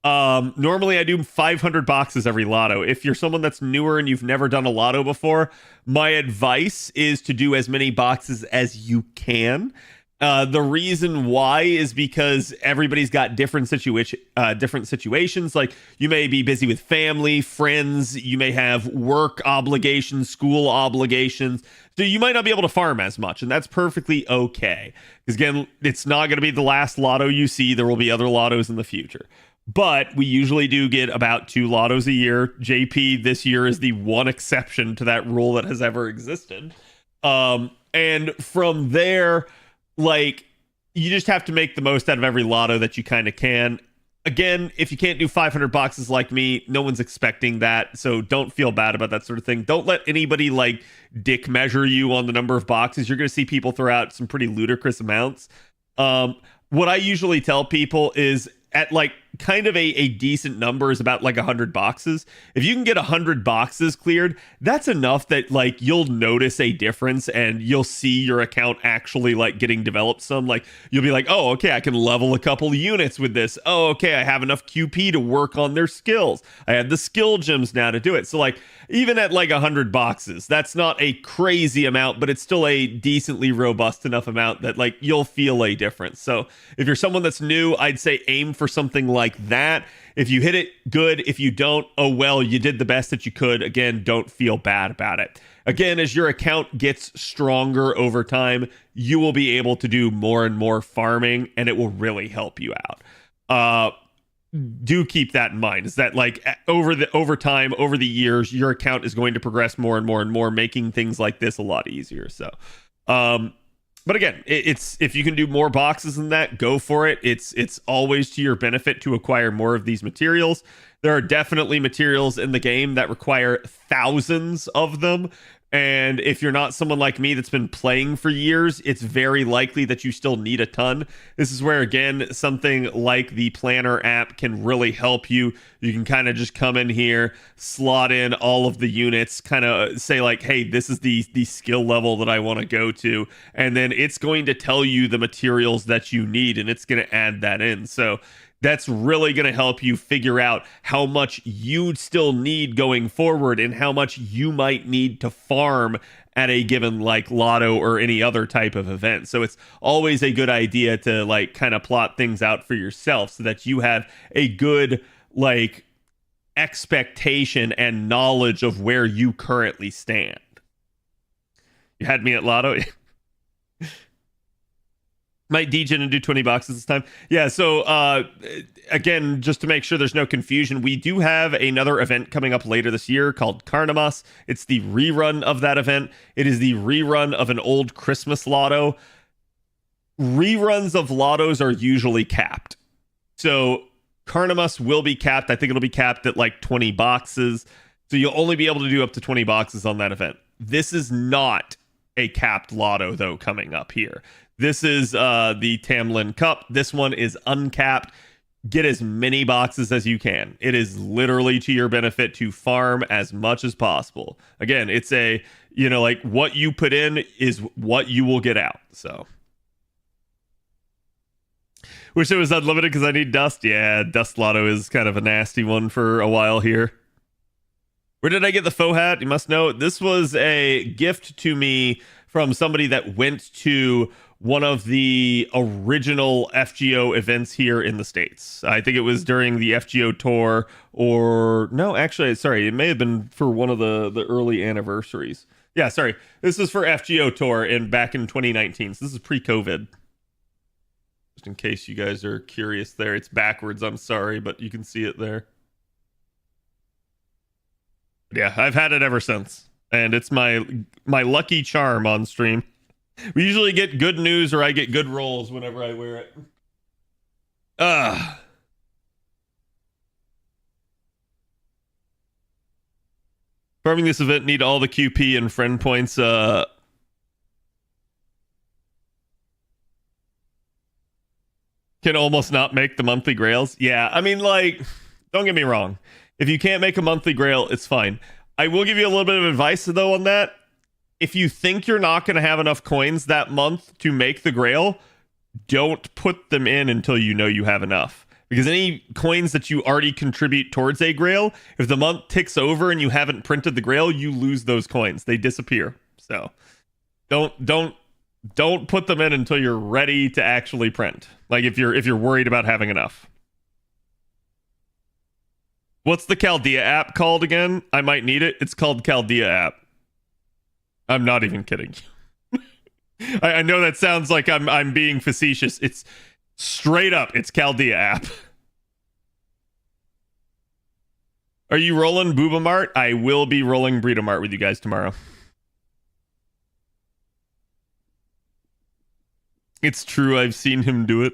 normally I do 500 boxes every lotto. If you're someone that's newer and you've never done a lotto before, my advice is to do as many boxes as you can. The reason why is because everybody's got different situations. You may be busy with family, friends, you may have work obligations, school obligations, so you might not be able to farm as much, and that's perfectly okay. Because again, it's not going to be the last lotto you see. There will be other lottos in the future. But we usually do get about 2 lottos a year. JP this year is the one exception to that rule that has ever existed. And from there, you just have to make the most out of every lotto that you kind of can. Again, if you can't do 500 boxes like me, no one's expecting that, so don't feel bad about that sort of thing. Don't let anybody dick measure you on the number of boxes. You're going to see people throw out some pretty ludicrous amounts. What I usually tell people is at kind of a decent number is about 100 boxes. If you can get 100 boxes cleared, that's enough that you'll notice a difference, and you'll see your account actually getting developed some. You'll be oh, okay, I can level a couple units with this. Oh, okay, I have enough QP to work on their skills. I have the skill gems now to do it. So even at 100 boxes, that's not a crazy amount, but it's still a decently robust enough amount that you'll feel a difference. So if you're someone that's new, I'd say aim for something like that. If you hit it, good. If you don't, oh well, you did the best that you could. Again, don't feel bad about it. Again, as your account gets stronger over time, you will be able to do more and more farming, and it will really help you out. Do keep that in mind, is that over time, over the years, your account is going to progress more and more and more, making things like this a lot easier. So But again, it's if you can do more boxes than that, go for it. It's always to your benefit to acquire more of these materials. There are definitely materials in the game that require thousands of them. And if you're not someone like me that's been playing for years, it's very likely that you still need a ton. This is where, again, something like the Planner app can really help you. You can kind of just come in here, slot in all of the units, kind of say like, hey, this is the skill level that I want to go to. And then it's going to tell you the materials that you need, and it's going to add that in. So that's really going to help you figure out how much you still need going forward and how much you might need to farm at a given like Lotto or any other type of event. So it's always a good idea to like kind of plot things out for yourself so that you have a good like expectation and knowledge of where you currently stand. You had me at Lotto. Might degen and do 20 boxes this time. Yeah, so again, just to make sure there's no confusion, we do have another event coming up later this year called Carnimas. It's the rerun of that event. It is the rerun of an old Christmas Lotto. Reruns of Lottos are usually capped. So Carnimas will be capped. I think it'll be capped at like 20 boxes. So you'll only be able to do up to 20 boxes on that event. This is not a capped Lotto, though, coming up here. This is the Tamlin Cup. This one is uncapped. Get as many boxes as you can. It is literally to your benefit to farm as much as possible. Again, it's a, you know, like what you put in is what you will get out. So. Wish it was unlimited because I need dust. Yeah, dust Lotto is kind of a nasty one for a while here. Where did I get the faux hat? You must know. This was a gift to me from somebody that went to one of the original FGO events here in the States. I think it was during the FGO tour, or no, actually, sorry, it may have been for one of the early anniversaries. Yeah, sorry. This is for FGO tour back in 2019. So this is pre-COVID. Just in case you guys are curious there. It's backwards, I'm sorry, but you can see it there. Yeah, I've had it ever since. And it's my lucky charm on stream. We usually get good news or I get good rolls whenever I wear it. Farming this event need all the QP and friend points. Can almost not make the monthly grails. Yeah, I mean, like, don't get me wrong. If you can't make a monthly grail, it's fine. I will give you a little bit of advice, though, on that. If you think you're not going to have enough coins that month to make the grail, don't put them in until you know you have enough. Because any coins that you already contribute towards a grail, if the month ticks over and you haven't printed the grail, you lose those coins. They disappear. So don't put them in until you're ready to actually print. Like if you're worried about having enough. What's the Chaldea app called again? I might need it. It's called Chaldea app. I'm not even kidding. I know that sounds like I'm being facetious. It's straight up. It's Chaldea app. Are you rolling Boobamart? I will be rolling Britomart with you guys tomorrow. It's true. I've seen him do it.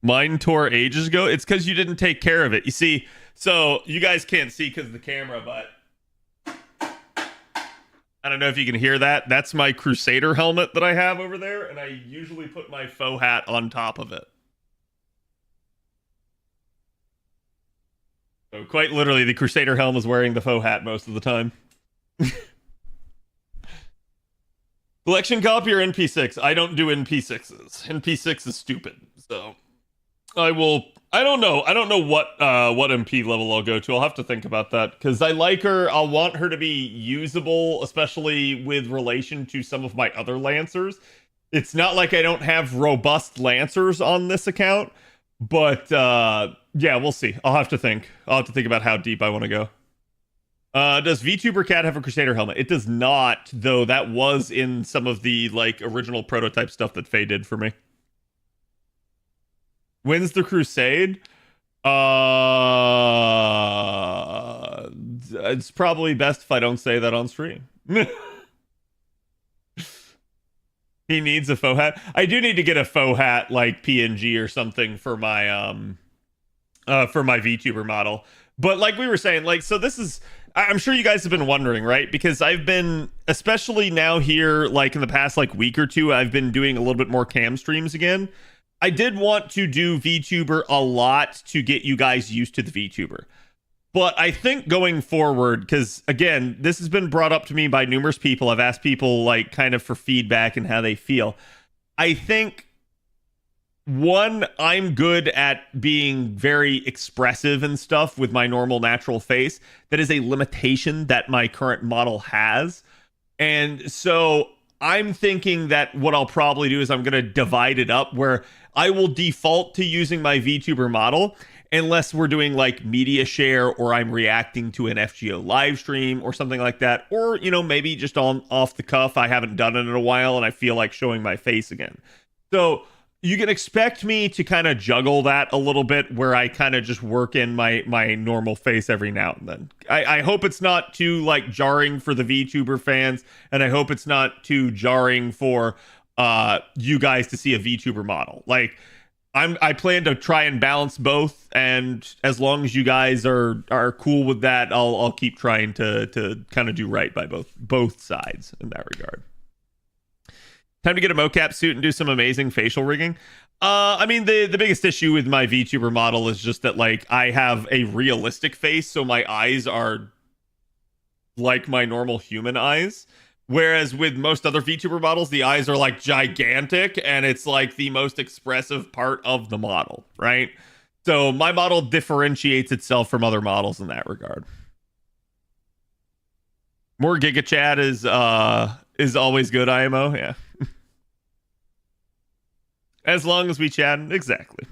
Mine tore ages ago. It's because you didn't take care of it. You see, so you guys can't see because of the camera, but I don't know if you can hear that. That's my Crusader helmet that I have over there, and I usually put my faux hat on top of it. So quite literally, the Crusader helm is wearing the faux hat most of the time. Collection copy or NP6? I don't do NP6s. NP6 is stupid, so I don't know what MP level I'll go to. I'll have to think about that because I like her. I'll want her to be usable, especially with relation to some of my other Lancers. It's not like I don't have robust Lancers on this account, but yeah, we'll see. I'll have to think about how deep I want to go. Does VTuber Cat have a Crusader helmet? It does not, though. That was in some of the like original prototype stuff that Faye did for me. When's the Crusade? it's probably best if I don't say that on stream. He needs a faux hat. I do need to get a faux hat like PNG or something for my VTuber model. But like we were saying, like, so this is, I'm sure you guys have been wondering, right? Because I've been, especially now here, like in the past like week or two, I've been doing a little bit more cam streams again. I did want to do VTuber a lot to get you guys used to the VTuber. But I think going forward, because again, this has been brought up to me by numerous people. I've asked people like kind of for feedback and how they feel. I think, one, I'm good at being very expressive and stuff with my normal natural face. That is a limitation that my current model has. And so I'm thinking that what I'll probably do is I'm going to divide it up where I will default to using my VTuber model unless we're doing like media share or I'm reacting to an FGO live stream or something like that. Or, you know, maybe just on off the cuff. I haven't done it in a while and I feel like showing my face again. So you can expect me to kind of juggle that a little bit where I kind of just work in my normal face every now and then. I hope it's not too like jarring for the VTuber fans, and I hope it's not too jarring for you guys to see a VTuber model. Like I plan to try and balance both, and as long as you guys are cool with that, I'll keep trying to kind of do right by both sides in that regard. Time to get a mocap suit and do some amazing facial rigging. I mean, the biggest issue with my VTuber model is just that, like, I have a realistic face, so my eyes are like my normal human eyes. Whereas with most other VTuber models, the eyes are, like, gigantic, and it's, like, the most expressive part of the model, right? So my model differentiates itself from other models in that regard. More Giga Chat is always good, IMO, yeah. As long as we chat, exactly.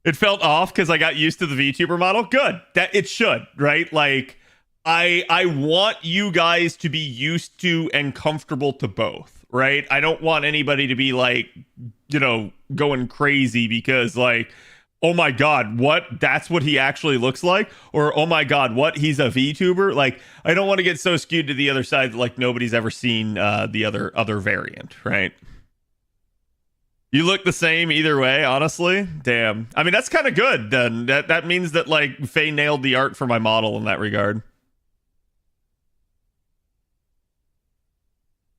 It felt off because I got used to the VTuber model. Good. That it should, right? Like, I want you guys to be used to and comfortable to both, right? I don't want anybody to be like, you know, going crazy because like, oh my God, what? That's what he actually looks like? Or, oh my God, what? He's a VTuber? Like, I don't want to get so skewed to the other side that, like, nobody's ever seen the other variant, right? You look the same either way, honestly. Damn. I mean, that's kind of good, then. That means that, like, Faye nailed the art for my model in that regard.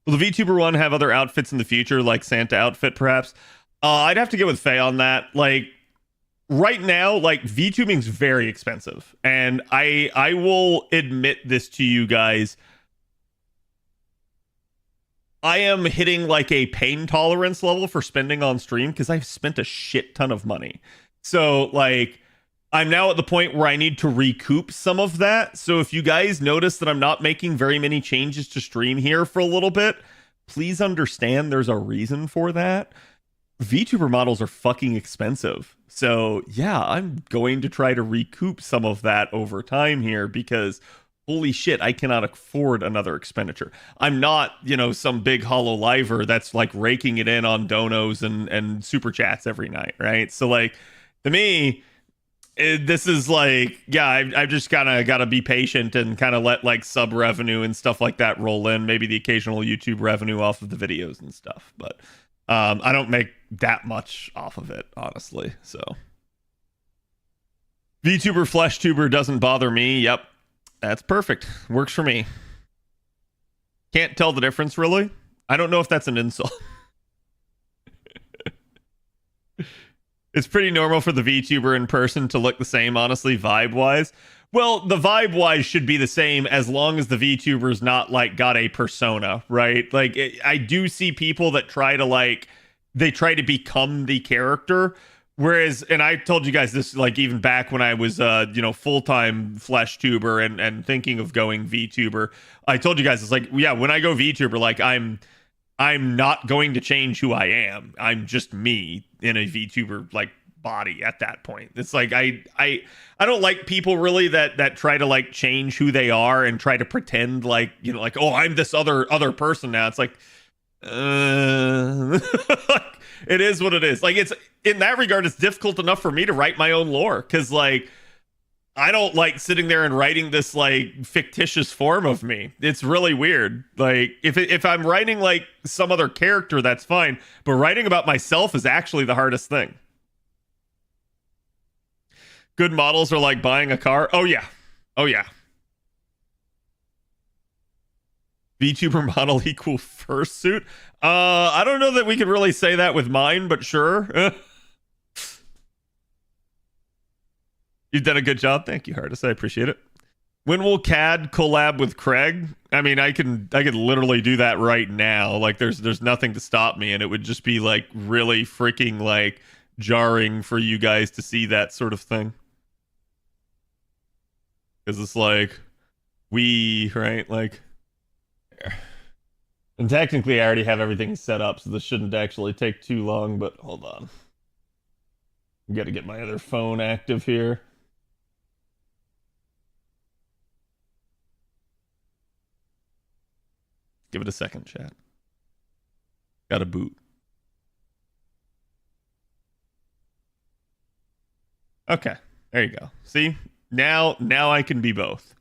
Will the VTuber one have other outfits in the future, like Santa outfit, perhaps? I'd have to get with Faye on that. Like, right now, like, VTubing's very expensive, and I will admit this to you guys. I am hitting like a pain tolerance level for spending on stream because I've spent a shit ton of money. So like, I'm now at the point where I need to recoup some of that. So if you guys notice that I'm not making very many changes to stream here for a little bit, please understand there's a reason for that. VTuber models are fucking expensive. So yeah, I'm going to try to recoup some of that over time here because holy shit, I cannot afford another expenditure. I'm not, you know, some big hololiver that's like raking it in on donos and super chats every night, right? So like, to me, this is like, yeah, I've just kind of got to be patient and kind of let like sub revenue and stuff like that roll in, maybe the occasional YouTube revenue off of the videos and stuff, but I don't make that much off of it, honestly. So VTuber flesh tuber doesn't bother me. Yep, that's perfect. Works for me. Can't tell the difference, really. I don't know if that's an insult. It's pretty normal for the VTuber in person to look the same, honestly, vibe-wise. Well, the vibe-wise should be the same as long as the VTuber's not, like, got a persona, right? Like, I do see people that try to, like, they try to become the character, whereas, and I told you guys this, like, even back when I was, you know, full-time flesh tuber and thinking of going VTuber, I told you guys, it's like, yeah, when I go VTuber, like, I'm not going to change who I am. I'm just me in a VTuber like body at that point. It's like I don't like people really that try to like change who they are and try to pretend like, you know, like, oh, I'm this other person now. It's like It is what it is. Like, it's in that regard, it's difficult enough for me to write my own lore because, like, I don't like sitting there and writing this like fictitious form of me. It's really weird. Like, if I'm writing like some other character, that's fine, but writing about myself is actually the hardest thing. Good models are like buying a car. Oh yeah. Oh yeah. VTuber model equal fursuit. I don't know that we could really say that with mine, but sure. You've done a good job. Thank you, Hardest. I appreciate it. When will CAD collab with Craig? I mean, I could literally do that right now. Like, there's nothing to stop me, and it would just be like really freaking like jarring for you guys to see that sort of thing. Because it's like right? Like, and technically I already have everything set up, so this shouldn't actually take too long, but hold on. Got to get my other phone active here. Give it a second, chat. Got to boot. Okay, there you go. See? Now I can be both.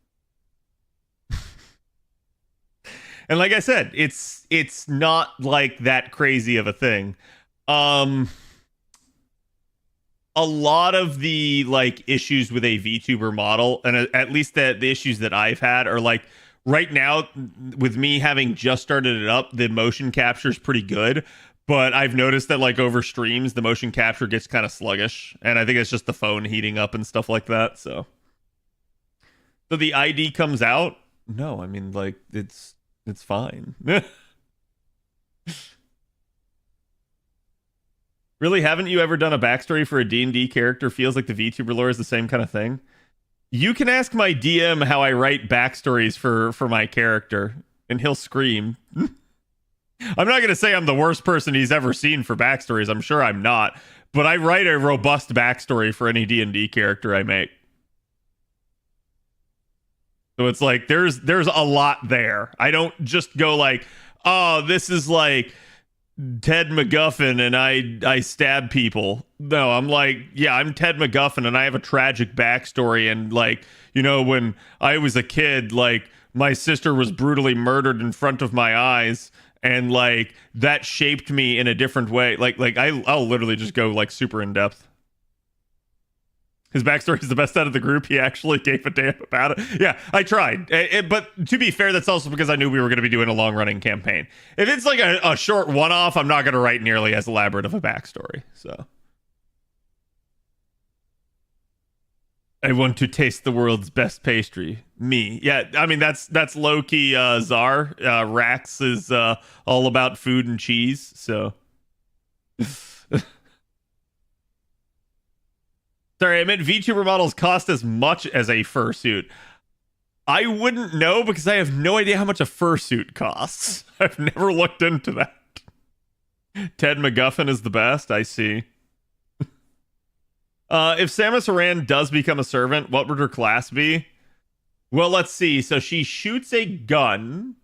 And like I said, it's not like that crazy of a thing. A lot of the like issues with a VTuber model, and at least the issues that I've had, are like, right now with me having just started it up, the motion capture is pretty good, but I've noticed that like over streams the motion capture gets kind of sluggish, and I think it's just the phone heating up and stuff like that. So the ID comes out. No, I mean, like, it's fine. Really, haven't you ever done a backstory for a D&D character? Feels like the VTuber lore is the same kind of thing. You can ask my DM how I write backstories for my character, and he'll scream. I'm not going to say I'm the worst person he's ever seen for backstories. I'm sure I'm not. But I write a robust backstory for any D&D character I make. So it's like, there's a lot there. I don't just go like, oh, this is like Ted MacGuffin and I stab people. No, I'm like, yeah, I'm Ted MacGuffin and I have a tragic backstory, and like, you know, when I was a kid, like, my sister was brutally murdered in front of my eyes, and like that shaped me in a different way. Like I'll literally just go like super in depth. His backstory is the best out of the group. He actually gave a damn about it. Yeah, I tried. But to be fair, that's also because I knew we were going to be doing a long-running campaign. If it's like a short one-off, I'm not going to write nearly as elaborate of a backstory. So, I want to taste the world's best pastry. Me. Yeah, I mean, that's low-key Czar. Rax is all about food and cheese, so... Sorry, I meant VTuber models cost as much as a fursuit. I wouldn't know because I have no idea how much a fursuit costs. I've never looked into that. Ted MacGuffin is the best, I see. If Samus Aran does become a servant, what would her class be? Well, let's see. So she shoots a gun,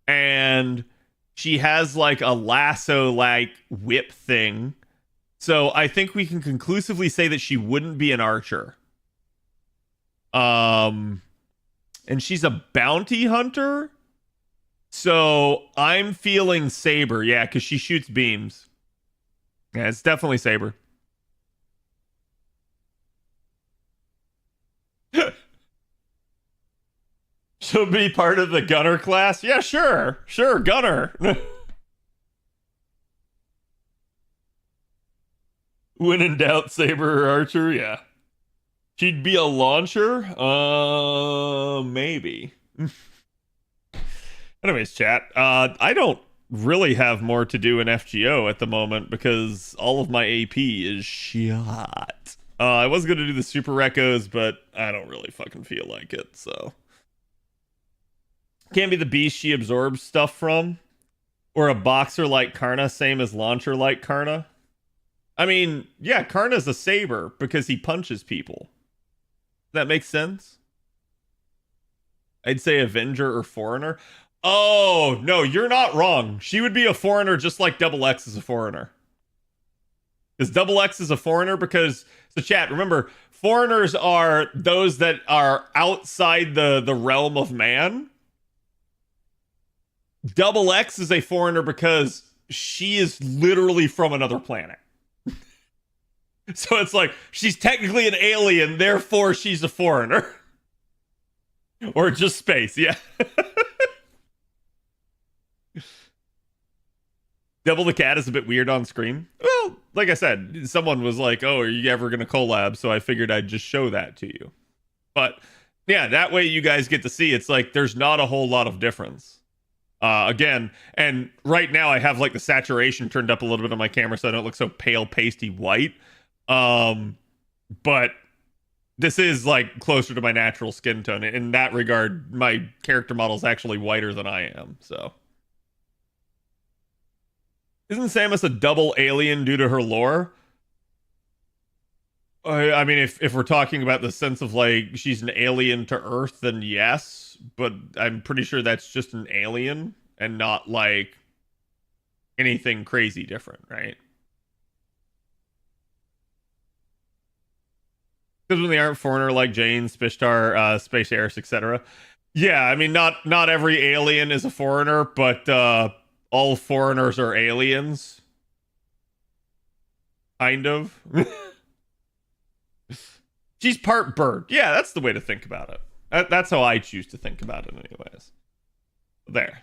and she has like a lasso-like whip thing. So I think we can conclusively say that she wouldn't be an archer. And she's a bounty hunter. So I'm feeling Saber. Yeah, because she shoots beams. Yeah, it's definitely Saber. She'll be part of the gunner class? Yeah, sure. Sure, gunner. When in doubt, Saber or Archer, yeah. She'd be a launcher? Maybe. Anyways, chat. I don't really have more to do in FGO at the moment because all of my AP is shot. I was going to do the Super Recos, but I don't really fucking feel like it, so. Can't be the beast she absorbs stuff from. Or a boxer like Karna, same as launcher like Karna. I mean, yeah, Karna's a saber because he punches people. That makes sense? I'd say Avenger or Foreigner. Oh, no, you're not wrong. She would be a Foreigner just like Double X is a Foreigner. Is double X is a foreigner because so chat, remember, foreigners are those that are outside the realm of man. Double X is a foreigner because she is literally from another planet. So it's like she's technically an alien, therefore she's a foreigner. Or just space, yeah. Double the Cat is a bit weird on screen. Well, like I said, someone was like, oh, are you ever going to collab? So I figured I'd just show that to you. But yeah, that way you guys get to see it's like there's not a whole lot of difference. Again, and right now I have like the saturation turned up a little bit on my camera so I don't look so pale, pasty white. But this is like closer to my natural skin tone. In that regard, my character model is actually whiter than I am, so. Isn't Samus a double alien due to her lore? I mean, if we're talking about the sense of like she's an alien to Earth, then yes, but I'm pretty sure that's just an alien and not like anything crazy different, right? Because when they aren't foreigner like Jane, Spishtar, Space Aris, etc. Yeah, I mean, not every alien is a foreigner, but all foreigners are aliens. Kind of. She's part bird. Yeah, that's the way to think about it. That's how I choose to think about it anyways. There.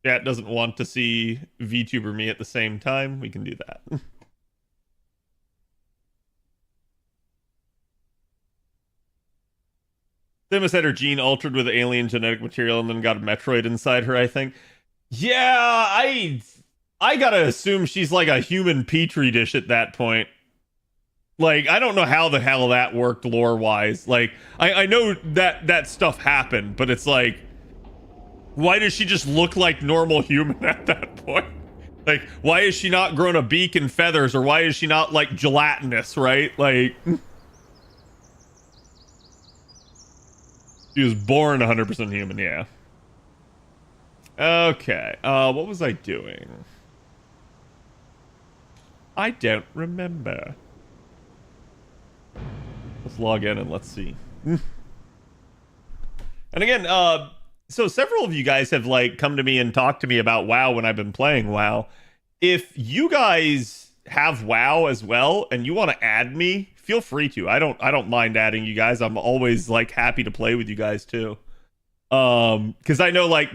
Yeah, it doesn't want to see VTuber me at the same time. We can do that. Samus had her gene altered with alien genetic material and then got a Metroid inside her, I think. Yeah, I gotta assume she's like a human petri dish at that point. Like, I don't know how the hell that worked lore-wise. Like, I know that stuff happened, but it's like, why does she just look like normal human at that point? Like, why is she not grown a beak and feathers, or why is she not, like, gelatinous, right? Like, she was born 100% human, yeah. Okay, what was I doing? I don't remember. Let's log in and let's see. And again, so several of you guys have like come to me and talked to me about WoW when I've been playing WoW. If you guys have WoW as well and you want to add me, feel free to. I don't mind adding you guys. I'm always like happy to play with you guys too. Because I know like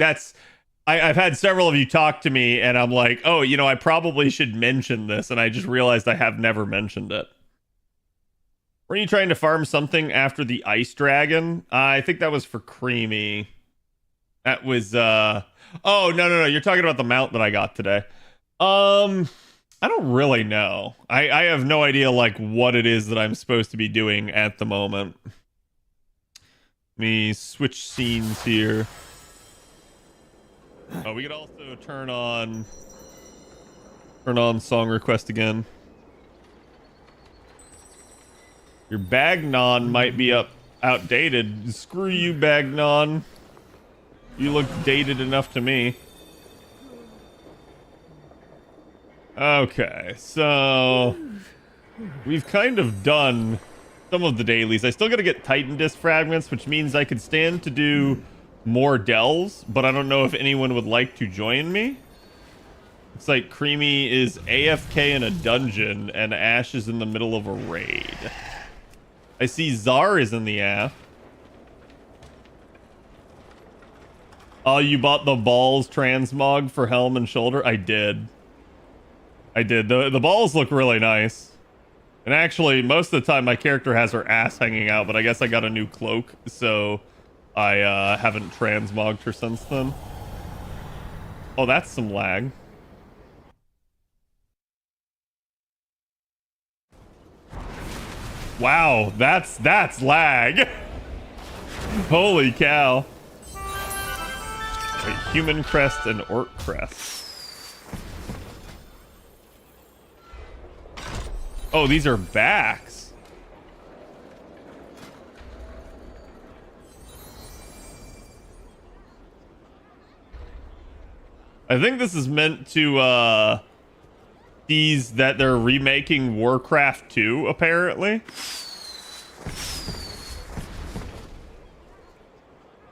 I've had several of you talk to me and I'm like, oh, you know, I probably should mention this, and I just realized I have never mentioned it. Were you trying to farm something after the ice dragon? I think that was for Creamy. That was oh no, you're talking about the mount that I got today. I don't really know. I have no idea like what it is that I'm supposed to be doing at the moment. Let me switch scenes here. Oh, we could also turn on song request again. Your Bagnon might be outdated. Screw you, Bagnon. You look dated enough to me. Okay, so we've kind of done some of the dailies. I still gotta get Titan Disc fragments, which means I could stand to do more delves, but I don't know if anyone would like to join me. It's like Creamy is AFK in a dungeon and Ash is in the middle of a raid. I see Czar is in the app. Oh, you bought the balls transmog for helm and shoulder? I did. The balls look really nice. And actually, most of the time my character has her ass hanging out, but I guess I got a new cloak, so I haven't transmogged her since then. Oh, that's some lag. Wow, that's lag. Holy cow. Wait, human crest and orc crest. Oh, these are backs. I think this is meant to sees that they're remaking Warcraft 2, apparently.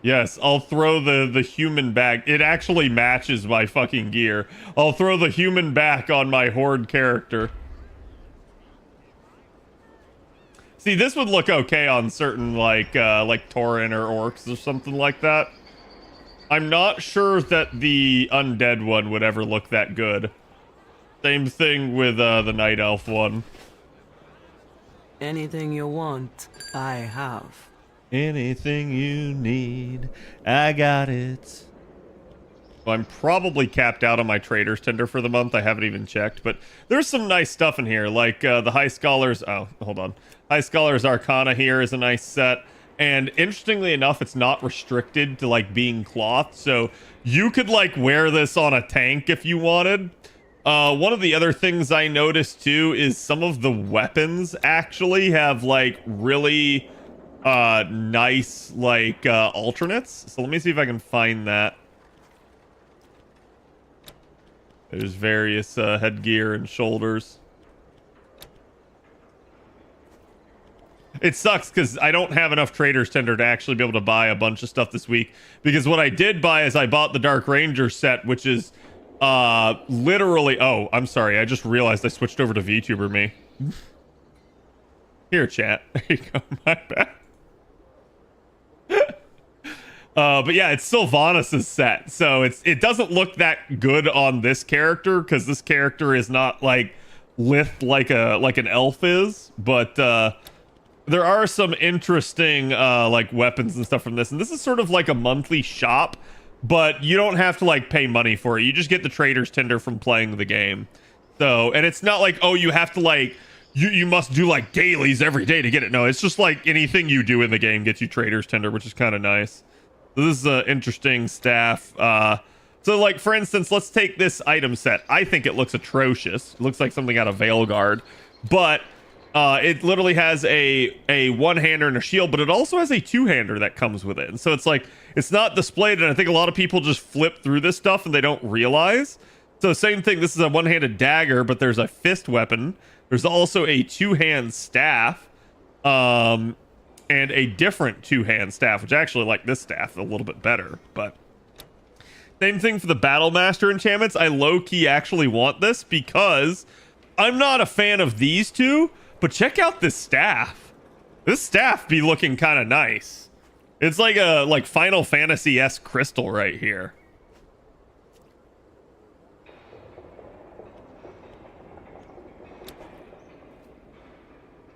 Yes, I'll throw the human back. It actually matches my fucking gear. I'll throw the human back on my Horde character. See, this would look okay on certain, like Tauren or Orcs or something like that. I'm not sure that the Undead one would ever look that good. Same thing with the Night Elf one. Anything you want, I have. Anything you need, I got it. Well, I'm probably capped out on my Trader's Tender for the month. I haven't even checked, but there's some nice stuff in here, like the High Scholars. Oh, hold on. High Scholars Arcana here is a nice set. And interestingly enough, it's not restricted to like being cloth, so you could like wear this on a tank if you wanted. One of the other things I noticed too is some of the weapons actually have like really nice like alternates. So let me see if I can find that. There's various headgear and shoulders. It sucks because I don't have enough Trader's Tender to actually be able to buy a bunch of stuff this week. Because what I did buy is I bought the Dark Ranger set, which is literally... Oh, I'm sorry. I just realized I switched over to VTuber me. Here, chat. There you go. My bad. But yeah, it's Sylvanas' set. So it doesn't look that good on this character because this character is not like lithed like an elf is. But... there are some interesting like weapons and stuff from this, and this is sort of like a monthly shop, but you don't have to like pay money for it. You just get the Trader's Tender from playing the game. So, and it's not like, oh, you have to like you must do like dailies every day to get it. No, it's just like anything you do in the game gets you Trader's Tender, which is kind of nice. So this is an interesting staff. So like for instance, let's take this item set. I think it looks atrocious. It looks like something out of Veilguard, but it literally has a one-hander and a shield, but it also has a two-hander that comes with it. And so it's like, it's not displayed, and I think a lot of people just flip through this stuff and they don't realize. So same thing, this is a one-handed dagger, but there's a fist weapon. There's also a two-hand staff, and a different two-hand staff, which I actually like this staff a little bit better, but... Same thing for the Battle Master enchantments. I low-key actually want this because I'm not a fan of these two, but check out this staff. This staff be looking kind of nice. It's like a Final Fantasy-esque crystal right here.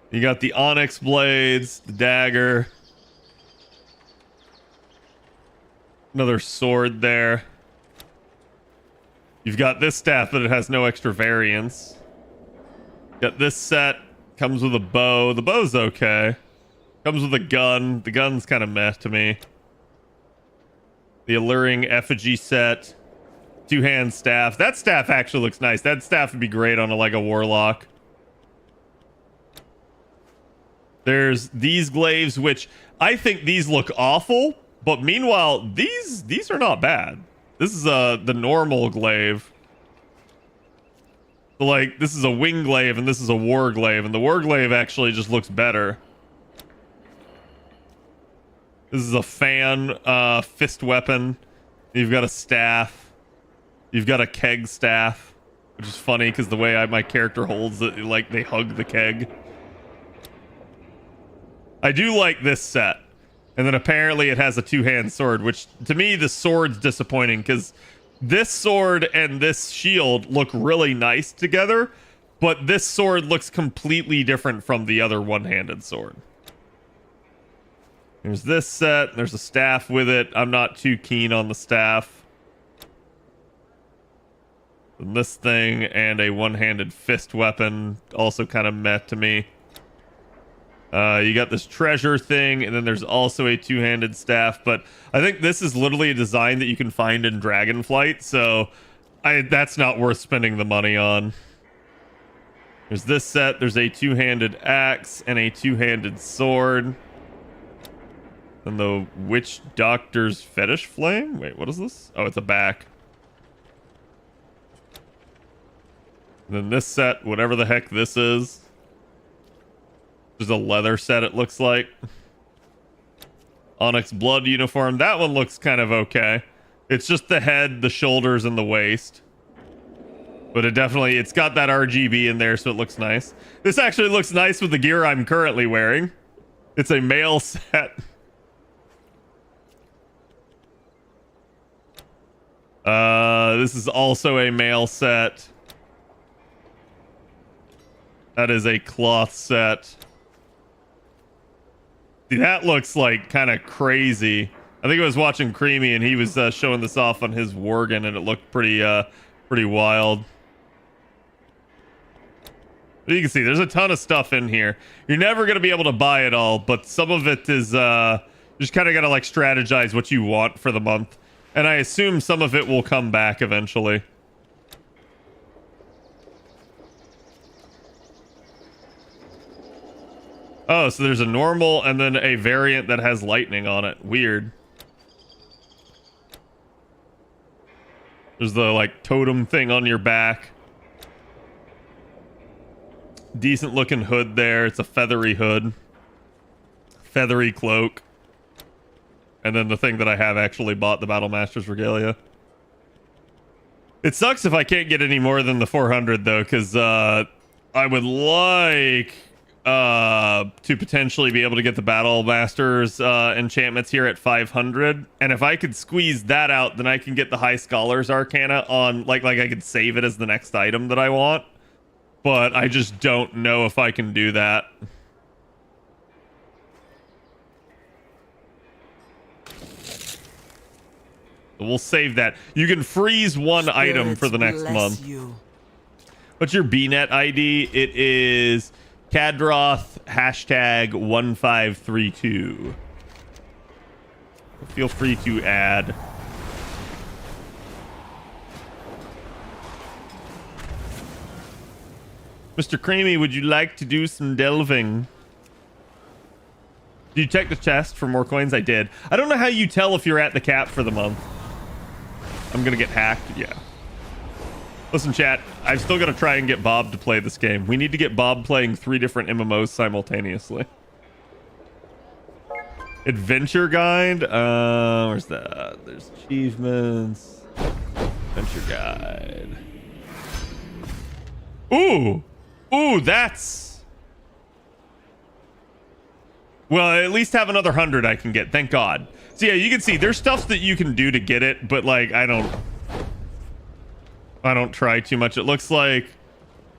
You got the onyx blades, the dagger. Another sword there. You've got this staff, but it has no extra variance. Got this set. Comes with a bow. The bow's okay. Comes with a gun. The gun's kind of meh to me. The alluring effigy set. Two-hand staff. That staff actually looks nice. That staff would be great on a warlock. There's these glaives, which I think these look awful, but meanwhile, these are not bad. This is the normal glaive. So like, this is a wing glaive and this is a war glaive, and the war glaive actually just looks better. This is a fan fist weapon. You've got a staff. You've got a keg staff, which is funny because the way my character holds it, like they hug the keg. I do like this set. And then apparently it has a two-hand sword, which to me the sword's disappointing because this sword and this shield look really nice together, but this sword looks completely different from the other one-handed sword. There's this set. There's a staff with it. I'm not too keen on the staff. And this thing and a one-handed fist weapon also kind of meh to me. You got this treasure thing, and then there's also a two-handed staff, but I think this is literally a design that you can find in Dragonflight, so that's not worth spending the money on. There's this set. There's a two-handed axe and a two-handed sword. And the Witch Doctor's Fetish Flame? Wait, what is this? Oh, it's a back. Then this set, whatever the heck this is. There's a leather set, it looks like. Onyx Blood uniform. That one looks kind of okay. It's just the head, the shoulders, and the waist. But it's got that RGB in there, so it looks nice. This actually looks nice with the gear I'm currently wearing. It's a male set. This is also a male set. That is a cloth set. See, that looks like kind of crazy. I think I was watching Creamy and he was showing this off on his Worgen and it looked pretty wild. But you can see there's a ton of stuff in here. You're never going to be able to buy it all, but some of it is just kind of got to like strategize what you want for the month. And I assume some of it will come back eventually. Oh, so there's a normal and then a variant that has lightning on it. Weird. There's the like totem thing on your back. Decent looking hood there. It's a feathery hood. Feathery cloak. And then the thing that I have actually bought, the Battle Master's Regalia. It sucks if I can't get any more than the 400 though, because I would like to potentially be able to get the Battle Master's enchantments here at 500. And if I could squeeze that out, then I can get the High Scholar's Arcana on, like I could save it as the next item that I want. But I just don't know if I can do that. We'll save that. You can freeze one item for the next month. What's your BNet ID? It is Khadroth #1532. Feel free to add. Mr. Creamy, would you like to do some delving? Did you check the chest for more coins? I did. I don't know how you tell if you're at the cap for the month. I'm gonna get hacked. Yeah. Listen, chat. I've still got to try and get Bob to play this game. We need to get Bob playing 3 different MMOs simultaneously. Adventure guide. Where's that? There's achievements. Adventure guide. Ooh. Ooh, that's... Well, I at least have another 100 I can get. Thank God. So yeah, you can see there's stuff that you can do to get it, but like I don't try too much. It looks like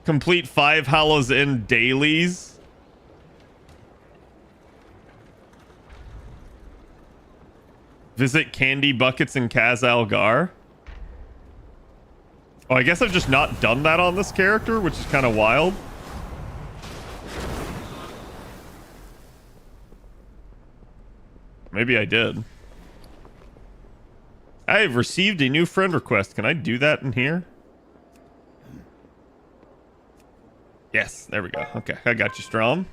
complete 5 Hallows Inn dailies. Visit Candy Buckets in Kaz Algar. Oh, I guess I've just not done that on this character, which is kind of wild. Maybe I did. I have received a new friend request. Can I do that in here? Yes, there we go. Okay, I got you, Strom.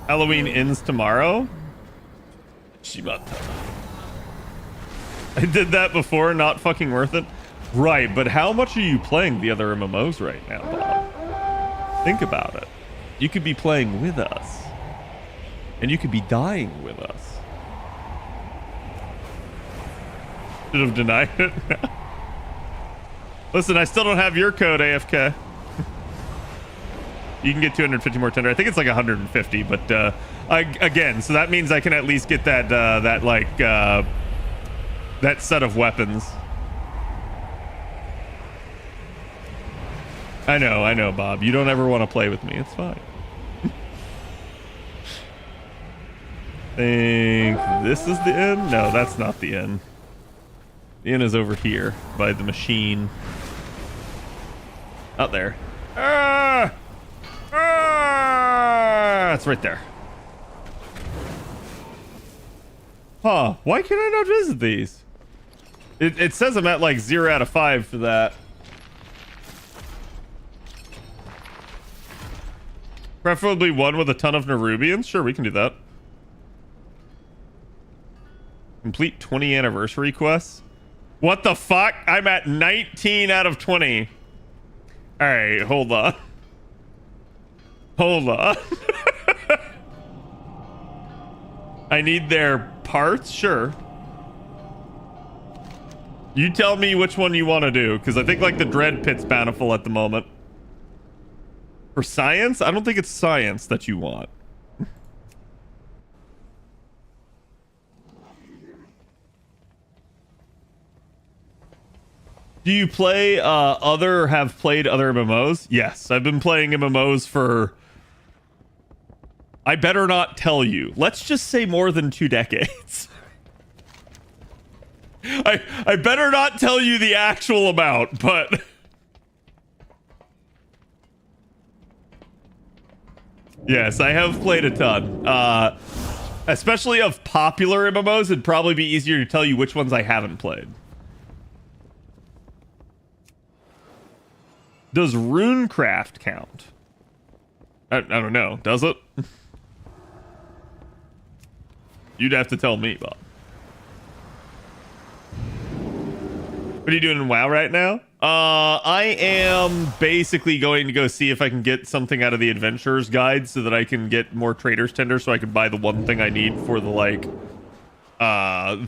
Halloween ends tomorrow. Shibata. I did that before, not fucking worth it. Right, but how much are you playing the other MMOs right now, Bob? Think about it. You could be playing with us. And you could be dying with us. Should have denied it. Listen, I still don't have your code, AFK. You can get 250 more tender. I think it's like 150, but again, so that means I can at least get that that set of weapons. I know, Bob. You don't ever want to play with me. It's fine. Think this is the inn? No, that's not the inn. The inn is over here by the machine. Out there. Ah! Ah! It's right there. Huh. Why can I not visit these? It says I'm at like 0 out of 5 for that. Preferably one with a ton of Nerubians? Sure, we can do that. Complete 20 anniversary quests. What the fuck? I'm at 19 out of 20. All right, hold on. Hold on. I need their parts? Sure. You tell me which one you want to do, because I think like the Dread Pit's bountiful at the moment. For science? I don't think it's science that you want. Do you play have played other MMOs? Yes, I've been playing MMOs for... I better not tell you. Let's just say more than 2 decades. I better not tell you the actual amount, but... Yes, I have played a ton. Especially of popular MMOs, it'd probably be easier to tell you which ones I haven't played. Does Runecraft count? I don't know. Does it? You'd have to tell me, Bob. What are you doing in WoW right now? I am basically going to go see if I can get something out of the Adventurer's Guide so that I can get more Trader's Tender so I can buy the one thing I need for the, like,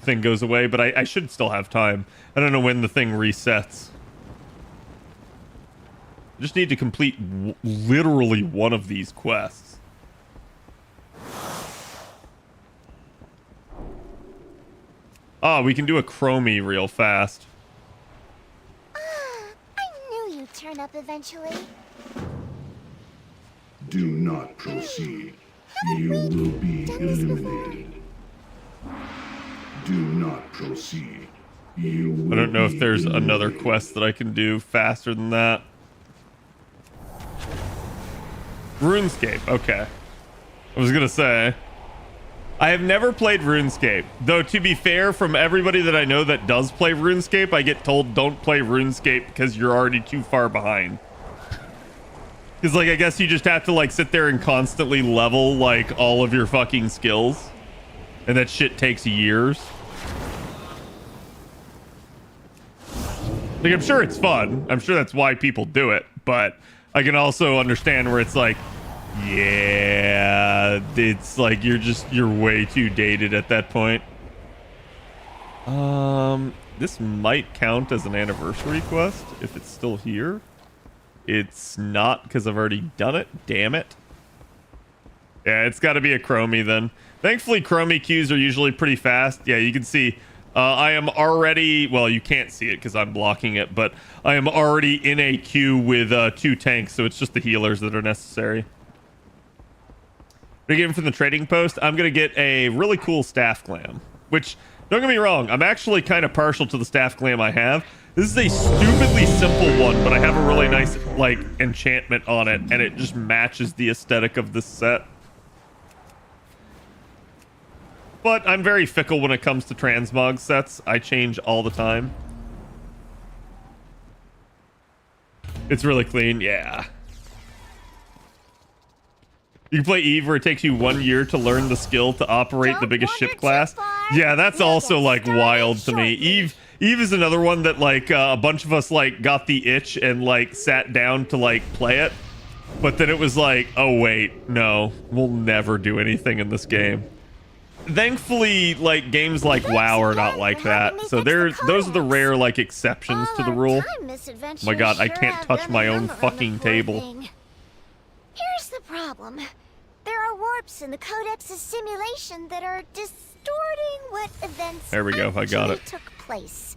thing goes away. But I should still have time. I don't know when the thing resets. I just need to complete literally one of these quests. Oh, we can do a chromie real fast. I knew you'd turn up eventually. Do not proceed. You will be eliminated. Do not proceed. You will I don't know if there's another quest that I can do faster than that. RuneScape, okay. I was gonna say, I have never played RuneScape. Though, to be fair, from everybody that I know that does play RuneScape, I get told don't play RuneScape because you're already too far behind. Because, like, I guess you just have to, like, sit there and constantly level, like, all of your fucking skills. And that shit takes years. Like, I'm sure it's fun. I'm sure that's why people do it. But I can also understand where it's like, yeah, it's like you're way too dated at that point. This might count as an anniversary quest if it's still here. It's not because I've already done it. Damn it. Yeah, it's got to be a chromie then. Thankfully, chromie queues are usually pretty fast. Yeah, you can see I am already, well, you can't see it because I'm blocking it, but I am already in a queue with 2 tanks, so it's just the healers that are necessary. Again, from the trading post, I'm going to get a really cool staff glam, which, don't get me wrong, I'm actually kind of partial to the staff glam I have. This is a stupidly simple one, but I have a really nice, like, enchantment on it, and it just matches the aesthetic of this set. But I'm very fickle when it comes to transmog sets. I change all the time. It's really clean, yeah. You can play Eve where it takes you 1 year to learn the skill to operate the biggest ship class. Yeah, that's also, like, wild to me. Eve is another one that, like, a bunch of us, like, got the itch and, like, sat down to, like, play it. But then it was like, oh, wait, no, we'll never do anything in this game. Thankfully, like, games like WoW are not like that. So those are the rare, like, exceptions to the rule. Oh my god, I can't touch my own fucking table. Here's the problem. There are warps in the Codex's simulation that are distorting what events There we go, I got it. took place.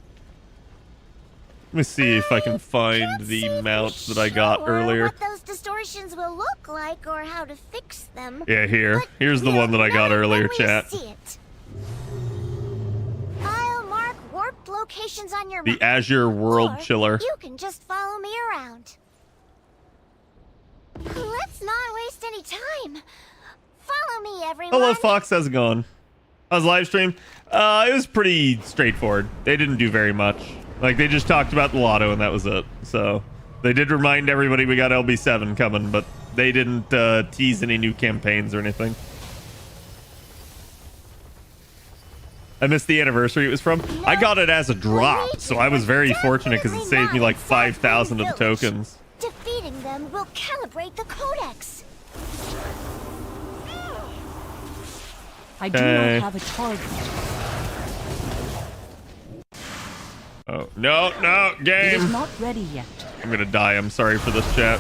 Let me see if I can find the mounts that I got earlier. What those distortions will look like or how to fix them. Yeah, here's the one that I got earlier, chat. I'll mark warped locations on your map. The Azure World Or Chiller. You can just follow me around. Let's not waste any time. Follow me, everyone. Hello, Fox. How's it going? How's live stream? It was pretty straightforward. They didn't do very much. Like, they just talked about the lotto and that was it. So they did remind everybody we got LB7 coming, but they didn't tease any new campaigns or anything. I missed the anniversary it was from. I got it as a drop, so I was very fortunate because it saved me like 5,000 of the tokens. Defeating them will calibrate the codex. I do not have a target. Oh, no, no, game. It is not ready yet. I'm gonna die. I'm sorry for this chat.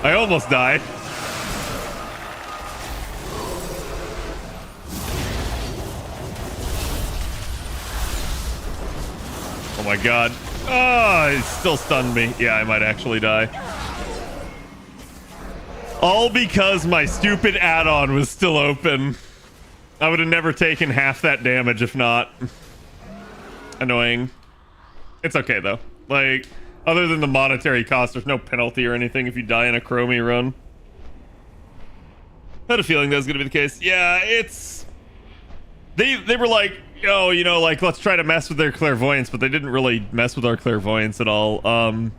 I almost died. Oh my god. Oh, it still stunned me. Yeah, I might actually die. All because my stupid add-on was still open. I would have never taken half that damage if not. Annoying. It's okay though. Like, other than the monetary cost, there's no penalty or anything if you die in a Chromie run. I had a feeling that was gonna be the case. Yeah, it's... They were like, oh, you know, like, let's try to mess with their clairvoyance, but they didn't really mess with our clairvoyance at all. And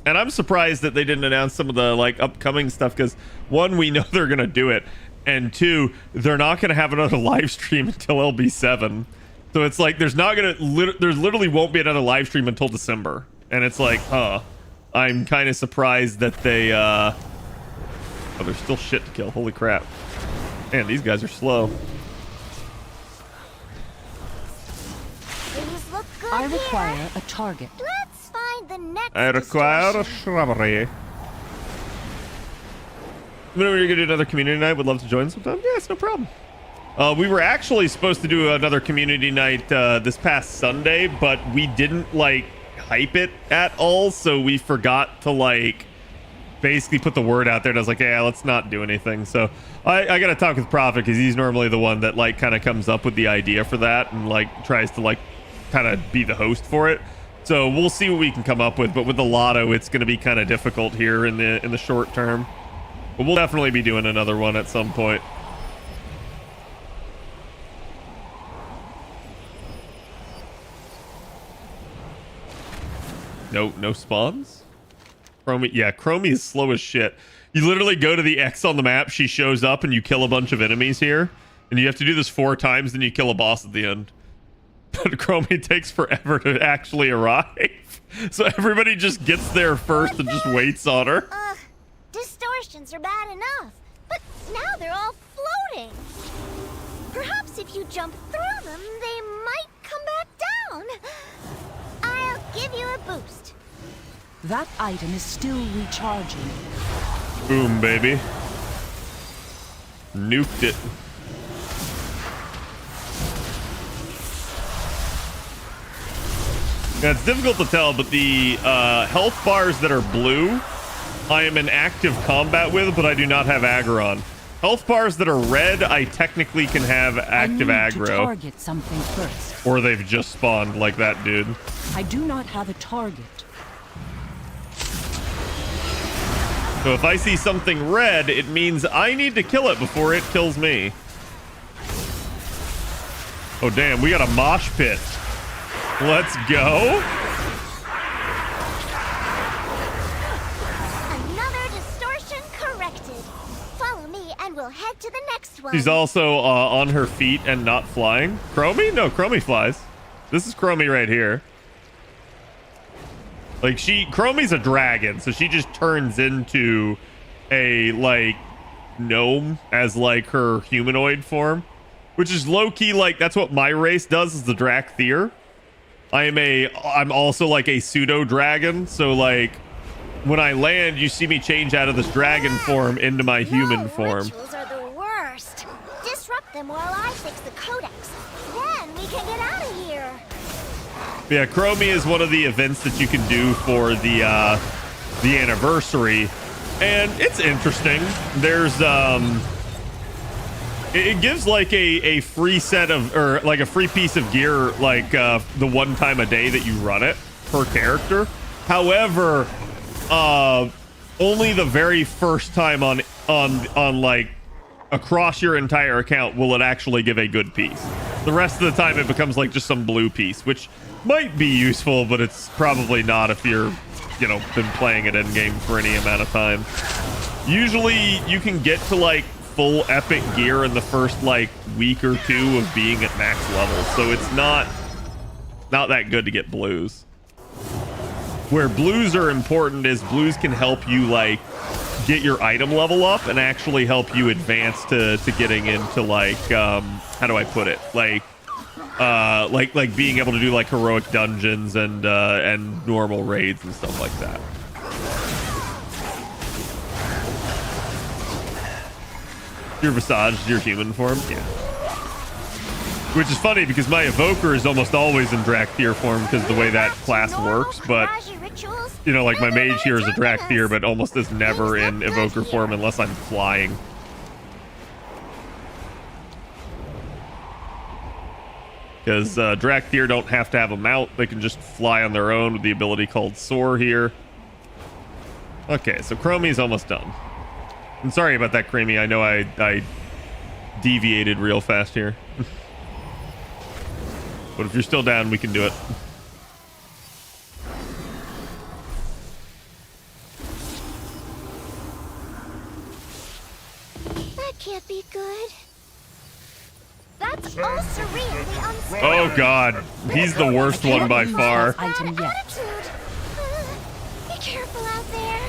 I'm surprised that they didn't announce some of the, like, upcoming stuff, because, one, we know they're gonna do it, and two, they're not gonna have another live stream until LB7. So it's like, there's not gonna, there literally won't be another live stream until December. And it's like, huh. I'm kind of surprised that they, oh, there's still shit to kill. Holy crap. Man, these guys are slow. I require a target. Let's find the next I require a shrubbery. Whenever you're gonna do another community night, would love to join sometime. Yeah, it's no problem. We were actually supposed to do another community night this past Sunday, but we didn't like hype it at all, so we forgot to like basically put the word out there. And I was like, yeah, let's not do anything. So I gotta talk with Prophet because he's normally the one that like kind of comes up with the idea for that and like tries to like kind of be the host for it. So we'll see what we can come up with, but with the lotto it's going to be kind of difficult here in the short term, but we'll definitely be doing another one at some point. No spawns. Chromie, yeah, Chromie is slow as shit. You literally go to the X on the map, she shows up and you kill a bunch of enemies here, and you have to do this 4 times, then you kill a boss at the end. But Chromie takes forever to actually arrive. So everybody just gets there first and just waits on her. Distortions are bad enough, but now they're all floating. Perhaps if you jump through them, they might come back down. I'll give you a boost. That item is still recharging. Boom, baby. Nuked it. Yeah, it's difficult to tell, but the health bars that are blue, I am in active combat with, but I do not have aggro on. Health bars that are red, I technically can have active aggro. To target something first. Or they've just spawned like that dude. I do not have a target. So if I see something red, it means I need to kill it before it kills me. Oh damn, we got a mosh pit. Let's go. Another distortion corrected. Follow me and we'll head to the next one. She's also on her feet and not flying. Chromie? No, Chromie flies. This is Chromie right here. Like Chromie's a dragon, so she just turns into a like gnome as like her humanoid form, which is low-key like that's what my race does, is the Drakthir. I'm also like a pseudo dragon, so like when I land you see me change out of this dragon form into my human form. Rituals are the worst. Disrupt them while I fix the codex. Then we can get out of here. Yeah, Chromie is one of the events that you can do for the anniversary, and it's interesting. There's it gives like a free set of, or like a free piece of gear, like the one time a day that you run it per character. However, only the very first time on like across your entire account will it actually give a good piece. The rest of the time it becomes like just some blue piece, which might be useful, but it's probably not if you're you know, been playing it in game for any amount of time. Usually you can get to like full epic gear in the first like week or two of being at max level, so it's not that good to get blues. Where blues are important is blues can help you like get your item level up and actually help you advance to getting into like how do I put it, like being able to do like heroic dungeons and normal raids and stuff like that. Your Visage, your human form, yeah. Which is funny because my evoker is almost always in Drakthir form because of the way that class works, but you know, like my mage here is a Drakthir, but almost is never in evoker form unless I'm flying. Because Drakthir don't have to have a mount, they can just fly on their own with the ability called Soar here. Okay, so Chromie's almost done. I'm sorry about that, Creamy. I know I deviated real fast here. But if you're still down, we can do it. That can't be good. That's also really unsafe. Oh god, he's the worst one by far. Attitude. Be careful out there.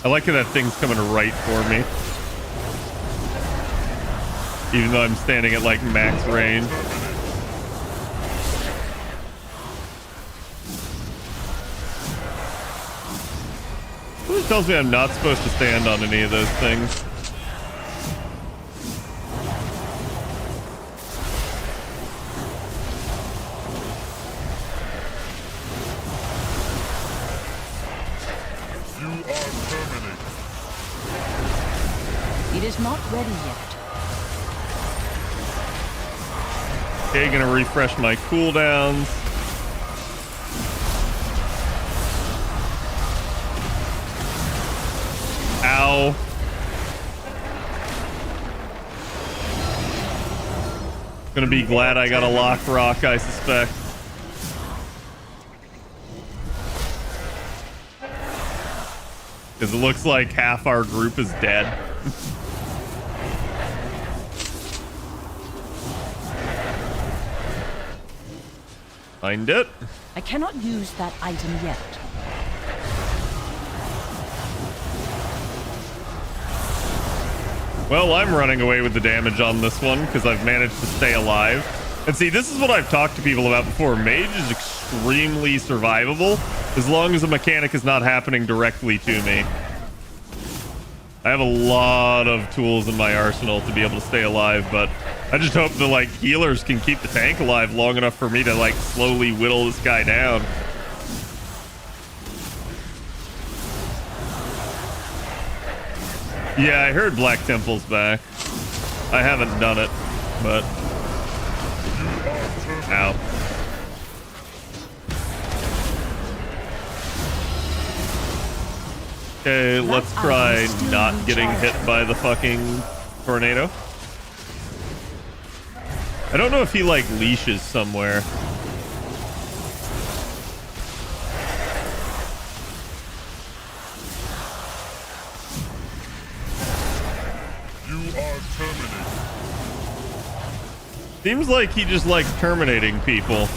I like how that thing's coming right for me. Even though I'm standing at like max range. Who tells me I'm not supposed to stand on any of those things? It is not ready yet. Okay, gonna refresh my cooldowns. Ow. Gonna be glad I got a lock rock, I suspect. Because it looks like half our group is dead. Find it. I cannot use that item yet. Well, I'm running away with the damage on this one because I've managed to stay alive. And see, this is what I've talked to people about before. Mage is extremely survivable as long as the mechanic is not happening directly to me. I have a lot of tools in my arsenal to be able to stay alive, but I just hope the like healers can keep the tank alive long enough for me to like slowly whittle this guy down. Yeah, I heard Black Temple's back. I haven't done it, but... Ow. Okay, let's try not getting hit by the fucking tornado. I don't know if he, like, leashes somewhere. Seems like he just likes terminating people.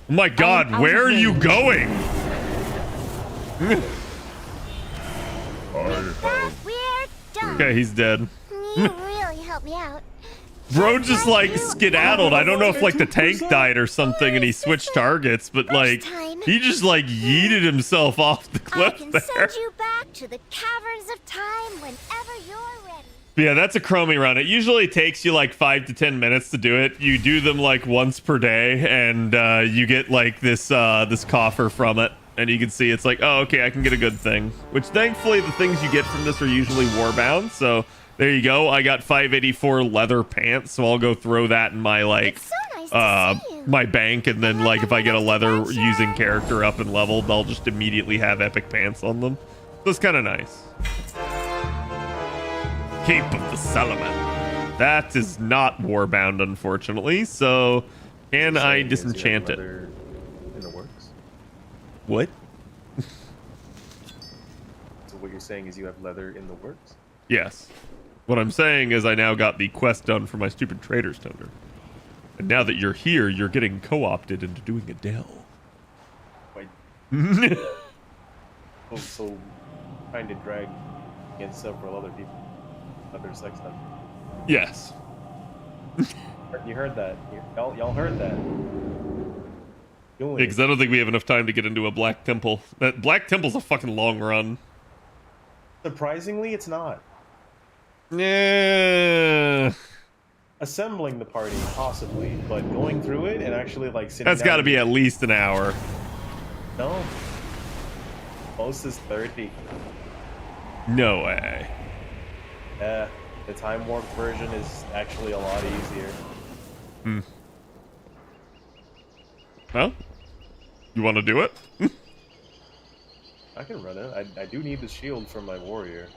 Oh my god, where are you going? Okay, he's dead. You really helped me out. Bro just like skedaddled. I don't know if like the tank died or something and he switched targets, but like he just like yeeted himself off the cliff there. Send you back to the caverns of time whenever you're ready. Yeah, that's a Chromie run. It usually takes you like 5 to 10 minutes to do it. You do them like once per day and you get like this this coffer from it. and you can see it's like, oh, okay, I can get a good thing. Which thankfully the things you get from this are usually warbound. So there you go. I got 584 leather pants, so I'll go throw that in my like my bank, and then like if I get a leather using character up and leveled, I'll just immediately have epic pants on them. So it's kind of nice. Cape of the Salaman. That is not warbound, unfortunately. So can I disenchant it? In the works? What? So what you're saying is you have leather in the works? Yes. What I'm saying is I now got the quest done for my stupid trader's toner. And now that you're here, you're getting co-opted into doing a Dell. Wait. so trying to drag against several other people. Other sex stuff. Yes. You heard that. Y'all heard that. Because I don't think we have enough time to get into a Black Temple. That Black Temple's a fucking long run. Surprisingly, it's not. Yeah. Assembling the party, possibly, but going through it and actually like sitting That's got to be at least an hour. No. Most is 30. No way. Yeah, the time warp version is actually a lot easier. Hmm. Well, you want to do it? I can run it. I do need the shield for my warrior.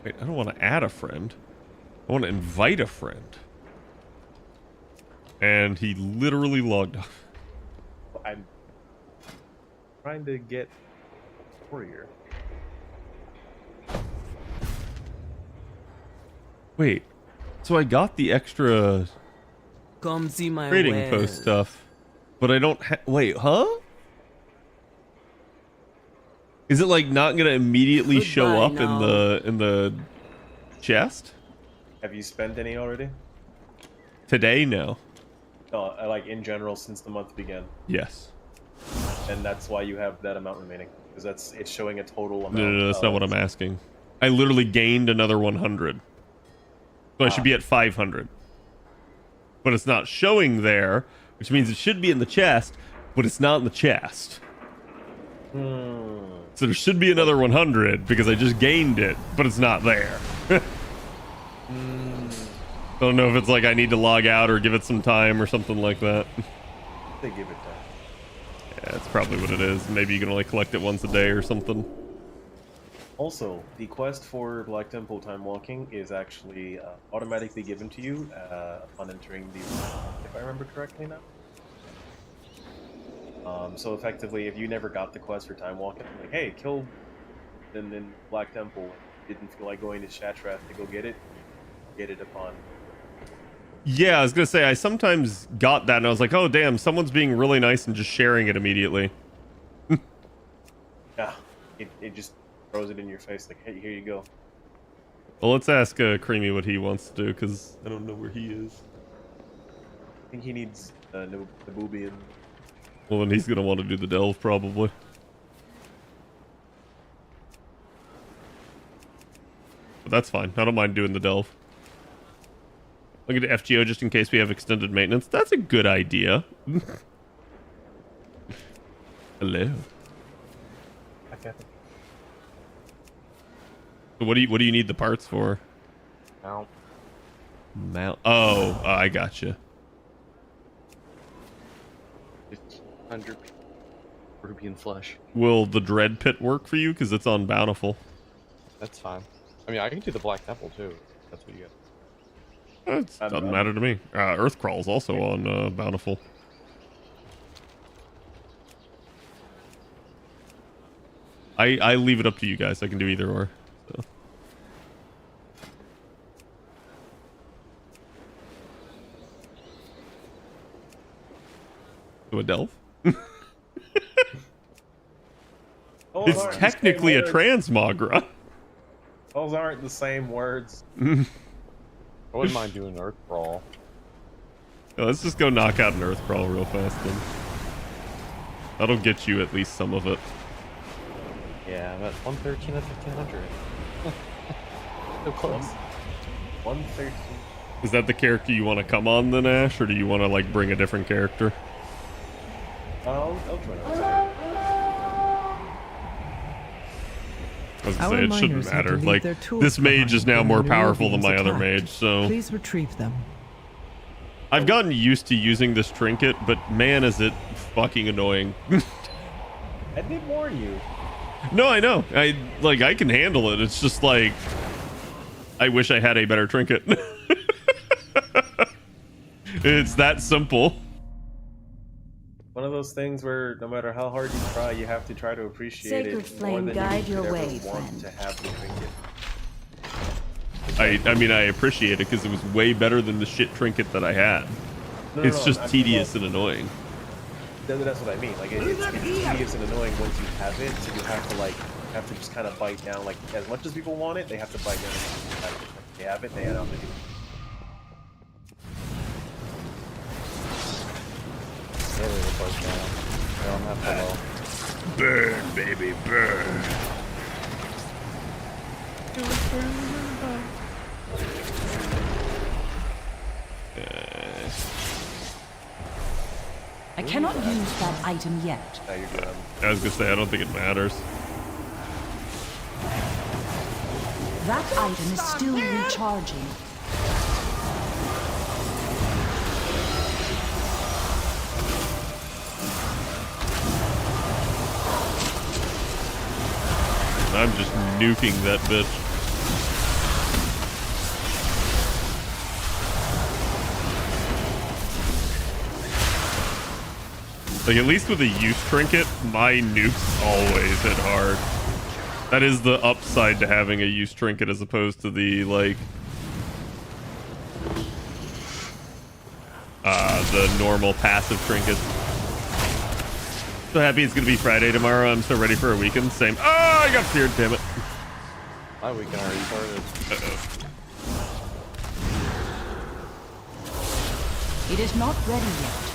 Wait, I don't want to add a friend. I want to invite a friend. And he literally logged off. I'm trying to get warrior. Wait, so I got the extra Come see my trading wares. post stuff, but I don't wait, huh? Is it like not gonna immediately show up now. in the chest? Have you spent any already? Today, no. No, like in general since the month began. Yes. And that's why you have that amount remaining, because it's showing a total amount. No, that's not what I'm asking. I literally gained another 100. So I should be at 500. But it's not showing there, which means it should be in the chest, but it's not in the chest. So there should be another 100 because I just gained it, but it's not there. I don't know if it's like I need to log out or give it some time or something like that. They give it time. Yeah, that's probably what it is. Maybe you can only collect it once a day or something. Also, the quest for Black Temple Time Walking is actually automatically given to you upon entering the, if I remember correctly now. So effectively, if you never got the quest for Time Walking, like, hey, kill in Black Temple, didn't feel like going to Shatrath to go get it upon. Yeah, I was gonna say, I sometimes got that and I was like, oh damn, someone's being really nice and just sharing it immediately. Yeah, it just throws it in your face like, hey, here you go. Well, let's ask Creamy what he wants to do, because I don't know where he is. I think he needs the Boobian. Well, then he's gonna want to do the delve, probably. But that's fine. I don't mind doing the delve. Look at the FGO just in case we have extended maintenance. That's a good idea. Hello. Okay. So what do you need the parts for? Mount. Oh, I gotcha. 100 ruby flesh. Will the dread pit work for you? Because it's on Bountiful. That's fine. I mean, I can do the Black Temple too. That's what you get. It doesn't matter to me. Earthcrawl's also on Bountiful. I leave it up to you guys. I can do either or. So. Do a delve? It's technically a transmogra. Those aren't the same words. I wouldn't mind doing Earth Crawl. Yeah, let's just go knock out an Earthcrawl real fast then. That'll get you at least some of it. Yeah, I'm at 113 and 1500. So close. 113. Is that the character you want to come on then, Ash, or do you want to like bring a different character? I'll join up. I was gonna Our say, it shouldn't miners had to matter. leave Like, their tools this mage is behind now when more the powerful than my Nerubians other attacked. mage, so... Please retrieve them. I've gotten used to using this trinket, but man, is it fucking annoying. I did warn you. No, I know. I can handle it. It's just like... I wish I had a better trinket. It's that simple. One of those things where no matter how hard you try, you have to try to appreciate Sacred it flame more than guide you your could way, ever want friend. to have the trinket. I mean, I appreciate it because it was way better than the shit trinket that I had. It's just tedious and annoying. That's what I mean. Like it's tedious and annoying once you have it, so you have to just kind of bite down. Like as much as people want it, they have to bite down. Like, they have it, they have it. Yeah, they look like they're on that pillow. Burn, baby, burn. I cannot use that item yet. I was gonna say, I don't think it matters. That item is still recharging. I'm just nuking that bitch. Like, at least with a use trinket, my nukes always hit hard. That is the upside to having a use trinket as opposed to the, like... the normal passive trinkets. So happy it's gonna be Friday tomorrow. I'm so ready for a weekend. Same. Oh, I got feared, damn it. My weekend already started. It is not ready yet.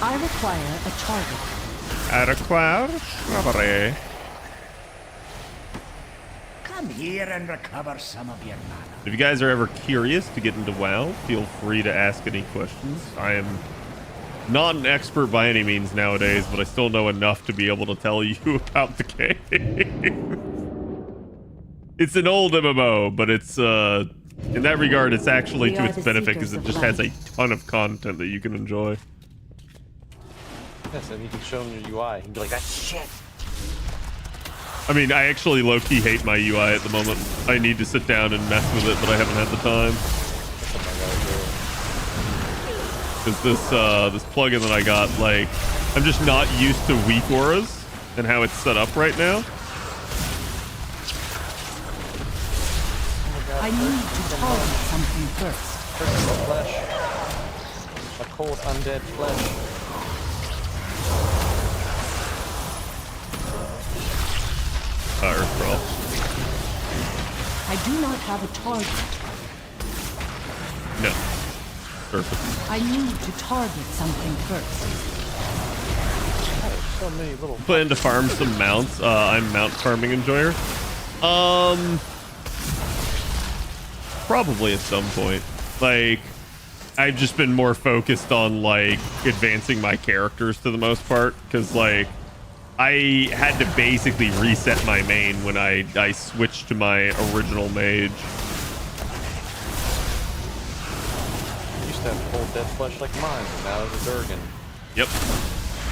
I require a target. I require strawberry. Come here and recover some of your mana. If you guys are ever curious to get into WoW, feel free to ask any questions. I am not an expert by any means nowadays, but I still know enough to be able to tell you about the game. It's an old MMO, but it's in that regard, it's actually to its benefit because it just has a ton of content that you can enjoy. Yes, and you can show them your UI. You can be like, that's shit. I mean, I actually low-key hate my UI at the moment. I need to sit down and mess with it, but I haven't had the time. Because this plugin that I got, like, I'm just not used to weak auras and how it's set up right now. I need to target something first. Flesh. A cold undead flesh. Earthcrawl. I do not have a target. No. Perfect. I need to target something first. So many little... Plan to farm some mounts. I'm mount farming enjoyer. Probably at some point. Like, I've just been more focused on, like, advancing my characters to the most part. Because, like, I had to basically reset my main when I switched to my original mage. Used to have cold dead flesh like mine, and now it's a Durgan. Yep.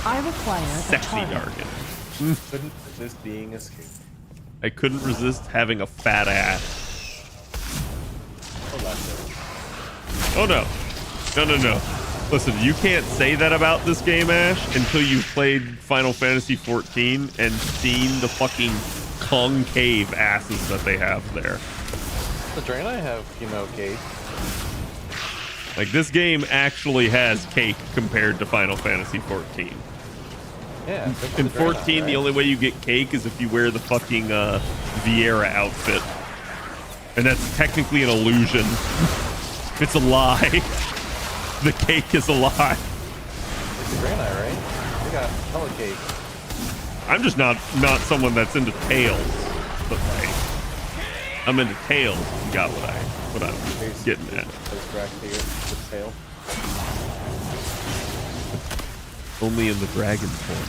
I require Sexy a target. Dargan. Couldn't resist being escaped. I couldn't resist having a fat ass. Oh no. No. Listen, you can't say that about this game, Ash, until you've played Final Fantasy XIV and seen the fucking concave asses that they have there. The Drain I have, you know, cake. Like, this game actually has cake compared to Final Fantasy XIV. Yeah. In 14, the only way you get cake is if you wear the fucking Vieira outfit. And that's technically an illusion. It's a lie. The cake is a lie. It's a Draenei, right? We got hella cake. I'm just not someone that's into tails. But like, I'm into tails. You got what I what I'm getting at. The tail. Only in the dragon form.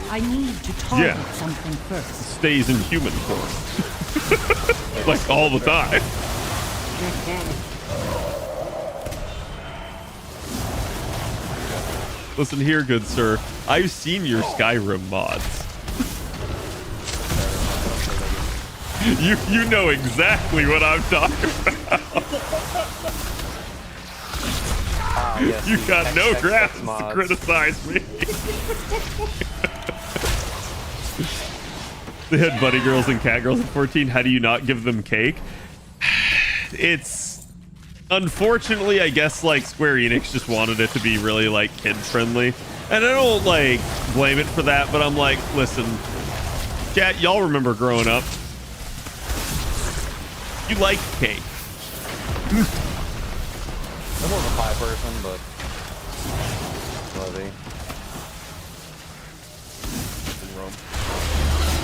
I need to target something first. Stays in human form. Like all the time. Listen here, good sir. I've seen your Skyrim mods. You know exactly what I'm talking about. Yes, you got no grounds to criticize me. They had bunny girls and cat girls at 14. How do you not give them cake? It's unfortunately, I guess, like Square Enix just wanted it to be really like kid friendly, and I don't like blame it for that. But I'm like, listen, chat, y'all remember growing up? You like cake. I'm more of a pie person, but bloody.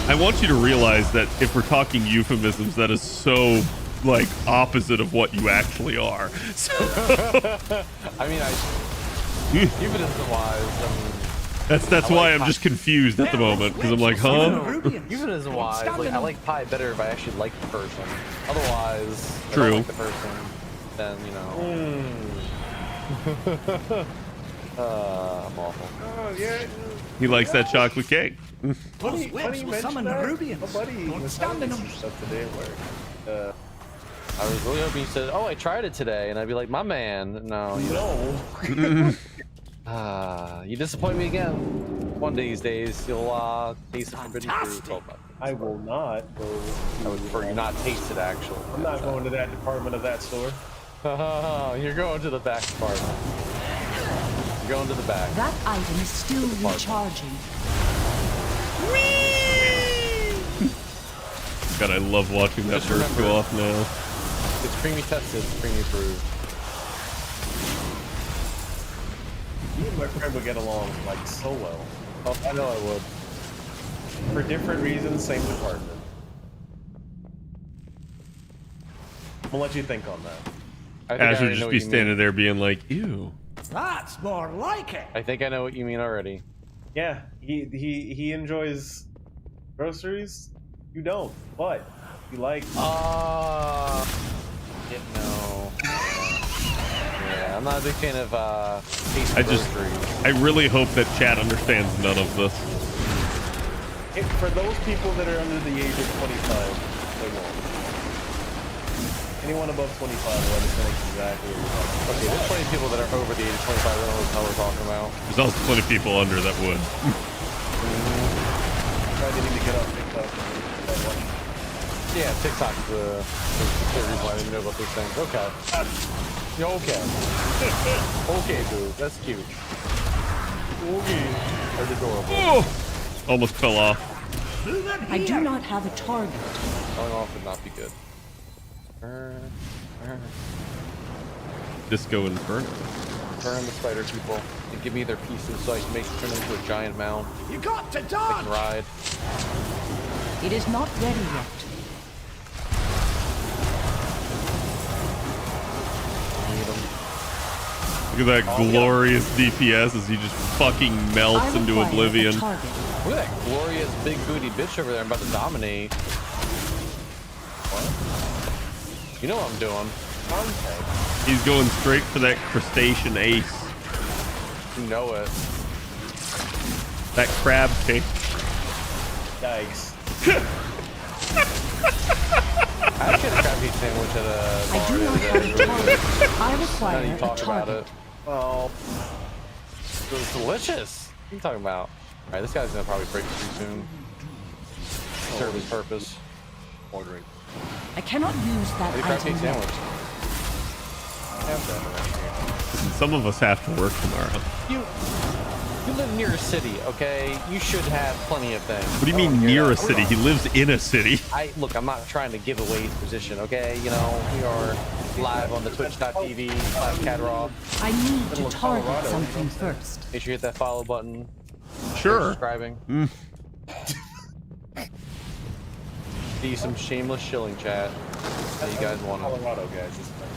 I want you to realize that if we're talking euphemisms, that is so like opposite of what you actually are. So I mean, euphemism-wise, that's why I'm just confused at the moment because I'm like, huh? Euphemism-wise, like, I like pie better if I actually like the person. Otherwise, if I True. don't like the person, then you know. I'm awful. Oh yeah. He likes that chocolate cake. Funny you mentioned that. My buddy was telling me some stuff today at work. I was really hoping you said, "Oh, I tried it today," and I'd be like, "My man, no, you you disappoint me again. One of these days, you'll taste the forbidden fruit." I will not go. I would prefer you not taste it. Actually, I'm not going to that department of that store. You're going to the back department. You're going to the back. That item is still recharging. God, I love watching that burst go off now. It's creamy tested, it's creamy approved. You and my friend would get along like so well. Oh, I know I would. For different reasons, same department. I'm gonna let you think on that. Ash would just be standing there being like, ew. That's more like it. I think I know what you mean already. Yeah, he enjoys groceries. You don't, but you like. No. Yeah, I'm not a big fan of groceries. I really hope that chat understands none of this. For those people that are under the age of 25, they won't. Anyone above 25 will understand exactly what you're talking about. Okay, there's plenty of people that are over the age of 25 that don't know what the hell we're talking about. There's also plenty of people under that would. I didn't need to get off TikTok. Yeah, TikTok's the reason why I didn't know about these things. Okay. Yeah, okay. Okay, dude. That's cute. Okay. That's adorable. Oh! Almost fell off. I do not have a target. Falling off would not be good. Disco Inferno. Burn the spider people and give me their pieces so I can turn them into a giant mound. You got to I dodge. can ride. It is not ready yet. Look at that glorious DPS as he just fucking melts into oblivion. Look at that glorious big booty bitch over there. I'm about to dominate. What? You know what I'm doing. He's going straight for that crustacean ace. You know it. That crab cake. Yikes. I actually had a crab meat sandwich at a bar. I do not have a target. I require Now you a talk about target. it. Well, it was delicious. What are you talking about? Alright, this guy's gonna probably break free soon. Serve his purpose. Ordering. I cannot use that Crab meat item sandwich. yet. Some of us have to work tomorrow. You live near a city, okay? You should have plenty of things. What do you mean near a city? He lives in a city. Look, I'm not trying to give away his position, okay? You know, we are live on the twitch.tv/Khadroth. I need to target something first. Make sure you hit that follow button. Sure. Subscribing. See some shameless shilling chat. How you guys want Colorado guys this time.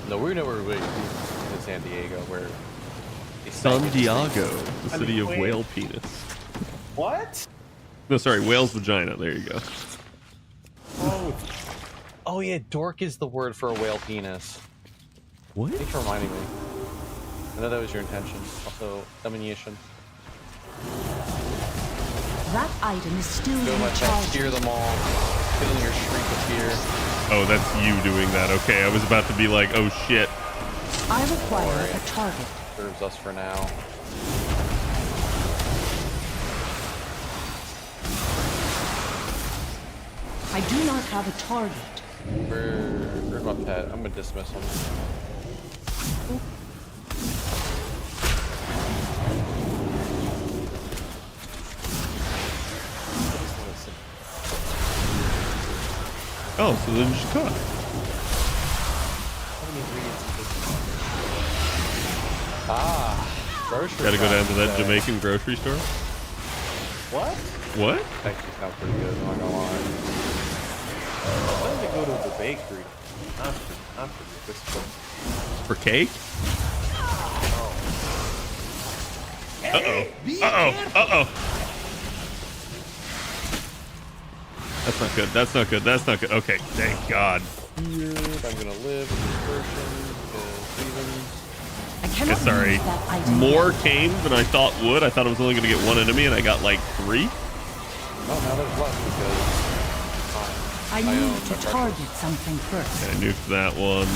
No, we're nowhere really in San Diego, where San Diego, the city of whale penis. What? No, sorry, whale's vagina. There you go. Oh yeah, dork is the word for a whale penis. What? Thanks for reminding me. I know that was your intention. Also, domination. That item is still Go my pet, recharging. spear them all. Feeling your shriek of fear. Oh, that's you doing that. Okay, I was about to be like, oh shit. I require a target. Serves us for now. I do not have a target. Where's my pet? I'm gonna dismiss him. Oh, so then just cut. Grocery. Gotta go down to that Jamaican grocery store. What? What? Actually sounds pretty good, I'm not gonna lie. I'm going to go to the bakery. Not for this place. For cake? Uh-oh. Uh-oh. Uh-oh. That's not good. That's not good. That's not good. Okay, thank God. Here, I'm gonna live in this version because Yeah, sorry. More came than I thought would. I thought I was only gonna get one enemy, and I got like 3. Oh, now there's less because I need to target something first. Okay, I nuked that one.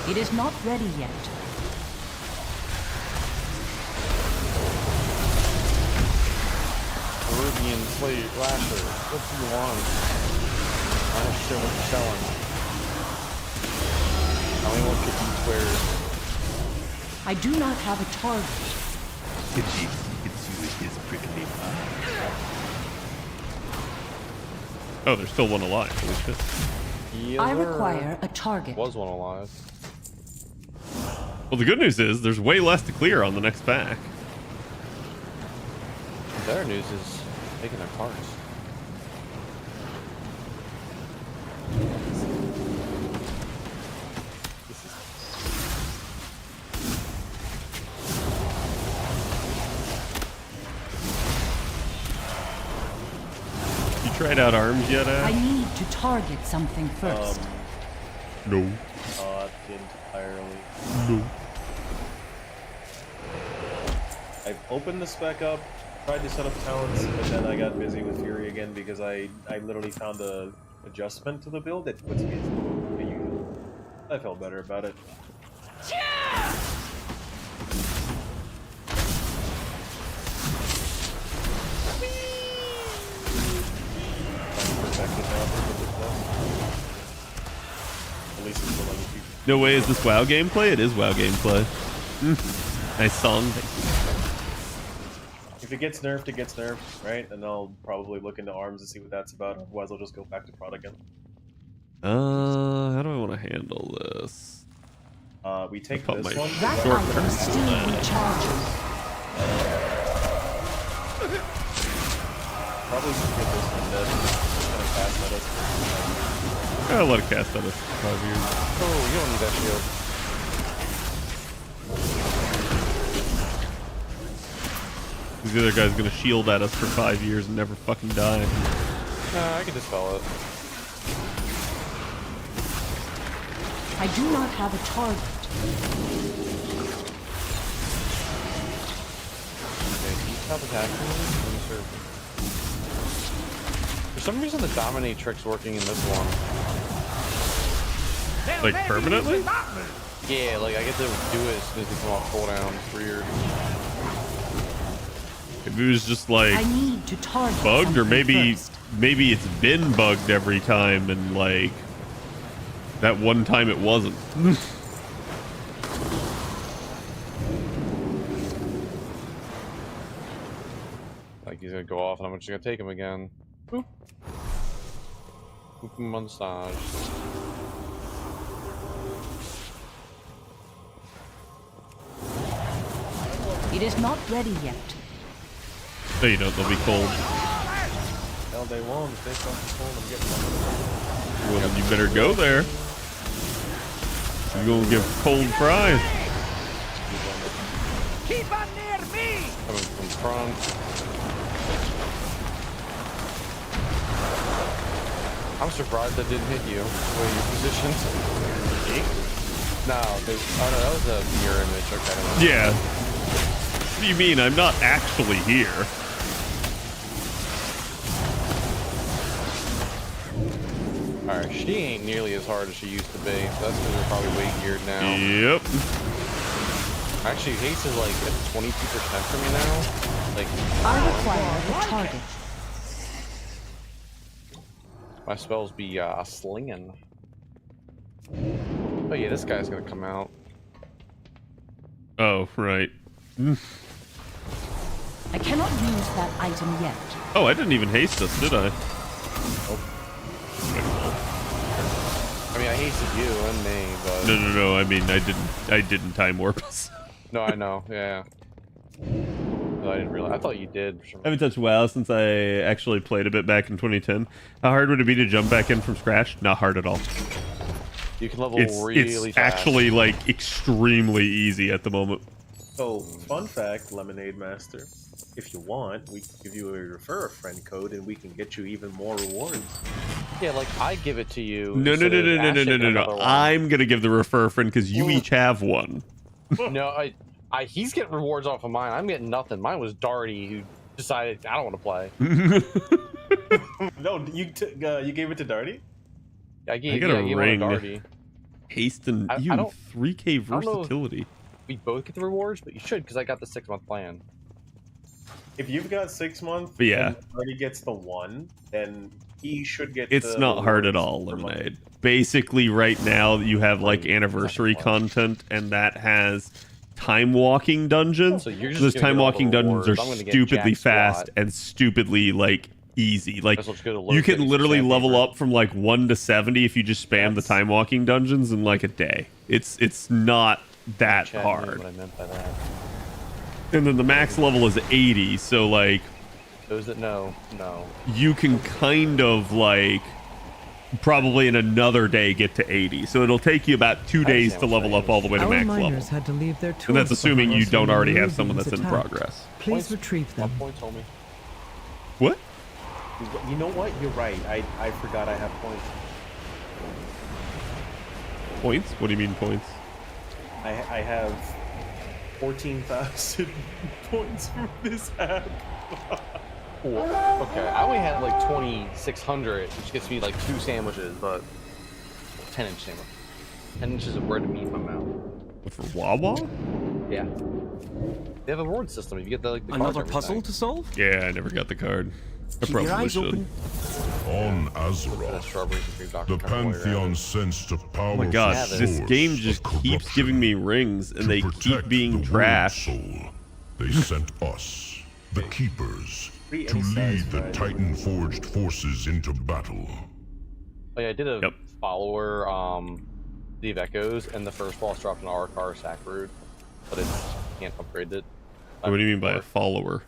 It is not ready yet. Peruvian slate lasher. What do you want? I don't shit what you're selling. I only want 50 squares. I do not have a target. Oh, there's still one alive. Holy shit. Yes, I sir. require a target. Was one alive. Well, the good news is there's way less to clear on the next pack. The better news is taking their parts. You tried out arms yet, I Ash? need to target something first. No. Entirely. No. I've opened the spec up, tried to set up talents, but then I got busy with Fury again because I literally found a adjustment to the build that puts me into the usual. I felt better about it. At least it's still like No way is this WoW gameplay? It is WoW gameplay. Nice song. if it gets nerfed, it gets nerfed, right? And I'll probably look into arms and see what that's about. Otherwise, I'll just go back to prod again. How do I want to handle this? We take Put this my one. short term Still recharging. Probably should get this one dead. Kind of fast at us. I'll let it cast at us for 5 years. Oh, you don't need that shield. The other guy's gonna shield at us for 5 years and never fucking die. Nah, I can dispel it. I do not have a target. Okay, can you stop attacking me? For some reason, the dominatrix working in this one. Like permanently? Yeah, like I get to do it as soon as they come off cooldown. It's weird. If it was just like I need to target bugged, or maybe first. maybe it's been bugged every time, and like that one time it wasn't. Like he's gonna go off, and I'm just gonna take him again. Boop. Boop massage. It is not ready yet. No, you don't. They'll be cold. Hell, they won't. If they start cold, I'm getting them. Well, then you better go there. You're gonna give cold fries. Keep on near me! Coming from front. I'm surprised that didn't hit you. The way you positioned. No, oh no, that was a mirror image. Okay. Yeah. What do you mean? I'm not actually here. Alright, she ain't nearly as hard as she used to be. So that's because we're probably way geared now. Yep. Actually, haste is like at 22% for me now. Like, I require a target. My spells be slinging. Oh yeah, this guy's gonna come out. Oh, right. I cannot use that item yet. Oh, I didn't even haste us, did I? Oh. I mean, I hasted you and me, but... No. I mean, I didn't time warp us. No, I know. Yeah. No, I didn't realize. I thought you did. I haven't touched WoW since I actually played a bit back in 2010. How hard would it be to jump back in from scratch? Not hard at all. You can level really it's fast. actually like extremely easy at the moment. So, fun fact, Lemonade Master. If you want, we can give you a refer a friend code and we can get you even more rewards. Yeah, like I give it to you. No. I'm gonna give the refer a friend because you each have one. No, he's getting rewards off of mine. I'm getting nothing. Mine was Darty who decided I don't want to play. No, you gave it to Darty? I gave got a ring. Darty. Haste and I you don't- 3K versatility. We both get the rewards, but you should because I got the 6-month plan. If you've got 6 months, Yeah. and Darty gets the 1, then he should get. It's the not hard at rewards all, per month. Lemonade. Basically, right now you have like anniversary content, and that has time walking dungeons. So you're just Those gonna time get all the walking dungeons are rewards. I'm gonna get stupidly Jack fast Squat. and stupidly like easy. Like Guess let's go to low you can 30s literally percent level favorite. up from like 1 to 70 if you just spam the time walking dungeons in like a day. It's not that Chat knew hard. What I meant by that. And then the max level is 80, so like Those that know, know. you can kind of like probably in another day get to 80. So it'll take you about 2 days to level up all the way to Our max miners level. had to leave their tools And that's assuming behind you us don't when already the have someone Nerubians that's in attacked. progress. Please Points- retrieve them. Points told me. What? You know what? You're right. I forgot I have points. Points? What do you mean points? I have 14,000 points from this app. Cool. Okay, I only had like 2,600, which gets me like 2 sandwiches, but 10-inch sandwich. 10 inches of bread to meat in my mouth. For Wawa? Yeah. They have a reward system. If you get the like the cards Another and puzzle everything. to solve? Yeah, I never got the card. I Keep your probably eyes should. open. On The Azeroth, strawberries and cream the Dr. Pepper while you're at Pantheon it. sensed a Oh powerful my god, Yeah, this source game of just keeps corruption. giving me rings and To they keep protect being the world trash. soul, they sent us, the Keepers, Free to any lead size, the right? Titan-forged forces into battle. Oh yeah, I did a follower, Steve Echoes, and the first boss dropped an Arakar Sacrood, but it can't upgrade it. What do you mean by a follower?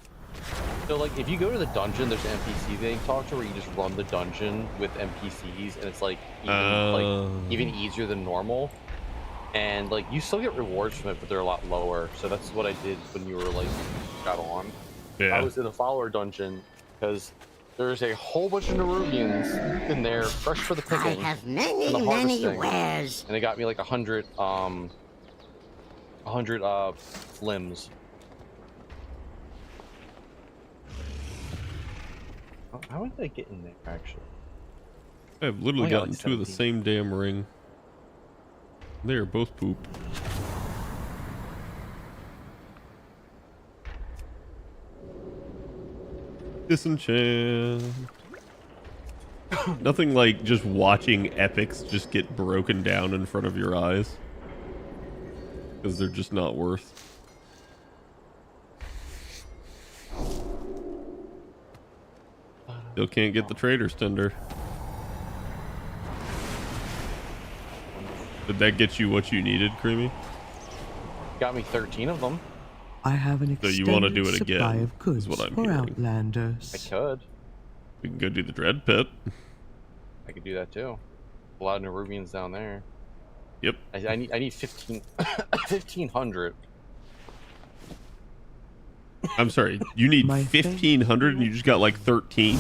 So like, if you go to the dungeon, there's an NPC that you can talk to where you just run the dungeon with NPCs, and it's like even easier than normal. And like, you still get rewards from it, but they're a lot lower. So that's what I did when you were like got on. Yeah. I was in a follower dungeon because there's a whole bunch of Nerubians in there, fresh for the picking. I have and many, the many harvesting. wares. And they got me like 100 limbs. How did I get in there actually? I've literally I got, gotten like, 2 of the 17. same damn ring. They are both poop. Disenchant. Nothing like just watching epics just get broken down in front of your eyes. Because they're just not worth. Still can't get the trader's tender. Did that get you what you needed, Creamy? Got me 13 of them. I have an So extended you want to do it supply again? of goods Is what I'm for hearing. Outlanders. I could. We can go do the Dread Pit. I could do that too. A lot of Nerubians down there. Yep. I need 1500. I'm sorry. You need 1,500 and you just got like 13.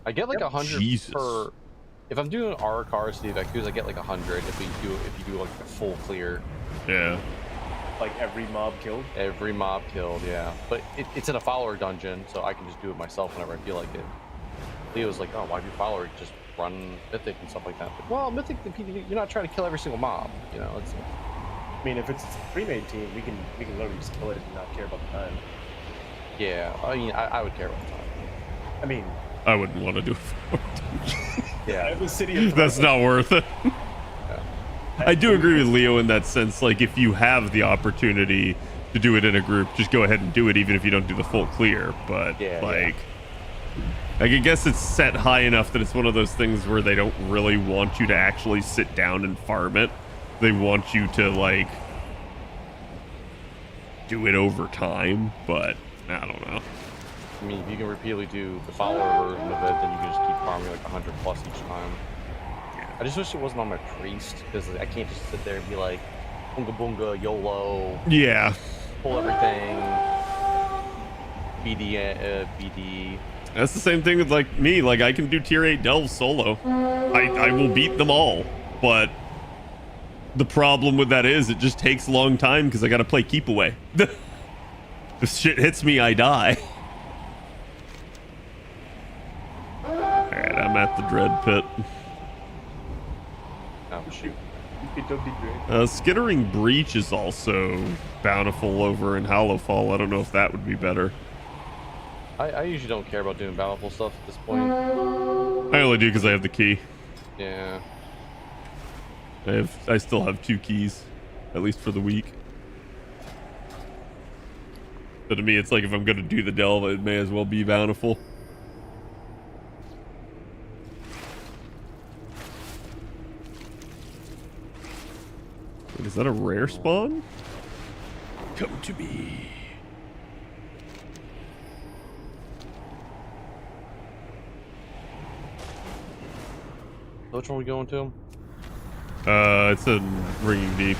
I get like 100 Jesus. per. If I'm doing our cars, the Vekus, I get like 100 if you do like a full clear. Yeah. Like every mob killed? Every mob killed, yeah. But it's in a follower dungeon, so I can just do it myself whenever I feel like it. Leo's like, oh, why do follower just run Mythic and stuff like that? But, well, Mythic, you're not trying to kill every single mob, you know. It's. I mean, if it's a pre-made team, we can literally just kill it and not care about the time. Yeah, I mean, I would care about the time. I mean, I wouldn't want to do it. Yeah, I have a city. That's not worth it. I do agree with Leo in that sense. Like, if you have the opportunity to do it in a group, just go ahead and do it, even if you don't do the full clear. But I guess it's set high enough that it's one of those things where they don't really want you to actually sit down and farm it. They want you to like do it over time, but I don't know. I mean, if you can repeatedly do the follower version of it, then you can just keep farming like 100 plus each time. I just wish it wasn't on my priest, because I can't just sit there and be like, bunga bunga, YOLO. Yeah. Pull everything. BD. That's the same thing with like me. Like, I can do tier 8 delves solo. I will beat them all, but the problem with that is it just takes a long time because I got to play keep away. If shit hits me, I die. Alright, I'm at the Dread Pit. Oh, shoot. Skittering Breach is also bountiful over in Hallowfall. I don't know if that would be better. I usually don't care about doing bountiful stuff at this point. I only do because I have the key. Yeah. I still have 2 keys, at least for the week. So to me, it's like if I'm gonna do the delve, it may as well be bountiful. Wait, is that a rare spawn? Come to me. Which one are we going to? It's a Ringing Deep.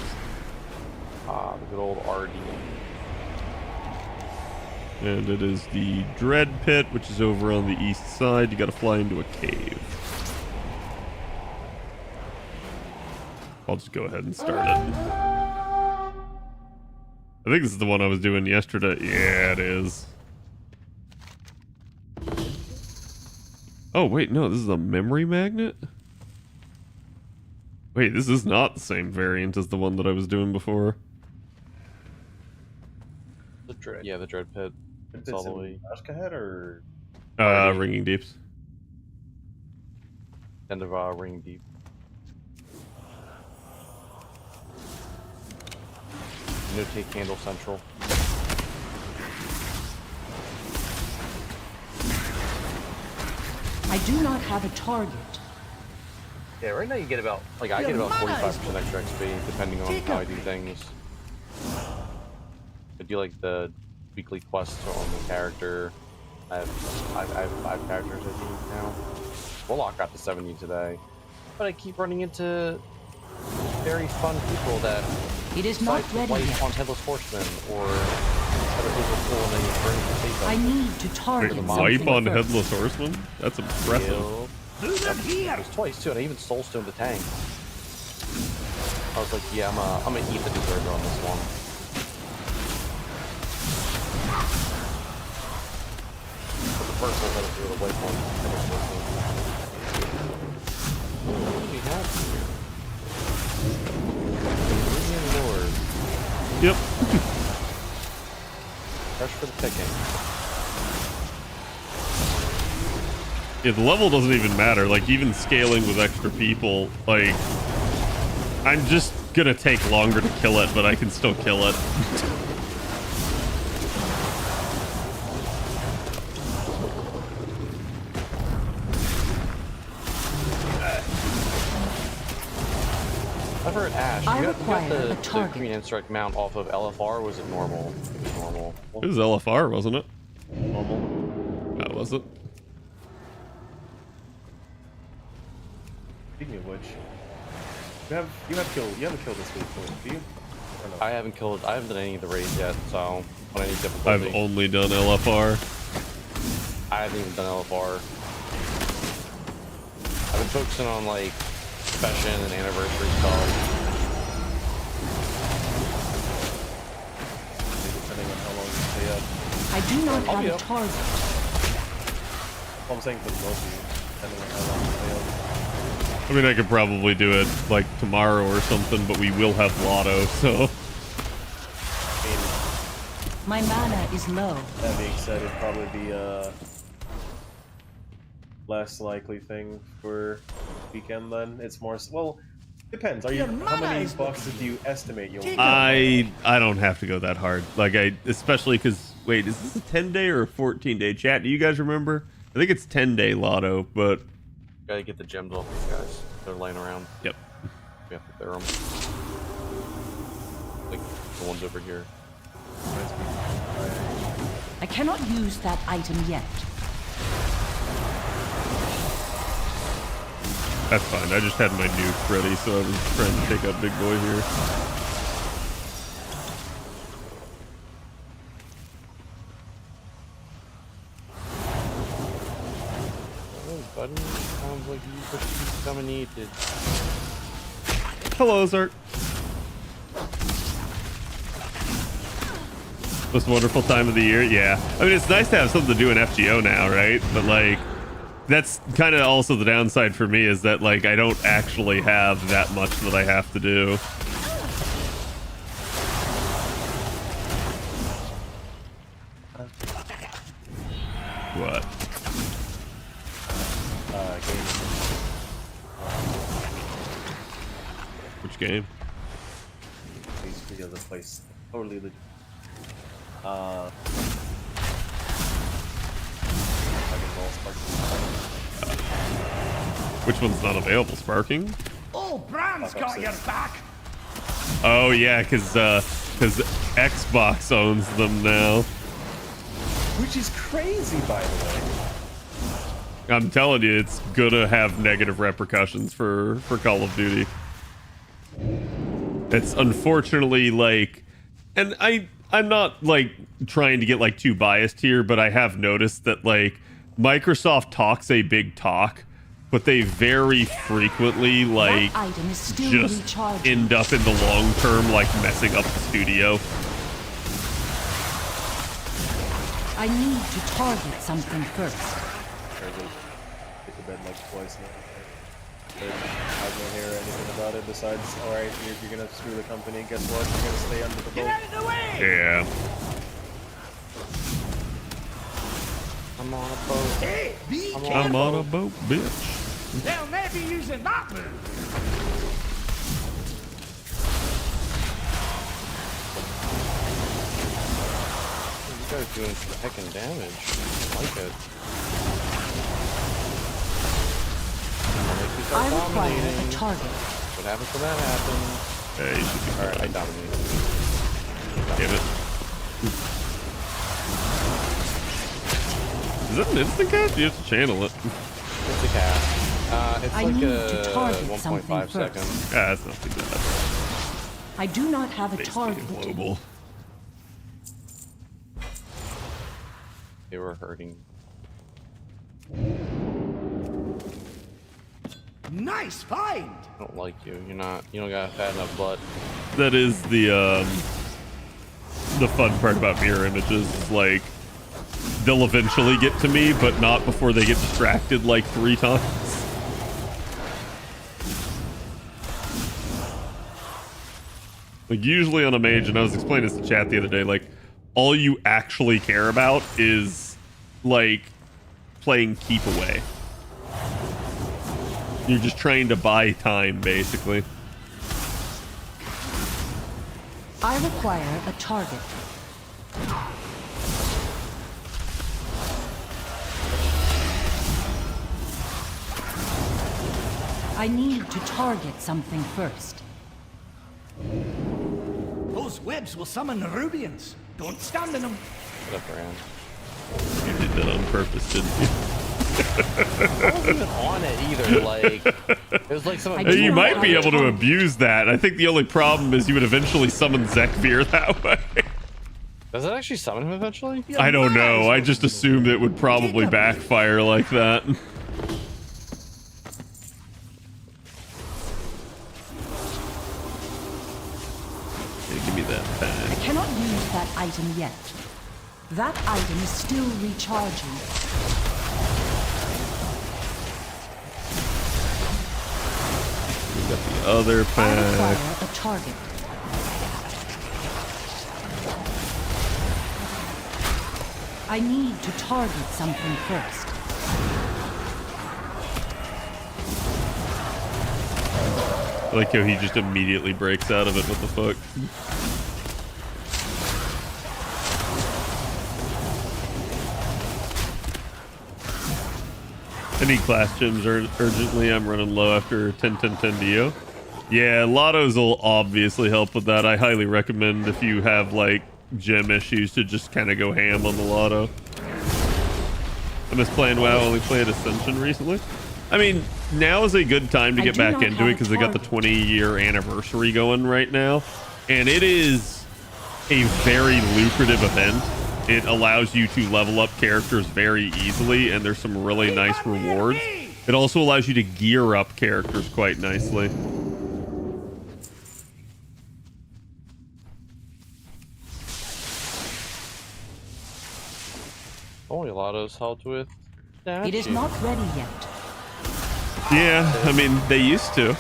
Ah, the good old RD. And it is the Dread Pit, which is over on the east side. You gotta fly into a cave. I'll just go ahead and start it. I think this is the one I was doing yesterday. Yeah, it is. Oh, wait, no, this is a memory magnet? Wait, this is not the same variant as the one that I was doing before. The Dread. Yeah, the Dread Pit. It's all the way. Ashkahead or? Ringing Deeps. End of Ringing Deep. No take Candle Central. I do not have a target. Yeah, right now you get about, like, I get about 45% extra XP, depending on how I do things. I do, like, the weekly quests on the character. I have 5 characters, I think, now. Warlock got to 70 today. But I keep running into very fun people that it is not ready yet. On Headless Horseman, or other people pulling in for I need to target Wait, wipe on Headless Horseman? That's impressive. It was twice too, and I even soulstone the tank. I was like, yeah, I'm gonna eat the deserter on this one. But the first one that I do the white one. What do we have here? Lord. Yep. Fresh for the picking. Yeah, the level doesn't even matter. Like, even scaling with extra people, like, I'm just gonna take longer to kill it, but I can still kill it. I've heard Ash. I You got require the Green Instruct mount off of LFR, or was it normal? normal. It was LFR, wasn't it? Normal. That was it. Speaking of which, you haven't killed this week, do you? Or no? I haven't done any of the raids yet, so when I need difficulty. I've only done LFR. I haven't even done LFR. I've been focusing on like Fashion and anniversary stuff. Depending on how long you stay up. I do not I'll have be a up. target. Well, I'm saying for the both of you, depending on how long you stay up. I mean, I could probably do it like tomorrow or something, but we will have Lotto, so. My mana is low. That being said, it'd probably be a less likely thing for weekend then. It's more well, depends. How many boxes do you estimate you'll? I don't have to go that hard. Like especially because wait, is this a 10-day or a 14-day chat? Do you guys remember? I think it's 10-day Lotto, but Gotta get the gems off these guys. They're laying around. Yep. We have to clear them. Like the ones over here. I cannot use that item yet. that's fine. I just had my nuke ready, so I was trying to take out Big Boy here. Buddy, sounds like you put something needed. Hello, Zart. Most wonderful time of the year, yeah. I mean, it's nice to have something to do in FGO now, right? But like, that's kind of also the downside for me is that like I don't actually have that much that I have to do. What? Which game? Basically, the other place. Totally legit. Which one's not available? Sparking? Oh, Bran's got your back. Oh yeah, because Xbox owns them now. Which is crazy, by the way. I'm telling you, it's gonna have negative repercussions for Call of Duty. It's unfortunately like, and I'm not like trying to get like too biased here, but I have noticed that like Microsoft talks a big talk, but they very frequently like just end up in the long term like messing up the studio. I need to target something first. Hit the bed like twice now. I don't hear anything about it besides, alright, if you're gonna screw the company, guess what? You're gonna stay under the boat. Get out of the way! Yeah. I'm on a boat. Hey, be I'm careful. on a boat, bitch. They'll never be using that move. You guys doing some heckin' damage. I like it. I require a target. What happens when that happens? Hey, you should be alright. I dominated. Damn it. Is that an instant cast? You have to channel it. It's a cast. It's I like need a to target 1.5 something seconds. first. Ah, that's not too bad. I do not have a target. Global. They were hurting. Nice find. I don't like you. You don't got a fat enough butt. That is the fun part about mirror images. Is like they'll eventually get to me, but not before they get distracted like 3 times. Like usually on a mage, and I was explaining this to chat the other day, like all you actually care about is like playing keep away. You're just trying to buy time, basically. I require a target. I need to target something first. Those webs will summon the Rubians. Don't stand in them. What up, Rand? You did that on purpose, didn't you? I wasn't even on it either. Like, it was like some. You might be able to abuse that. I think the only problem is you would eventually summon Zekvir that way. Does it actually summon him eventually? I don't know. I just assumed it would probably backfire like that. Hey, give me that I pad. cannot use that item yet. That item is still recharging. We got the other I pad. require a target. I need to target something first. I like how he just immediately breaks out of it. What the fuck? I need class gems urgently. I'm running low after 10-10-10 DO. Yeah, Lottos will obviously help with that. I highly recommend if you have like gem issues to just kind of go ham on the Lotto. I miss playing WoW. Only played Ascension recently. I mean, now is a good time to get back into it because they got the 20-year anniversary going right now, and it is a very lucrative event. It allows you to level up characters very easily, and there's some really nice rewards. It also allows you to gear up characters quite nicely. Only Lotto's helped with. It is not ready yet. Yeah, I mean, they used to.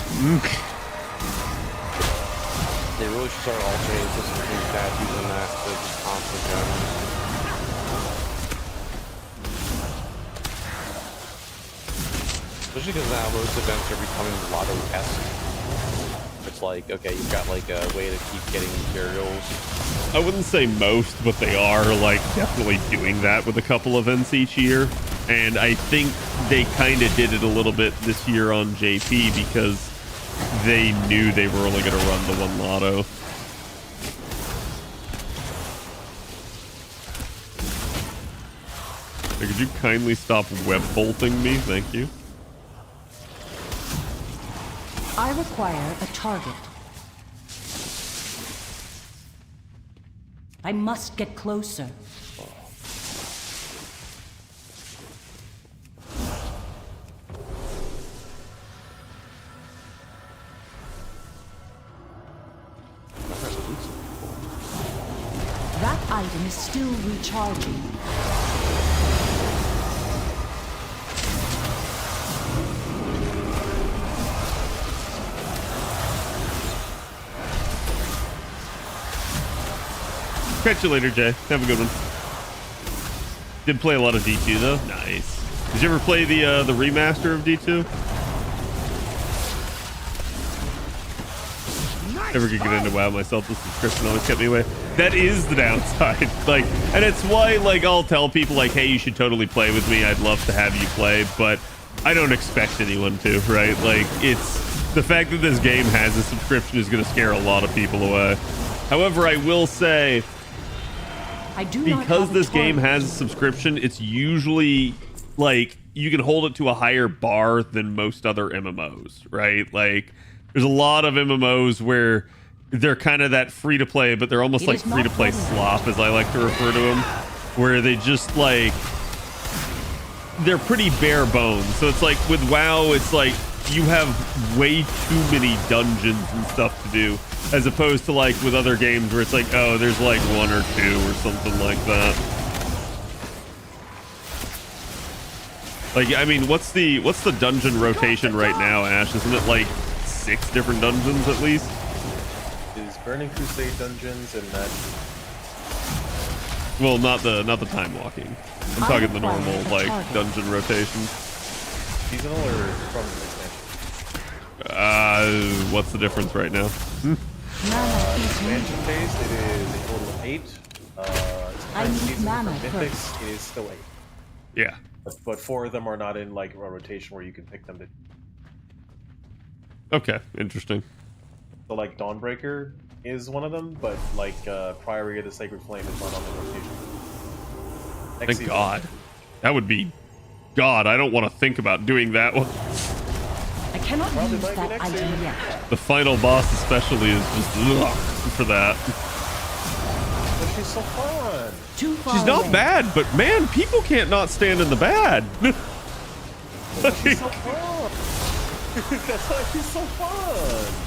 They really should start alternating systems between statues and that to just constant gems. Especially because now most events are becoming Lotto-esque. It's like, okay, you've got like a way to keep getting materials. I wouldn't say most, but they are like definitely doing that with a couple events each year. And I think they kind of did it a little bit this year on JP because they knew they were only going to run the one Lotto. Hey, could you kindly stop web bolting me? Thank you. I require a target. I must get closer. That item is still recharging. Catch you later, Jay. Have a good one. Did play a lot of D2 though. Nice. Did you ever play the remaster of D2? Never could get into WoW myself. The subscription always kept me away. That is the downside. Like, and it's why like I'll tell people like, hey, you should totally play with me. I'd love to have you play, but I don't expect anyone to, right? Like, it's the fact that this game has a subscription is going to scare a lot of people away. However, I will say, because this game has a subscription, it's usually like you can hold it to a higher bar than most other MMOs, right? Like there's a lot of MMOs where they're kind of that free to play, but they're almost like free to play slop, as I like to refer to them, where they just like they're pretty bare bones. So it's like with WoW, it's like you have way too many dungeons and stuff to do, as opposed to like with other games where it's like, oh, there's like one or two or something like that. Like, I mean, what's the dungeon rotation right now, Ash? Isn't it like 6 different dungeons at least? Is Burning Crusade dungeons and that? Well, not the time walking. I'm talking the normal like dungeon rotation. Seasonal or from expansion? What's the difference right now? Expansion phase, it is a total of 8. I need season mana for Mythics first. is still 8. Yeah. But 4 of them are not in like a rotation where you can pick them to. Okay, interesting. So like Dawnbreaker, is one of them, but like Priory of the Sacred Flame is not on the rotation. Thank God. That would be God. I don't want to think about doing that one. I cannot use that item yet. The final boss especially is just ugh for that. But she's so fun. She's not bad, but man, people can't not stand in the bad. She's so fun. That's why she's so fun.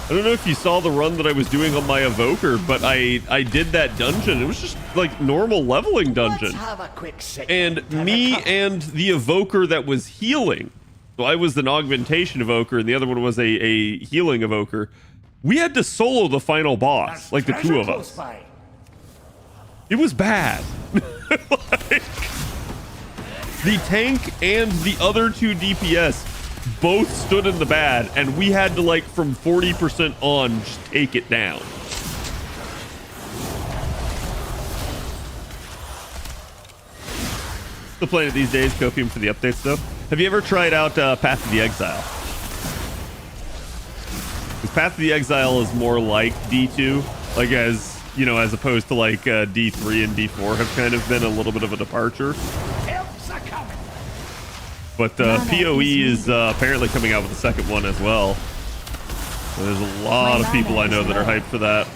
I don't know if you saw the run that I was doing on my Evoker, but I did that dungeon. It was just like normal leveling dungeon. Have a quick And me and the Evoker that was healing. So I was an augmentation Evoker and the other one was a healing Evoker. We had to solo the final boss, like the two of us. It was bad. Like, the tank and the other two DPS both stood in the bad, and we had to, like, from 40% on, just take it down. Still playing it these days, copium for the update stuff. Have you ever tried out Path of the Exile? Because Path of the Exile is more like D2, like as, you know, as opposed to like D3 and D4 have kind of been a little bit of a departure. But PoE is apparently coming out with a second one as well. So there's a lot of people I know that are hyped for that.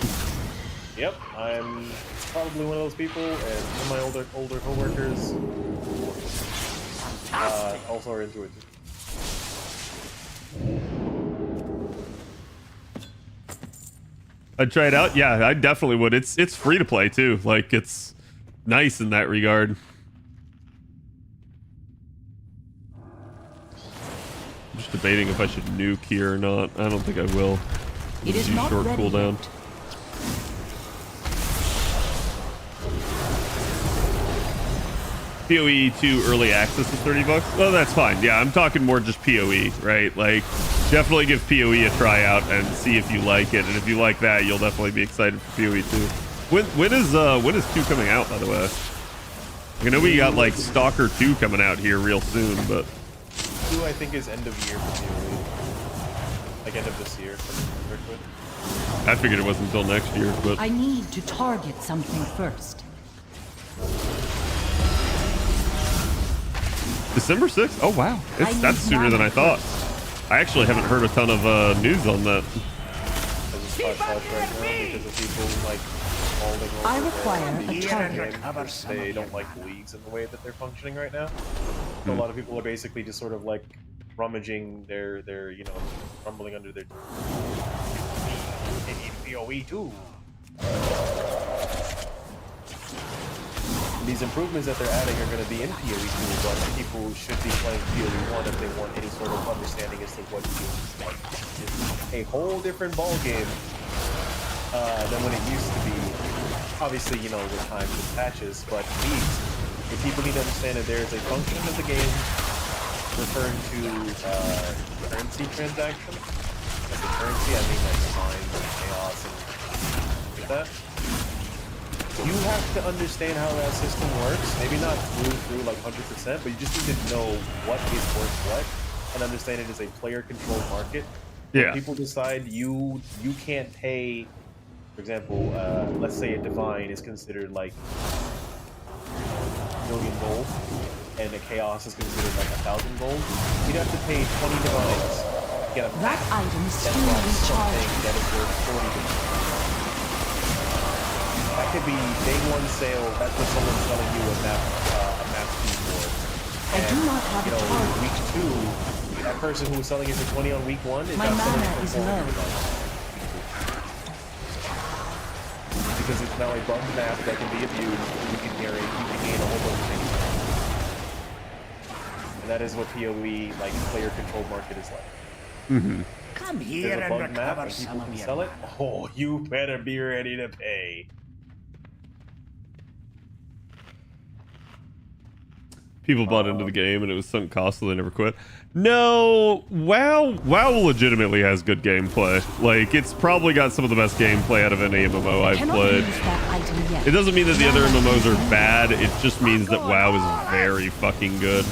Yep, I'm probably one of those people, and some of my older coworkers also are into it. I'd try it out. Yeah, I definitely would. It's free to play too. Like, it's nice in that regard. I'm just debating if I should nuke here or not. I don't think I will. It is not short ready cooldown. yet. PoE 2 early access is $30. Oh, that's fine. Yeah, I'm talking more just PoE, right? Like, definitely give PoE a try out and see if you like it. And if you like that, you'll definitely be excited for PoE 2. When is 2 coming out, by the way? I know we got like Stalker 2 coming out here real soon, but 2 I think is end of year for PoE. Like end of this year. I figured it wasn't until next year. But I need to target something first. December 6th? Oh wow, that's sooner than I thought. I actually haven't heard a ton of news on that. I require a target. They don't like leagues in the way that they're functioning right now. So a lot of people are basically just sort of like rummaging their you know, rumbling under their. They need PoE too. These improvements that they're adding are going to be in PoE 2, but people should be playing PoE 1 if they want any sort of understanding as to what PoE is like. It's a whole different ballgame than when it used to be. Obviously, you know, with time and patches, but if people need to understand that there is a function of the game referring to currency transaction. Like the currency, I mean like signs and chaos and like that. You have to understand how that system works. Maybe not through like 100%, but you just need to know what is worth what and understand it is a player-controlled market. Yeah. When people decide you can't pay, for example, let's say a divine is considered like 1,000,000 gold, and a chaos is considered like 1,000 gold. You'd have to pay 20 divines to get a That item is still something recharged. that is worth 40 divines. That could be day one sale. That's what someone's selling you a map fee for. I do not have you a know, target. week 2, that person who was selling it for 20 on week 1 is My now selling mana it is for low. $400. Because it's now a bugged map that can be abused. You can gain a whole bunch of things. And that is what PoE, like player-controlled market, is like. Mm-hmm. Come There's here a and bugged map recover and people some can of sell your... it. Oh, you better be ready to pay. people bought into the game and it was sunk cost, so they never quit. No, WoW legitimately has good gameplay. Like, it's probably got some of the best gameplay out of any MMO I've played. It doesn't mean that the other MMOs are bad, it just means that WoW is very fucking good.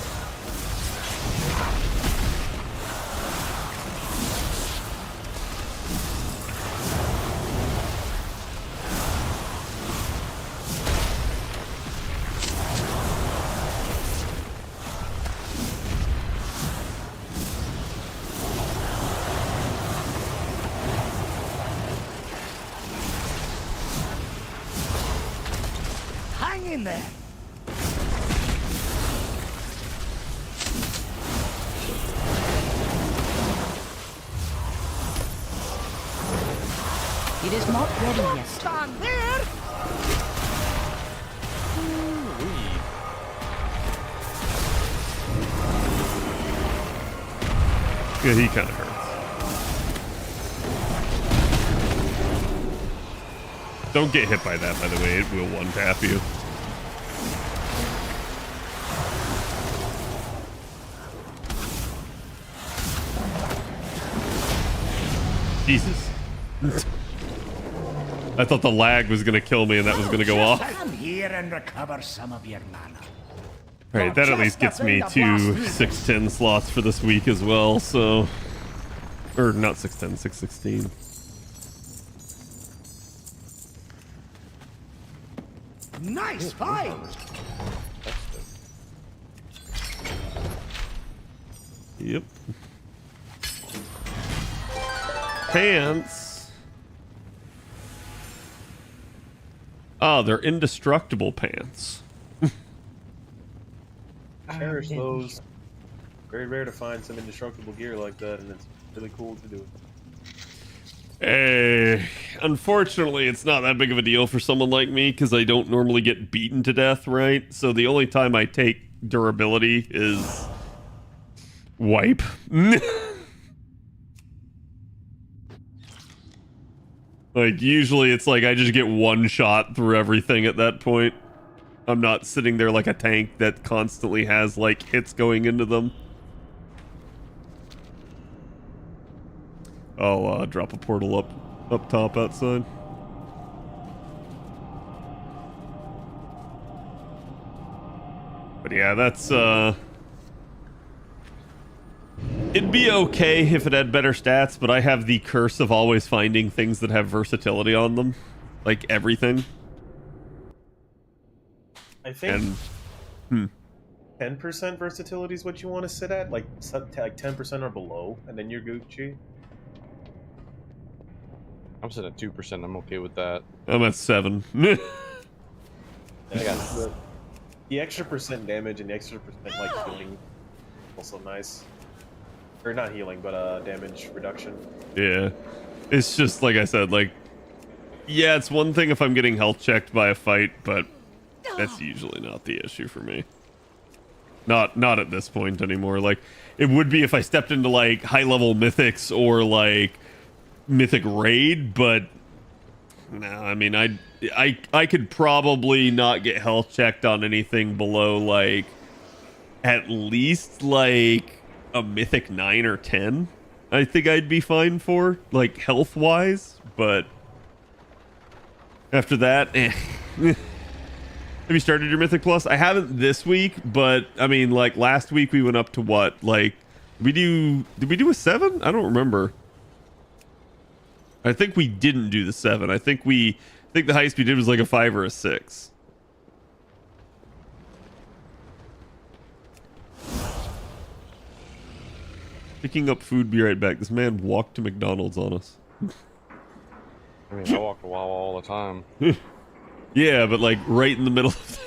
down there. It is not ready yet. Stand there. Yeah, he kind of hurts. Don't get hit by that, by the way. It will one-tap you. Jesus. I thought the lag was going to kill me and that was going to go off. Come here and recover some of your mana. Alright, that at least gets me 2 610 slots for this week as well, so... Or not 610, 616. Nice fight. Yep. Pants. Oh, they're indestructible pants. Cherish those. Very rare to find some indestructible gear like that, and it's really cool to do it. Unfortunately, it's not that big of a deal for someone like me because I don't normally get beaten to death, right? So the only time I take durability is wipe. Like, usually it's like I just get one shot through everything at that point. I'm not sitting there like a tank that constantly has, like, hits going into them. I'll drop a portal up top outside. But yeah, that's, it'd be okay if it had better stats, but I have the curse of always finding things that have versatility on them. Like, everything. I think 10% versatility is what you want to sit at, like 10% or below, and then you're Gucci. I'm sitting at 2%. I'm okay with that. I'm at 7. And I got the extra percent damage and the extra percent like healing, also nice. Or not healing, but damage reduction. Yeah, it's just like I said. Like, yeah, it's one thing if I'm getting health checked by a fight, but that's usually not the issue for me. Not at this point anymore. Like, it would be if I stepped into like high level mythics or like mythic raid, but no, I mean I could probably not get health checked on anything below like at least like a mythic 9 or 10. I think I'd be fine for, like, health wise, but after that, Have you started your Mythic Plus? I haven't this week, but I mean, like, last week we went up to what? Like, did we do a 7? I don't remember. I think we didn't do the 7. I think the highest we did was like a 5 or a 6. Picking up food, be right back. This man walked to McDonald's on us. I mean, I walk to Wawa all the time. Yeah, but like right in the middle of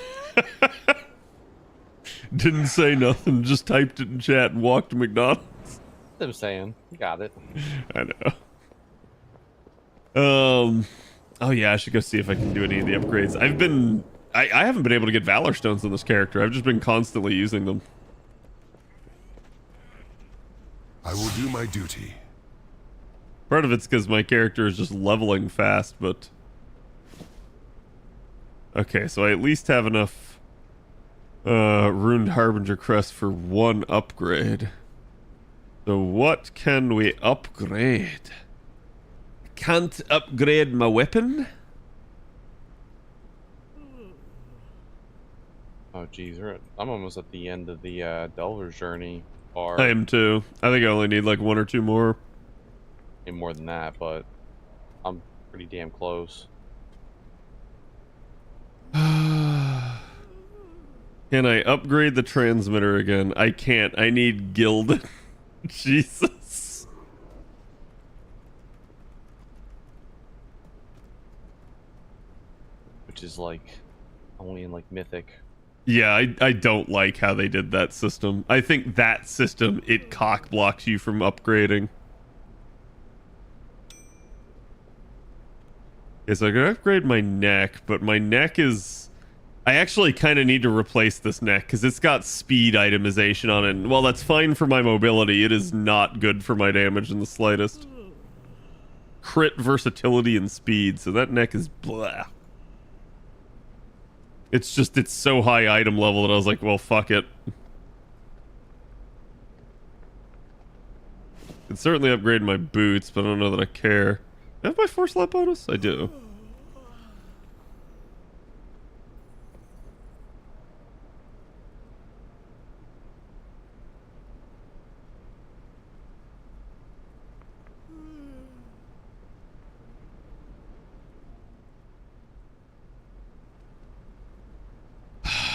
didn't say nothing, just typed it in chat and walked to McDonald's. I'm saying, got it. I know. Oh yeah, I should go see if I can do any of the upgrades. I haven't been able to get Valor Stones on this character. I've just been constantly using them. I will do my duty. Part of it's because my character is just leveling fast, but... Okay, so I at least have enough Ruined Harbinger Crest for one upgrade. So what can we upgrade? Can't upgrade my weapon? Oh geez, I'm almost at the end of the Delver's journey. Bar. I am too. I think I only need like 1 or 2 more. Maybe more than that, but I'm pretty damn close. Can I upgrade the transmitter again? I can't. I need Guild. Jesus. Which is like only in like Mythic. Yeah, I don't like how they did that system. I think that system, it cock blocks you from upgrading. Yes, I can upgrade my neck, but my neck is... I actually kind of need to replace this neck because it's got speed itemization on it. And while that's fine for my mobility, it is not good for my damage in the slightest. Crit, versatility, and speed, so that neck is blah. It's just, it's so high item level that I was like, well, fuck it. Could certainly upgrade my boots, but I don't know that I care. Do I have my 4-slot bonus? I do.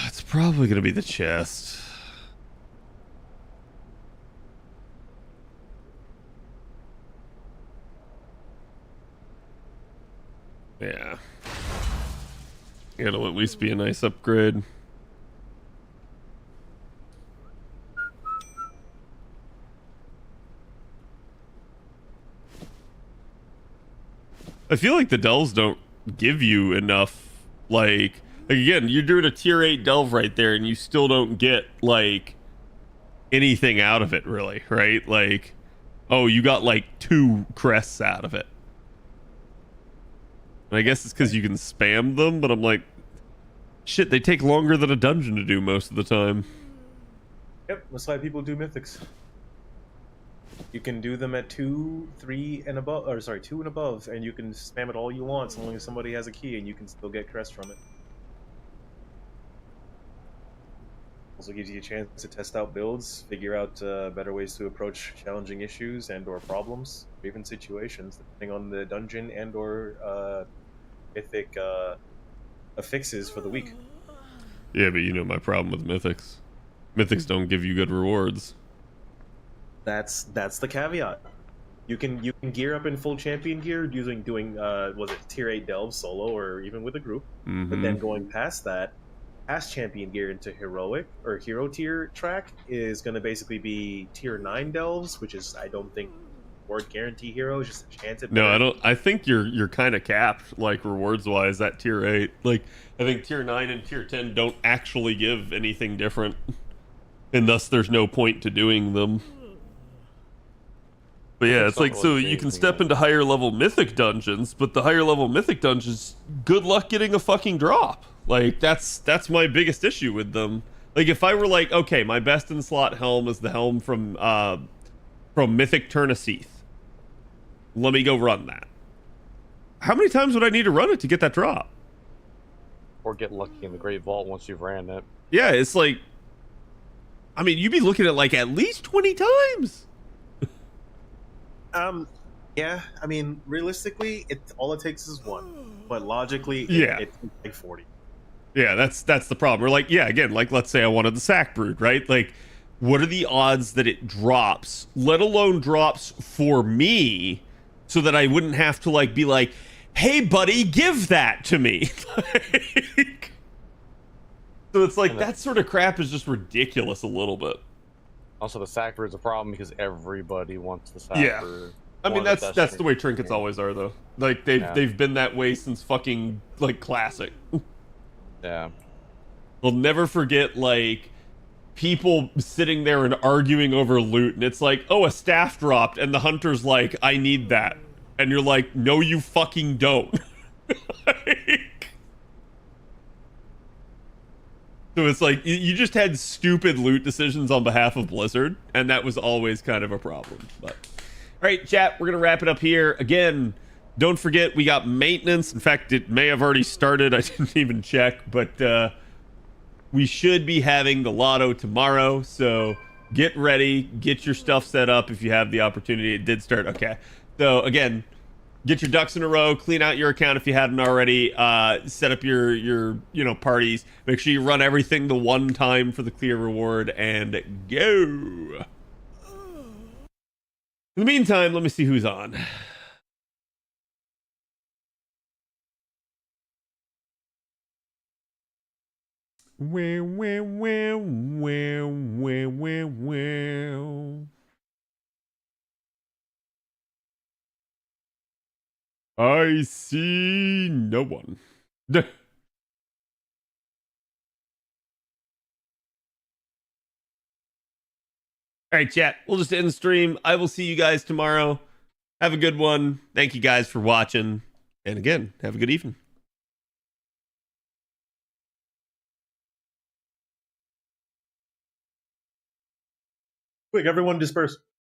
It's probably gonna be the chest. Yeah. It'll at least be a nice upgrade. I feel like the delves don't give you enough, like again, you're doing a tier 8 delve right there and you still don't get like anything out of it really, right? Like, oh, you got like 2 crests out of it. And I guess it's because you can spam them, but I'm like, shit, they take longer than a dungeon to do most of the time. Yep, that's why people do mythics. You can do them at 2, 3, and above, or sorry, 2 and above, and you can spam it all you want, so long as somebody has a key, and you can still get crest from it. Also gives you a chance to test out builds, figure out better ways to approach challenging issues and/or problems, or even situations, depending on the dungeon and/or mythic affixes for the week. Yeah, but you know my problem with mythics. Mythics don't give you good rewards. That's the caveat. You can gear up in full champion gear doing was it tier 8 delve solo or even with a group, but then going past that, past champion gear into heroic or hero tier track is going to basically be tier 9 delves, which is I don't think reward guarantee hero, is just a chance at No, better. I don't. I think you're kind of capped, like rewards wise, at tier 8. Like I think tier 9 and tier 10 don't actually give anything different, and thus there's no point to doing them. But yeah, it's like, so you can step into higher level mythic dungeons, but the higher level mythic dungeons, good luck getting a fucking drop. Like that's my biggest issue with them. Like if I were like, okay, my best in slot helm is the helm from Mythic Turnaseath. Let me go run that. How many times would I need to run it to get that drop? Or get lucky in the Great Vault once you've ran it. Yeah, it's like, I mean, you'd be looking at like at least 20 times. Yeah, I mean, realistically, all it takes is 1, but logically, Yeah. it's like 40. Yeah, that's the problem. Or like, yeah, again, like let's say I wanted the sack brood, right? Like, what are the odds that it drops, let alone drops for me, so that I wouldn't have to like be like, hey buddy, give that to me. Like, so it's like that sort of crap is just ridiculous a little bit. Also, the sack brood's a problem because everybody wants the sack Yeah. brood. I mean, that's the way trinkets always are, though. Like they've been that way since fucking like classic. Yeah. We'll never forget like people sitting there and arguing over loot, and it's like, oh, a staff dropped, and the hunter's like, I need that, and you're like, no, you fucking don't. So it's like you just had stupid loot decisions on behalf of Blizzard, and that was always kind of a problem. But all right, chat, we're gonna wrap it up here. Again, don't forget we got maintenance. In fact, it may have already started. I didn't even check, but we should be having the lotto tomorrow. So get ready, get your stuff set up if you have the opportunity. It did start. Okay. So again, get your ducks in a row, clean out your account if you hadn't already, set up your parties. Make sure you run everything the one time for the clear reward, and go. In the meantime, let me see who's on. Wow, wow, wow, wow, wow, wow, wow. I see no one. All right, chat. We'll just end the stream. I will see you guys tomorrow. Have a good one. Thank you guys for watching. And again, have a good evening. Quick, everyone disperse.